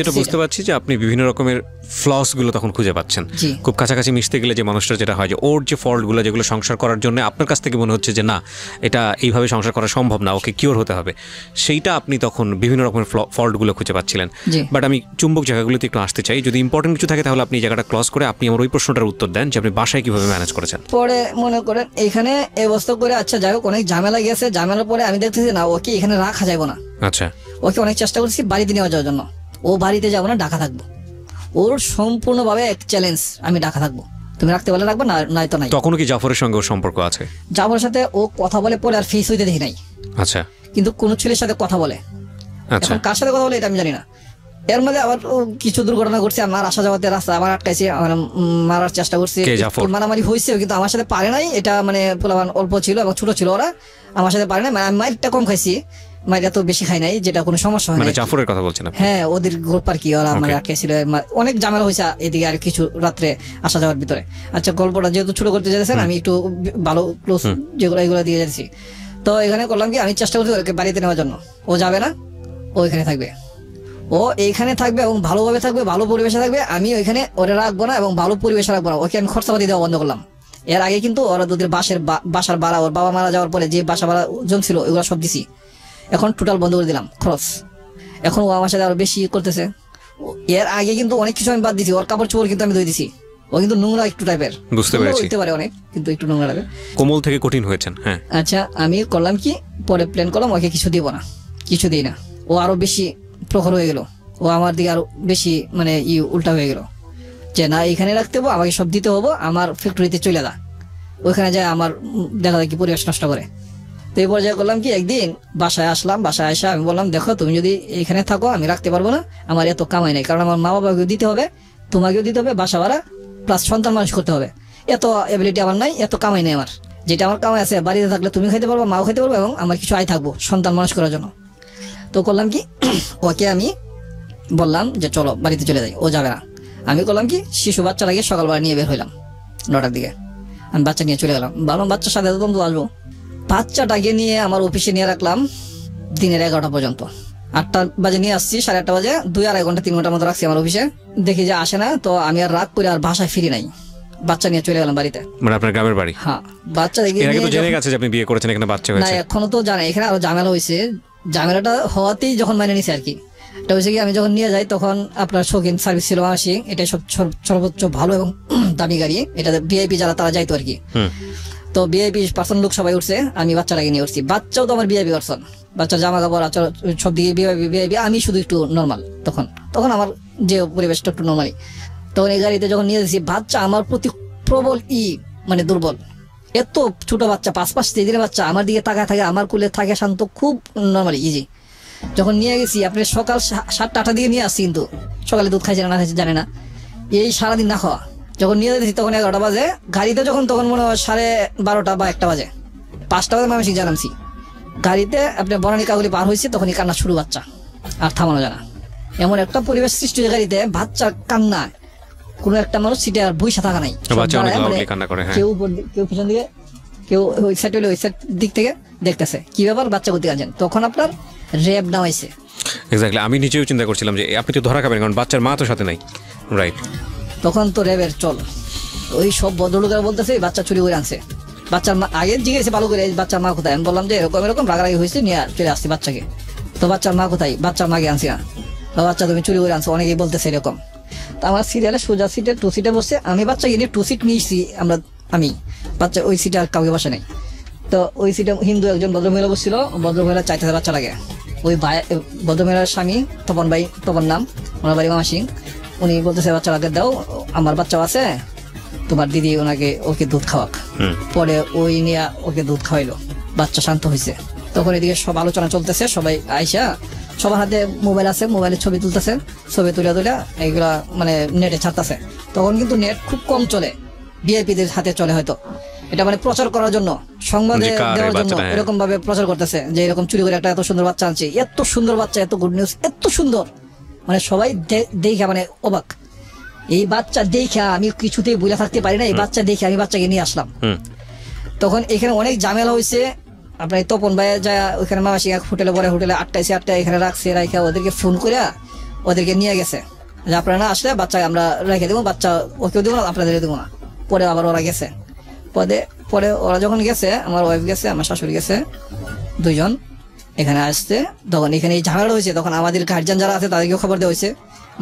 যেটা বুঝতে পারছি যে আপনি বিভিন্ন রকমের ফ্লস গুলো তখন খুঁজে পাচ্ছেন। খুব কাছাকাছি মিশতে গেলে যে মানুষটা যেটা হয় যে ওর যে ফল্ট গুলো, যেগুলো সংসার করার জন্য আপনার কাছ থেকে মনে হচ্ছে যে না এটা এইভাবে সংসার করা সম্ভব না, ওকে কিওর হতে হবে, সেইটা আপনি তখন বিভিন্ন রকমের ফল্ট গুলো খুঁজে পাচ্ছিলেন। বাট আমি চুম্বক জায়গাগুলোতে একটু আসতে চাই। যদি ইম্পর্টেন্ট কিছু থাকে তাহলে আপনি এই জায়গাটা ক্লোজ করে আপনি আমার ওই প্রশ্নটার উত্তর দেন যে আপনি বাসায় কিভাবে ম্যানেজ করেছেন। পরে মনে করেন এখানে এই অবস্থা করে, আচ্ছা যাই হোক, অনেক ঝামেলা গেছে। ঝামেলার পরে আমি দেখতেছি না ওকে এখানে রাখা যাবে না। আচ্ছা, ওকে অনেক চেষ্টা করছি বাড়িতে নিয়ে যাওয়ার জন্য, ও বাড়িতে যাবো না, ঢাকা থাকবো। ওর সম্পূর্ণভাবে এক চ্যালেঞ্জ, আমি ঢাকা থাকবো, তুমি রাখতে বলে রাখবো, না নাই তো নাই। তখনও কি জাফরের সঙ্গে ওর সম্পর্ক আছে? জাফরের সাথে ও কথা বলে, পরে আর ফেস হইতে দেখি নাই। আচ্ছা, কিন্তু কোন ছেলের সাথে কথা বলে, আচ্ছা। এখন কার সাথে কথা বলে এটা আমি জানি না। এর মধ্যে আবার কিছু দুর্ঘটনা ঘটছে, আমার আসা যাওয়াতে রাস্তা আমার আটকাইছে, আমার মারার চেষ্টা করছে, কে, জাফর? মারামারি হয়েছে কিন্তু আমার সাথে পারে নাই। এটা মানে পোলাপান অল্প ছিল এবং ছোট ছিল, ওরা আমার সাথে পারে নাই। আমি মাইরটা কম খাইছি, মাইর এত বেশি খাই নাই, যেটা কোনো সমস্যা হয় মানে নাই। জাফরের কথা বলছেন আপনি? হ্যাঁ, ওদের গ্রুপ আর কি, ওরা মানে আটকাইছিল, অনেক ঝামেলা হয়েছে এদিকে আর কিছু রাত্রে আসা যাওয়ার ভিতরে। আচ্ছা, গল্পটা যেহেতু ছোট করতে চাইছেন, আমি একটু ভালো ক্লোজ যেগুলো এগুলো দিয়ে যাচ্ছি। তো এখানে করলাম কি, আমি চেষ্টা করছি ওকে বাড়িতে নেওয়ার জন্য। ও যাবে না, ও এখানে থাকবে, ও এইখানে থাকবে এবং ভালোভাবে থাকবে, ভালো পরিবেশে থাকবে। আমি ওইখানে ওরে রাখবো না এবং ভালো পরিবেশে রাখবো না। ওকে আমি খরচাপাতি দেওয়া বন্ধ করলাম। এর আগে কিন্তু ওরা দুধের বাসার ভাড়া, ওর বাবা মারা যাওয়ার পরে যে বাসা ভাড়া জমছিল ওগুলো সব দিছি, এখন টোটাল বন্ধ করে দিলাম খরচ। এখন ও আমার সাথে আরো বেশি করতেছে। এর আগে কিন্তু অনেক কিছু আমি বাদ দিছি, ওর কাপড় চোপড় কিন্তু আমি ধুয়ে দিছি। ও কিন্তু নোংরা একটু টাইপের, বুঝতে পেরেছি। হতে পারে অনেক, কিন্তু একটু নোংরা টাইপের। কোমল থেকে কঠিন হয়েছেন। হ্যাঁ, আচ্ছা, আমি করলাম কি, পরে প্ল্যান করলাম ওকে কিছু দিব না, কিছু দিই না। ও আরো বেশি প্রখর হয়ে গেল, ও আমার দিকে আরো বেশি মানে উল্টা হয়ে গেল, যে না এখানে রাখতে হবো, আমাকে সব দিতে হবো, আমার ফ্যাক্টরিতে চলে যা। ওইখানে যায় আমার দেখা যায় কি পরিবেশ নষ্ট করে। তো এই পর্যায়ে করলাম কি, একদিন বাসায় আসলাম, বাসায় আসা আমি বললাম, দেখো তুমি যদি এখানে থাকো আমি রাখতে পারবো না, আমার এত কামাই নাই, কারণ আমার মা বাবাকেও দিতে হবে, তোমাকেও দিতে হবে, বাসা ভাড়া প্লাস সন্তান মানুষ করতে হবে, এত এবিলিটি আমার নাই, এত কামাই নেই আমার। যেটা আমার কামাই আছে বাড়িতে থাকলে তুমি খাইতে পারবো, মাও খাইতে পারবো, এবং আমার কিছু আয় থাকবো সন্তান মানুষ করার জন্য। তো করলাম কি, ওকে আমি বললাম যে চলো বাড়িতে চলে যাই। ও যাবে না। আমি করলাম কি, শিশু বাচ্চাটাকে সকালবেলা নিয়ে বের হইলাম 9টার দিকে। আমি বাচ্চা নিয়ে চলে গেলাম, ভাবলাম বাচ্চার সাথে তো আসবো। বাচ্চাটাকে নিয়ে আমার অফিসে নিয়ে রাখলাম দিনের 11টা পর্যন্ত। 8টা বাজে নিয়ে আসছি, 8:30 বাজে 2-2.5 ঘন্টা 3 ঘন্টার মতো রাখছি আমার অফিসে। দেখি যে আসে না, তো আমি আর রাগ করে আর বাসায় ফিরি নাই, বাচ্চা নিয়ে চলে গেলাম বাড়িতে। মানে আপনার গ্রামের বাড়ি? হ্যাঁ, বাচ্চা দেখি এর আগে তো জেনে গেছে যে আপনি বিয়ে করেছেন, এখানে বাচ্চা না, হয়েছে? এখনো তো জানে। এখানে আরো ঝামেলা হয়েছে, ঝামেলাটা হওয়াতেই যখন মানে নিছে আর কি। এটা হয়েছে কি, আমি যখন নিয়ে যাই তখন আপনার শৌখিন সার্ভিস ছিল আসি, এটাই সর্বোচ্চ ভালো এবং দামি গাড়ি, এটা ভিআইপি যারা তারা যাইতো আর কি। তো ভিআইপি পার্সন লোক সবাই উঠছে, আমি বাচ্চাটাকে নিয়ে উঠছি। বাচ্চাও তো আমার ভিআইপি পার্সন, বাচ্চা জামা কাপড় আচার সব দিকে ভিআইপি, আমি শুধু একটু নর্মাল। তখন আমার যে পরিবেশটা একটু নর্মালি। তখন এই গাড়িতে যখন নিয়ে যাচ্ছি, বাচ্চা আমার প্রতি প্রবল মানে দুর্বল। এত ছোট বাচ্চা, 5-5 দিনের বাচ্চা আমার দিকে তাকায় থাকে, আমার কুলে থাকে শান্ত, খুব নর্মালি ইজি। যখন নিয়ে গেছি, আপনি সকাল 7টা-8টার দিকে নিয়ে আসছি, কিন্তু সকালে দুধ খাইছে না খাইছে জানে না, এই সারাদিন না খাওয়া। যখন নিয়ে যেতেছি তখন 11টা বাজে, গাড়িতে যখন তখন মনে হয় 12:30 বা 1টা বাজে, 5টা বাজে আমি জানামছি। গাড়িতে আপনি বনানী কাগুলি পার হয়েছে, তখনই কান্না শুরু, বাচ্চা আর থামানো যায় না। এমন একটা পরিবেশ সৃষ্টি হয়ে গাড়িতে, বাচ্চার কান্না, কোনো একটা মানুষ সিটে আর বইসা থাকা নাই, কেউ কেউ পিছন দিকে, কেউ ওই সাইড হলে ওই সাইড দিক থেকে দেখতেছে কি ব্যাপার, বাচ্চা কোথায় আছেন। তখন আপনার র্যাব নামাইছে। এক্স্যাক্টলি, আমি নিজেও চিন্তা করছিলাম যে আপনি তো ধরা খাবেন, কারণ বাচ্চার মা তো সাথে নাই। রাইট, তখন তো র্যাবের চল, ওই সব ভদ্রলোকেরা বলতেছে বাচ্চা চুরি করে আনছে। বাচ্চার মা আগে জিজ্ঞেসে ভালো করে, বাচ্চার মা কোথায়? আমি বললাম যে এরকম রাগারাগি হয়েছে, নিয়ে চলে আসছি বাচ্চাকে। তো বাচ্চার মা কোথায়? বাচ্চার মাকে আনছি না, বাচ্চা তুমি চুরি করে আনছো, অনেকেই বলতেছে এরকম। তো আমার সিরিয়ালে সোজা সিটে 2 সিটে বসে, আমি বাচ্চাকে নিয়ে 2 সিট নিয়েছি আমি বাচ্চা ওই সিটে আর কাউকে বসে নাই। তো ওই সিটে হিন্দু একজন ভদ্রমহিলা বসছিল, ভদ্রমহিলা চাইতেছে বাচ্চা লাগে। ওই ভাই ভদ্রমহিলার স্বামী তপন নাম, ওনার বাড়ি মামা সিং, উনি বলতেছে বাচ্চা লাগে দাও, আমার বাচ্চাও আছে, তোমার দিদি ওকে দুধ খাওয়াক। পরে ওই নিয়ে ওকে দুধ খাওয়াইলো, বাচ্চা শান্ত হয়েছে। তখন এদিকে সব আলোচনা চলতেছে, সবাই আইসা সবার হাতে মোবাইল আছে, মোবাইলে ছবি তুলতেছে, ছবি তুলে এইগুলা মানে নেটে ছাড়তেছে। তখন কিন্তু নেট খুব কম চলে, ভিআইপিদের হাতে চলে হয়তো। এটা মানে প্রচার করার জন্য, সংবাদে দেওয়ার জন্য এরকম ভাবে প্রচার করতেছে যে এরকম চুরি করে একটা এত সুন্দর বাচ্চা আনছে, এত সুন্দর বাচ্চা, এত গুড নিউজ, এত সুন্দর, মানে সবাই দেখা মানে অবাক। এই বাচ্চা দেখা আমি কিছুতেই বুঝে থাকতে পারি না, এই বাচ্চা দেখে আমি বাচ্চাকে নিয়ে আসলাম। তখন এখানে অনেক ঝামেলা হয়েছে। আপনার তপন ভাই যা ওইখানে মামাসি হোটেলে পরে, হোটেলে 8টায় এখানে রাখছে, রাখা ওদেরকে ফোন করে ওদেরকে নিয়ে গেছে যে আপনারা না আসলে বাচ্চা আমরা রেখে দেবো, বাচ্চা ওকেও দেবো না, আপনাদের দেবো না। পরে আবার ওরা গেছে, পরে ওরা যখন গেছে, আমার ওয়াইফ গেছে, আমার শাশুড়ি গেছে, 2 জন এখানে আসছে। তখন এখানে এই ঝামেলা হয়েছে, তখন আমাদের গার্জিয়ান যারা আছে তাদেরকে খবর দেওয়া হয়েছে,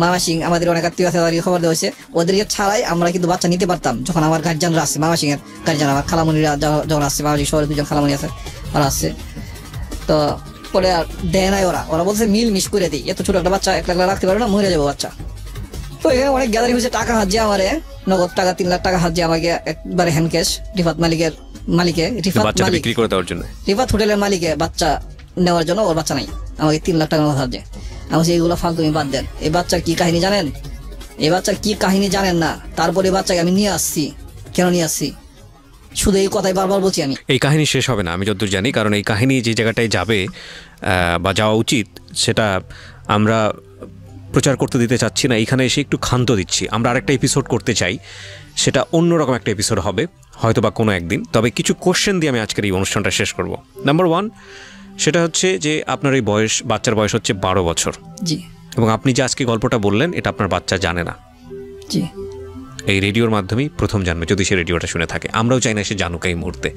মামা সিং আমাদের অনেক আত্মীয় আছে তাদেরকে খবর দেওয়া হয়েছে। ওদেরকে ছাড়াই আমরা কিন্তু বাচ্চা নিতে পারতাম, যখন আমার গার্জিয়ানরা আসছে, মামা সিং এর গার্জিয়ান, আমার খালামণিরা যখন আসছে, মামা সিং শহরে 2 জন খালামণি আছে, ওরা আসছে। তো পরে আর দেয় নাই, ওরা বলছে মিশ করে দিই, এত ছোট একটা বাচ্চা 1 লাখ রাখতে পারবে না, মরে যাবো বাচ্চা। তো এখানে অনেক গ্যাদারিং হয়েছে, টাকা হাত দিয়ে আমারে নগদ টাকা 3 লাখ টাকা হাত দিয়ে আমাকে একবারে হ্যান্ড ক্যাশ রিফাত হোটেলের মালিকে বাচ্চা নেওয়ার জন্য, ওর বাচ্চা নাই। আমাকে 3 লাখ টাকা কথা যে আমি বলছি এগুলো ফালতুমি বাদ দেন। এই বাচ্চার কি কাহিনী জানেন? এই বাচ্চার কি কাহিনী জানেন না? তারপরে এই বাচ্চাকে আমি নিয়ে আসছি। কেন নিয়ে আসছি? শুধু এই কথাই বারবার বলছি আমি। এই কাহিনী শেষ হবে না আমি যতদূর জানি, কারণ এই কাহিনী যে জায়গাটায় যাবে বা যাওয়া উচিত সেটা আমরা প্রচার করতে দিতে চাচ্ছি না। এখানে এসে একটু ক্ষান্ত দিচ্ছি। আমরা আরেকটা এপিসোড করতে চাই, সেটা অন্যরকম একটা এপিসোড হবে হয়তো বা কোনো একদিন। তবে কিছু কোশ্চেন দিয়ে আমি আজকের এই অনুষ্ঠানটা শেষ করব। নাম্বার 1, সেটা হচ্ছে যে আপনার এই বয়স, বাচ্চার বয়স হচ্ছে 12 বছর। জি। এবং আপনি যে আজকে গল্পটা বললেন এটা আপনার বাচ্চা জানে না। জি। এই রেডিওর মাধ্যমেই প্রথম জানবে, যদি সে রেডিওটা শুনে থাকে। আমরাও চাই না সে জানুক এই মুহূর্তে।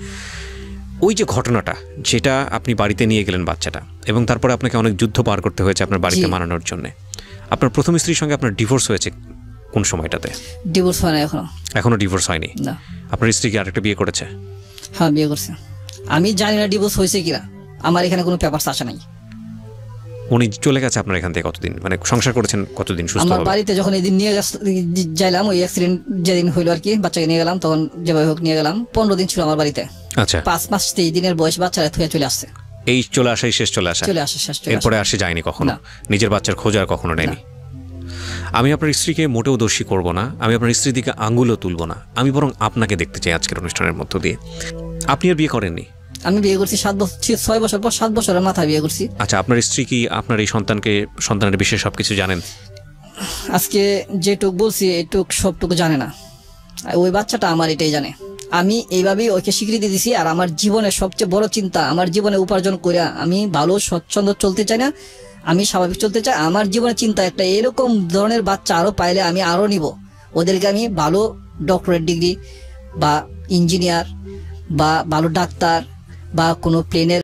ওই যে ঘটনাটা যেটা আপনি বাড়িতে নিয়ে গেলেন বাচ্চাটা, এবং তারপরে আপনাকে অনেক যুদ্ধ পার করতে হয়েছে আপনার বাড়িতে মানানোর জন্য। আপনার প্রথম স্ত্রীর সঙ্গে আপনার ডিভোর্স হয়েছে কোন সময়টাতে? ডিভোর্স হয় না এখনো ডিভোর্স হয়নি? না। আপনার স্ত্রী কি আরেকটা বিয়ে করেছে? হ্যাঁ, বিয়ে করছে। আমি জানি না ডিভোর্স হয়েছে কিনা, আমার এখানে কোনো পেপারস আসে নাই। উনি চলে গেছে আপনার এখান থেকে কতদিন, মানে সংসার করেছেন কতদিন সুস্থ? আমার বাড়িতে যখন এদিন নিয়ে যাইলাম, ওই অ্যাক্সিডেন্ট যেদিন হইলো আর কি, বাচ্চাকে নিয়ে গেলাম, তখন যেভাবে হোক নিয়ে গেলাম। 15 দিন ছিল আমার বাড়িতে। আচ্ছা। 5 মাস 23 দিনের বয়স বাচ্চারা থুয়ে চলে আসছে। এই চলে আসাই শেষ? চলে আসা শেষ। এরপরে আসে যায়নি কখনো? নিজের বাচ্চার খোঁজ আর কখনো নেয়নি? আমি আপনার স্ত্রীকে মোটেও দোষী করব না, আমি আপনার স্ত্রীর দিকে আঙুলও তুলব না, আমি বরং আপনাকে দেখতে চাই আজকের অনুষ্ঠানের মধ্য দিয়ে। আপনি আর বিয়ে করেননি? আমি বিয়ে করছি 6 বছর পর, 7 বছরের মাথায় বিয়ে করছি। আচ্ছা, আপনার স্ত্রী কি আপনার এই সন্তানের বিষয়ে সবকিছু জানেন? আজকে যেটুক বলছি এটুক সবটুকু জানে না। ওই বাচ্চাটা আমার এটাই জানে। আমি এইভাবেই ওকে স্বীকৃতি দিছি। আর আমার জীবনের সবচেয়ে বড় চিন্তা, আমার জীবনে উপার্জন করে আমি ভালো স্বচ্ছন্দ চলতে চাই না, আমি স্বাভাবিক চলতে চাই। আমার জীবনের চিন্তা একটা, এরকম ধরনের বাচ্চা আরো পাইলে আমি আরো নিব। ওদেরকে আমি ভালো ডক্টরেট ডিগ্রি বা ইঞ্জিনিয়ার বা ভালো ডাক্তার বা কোনো প্লেনের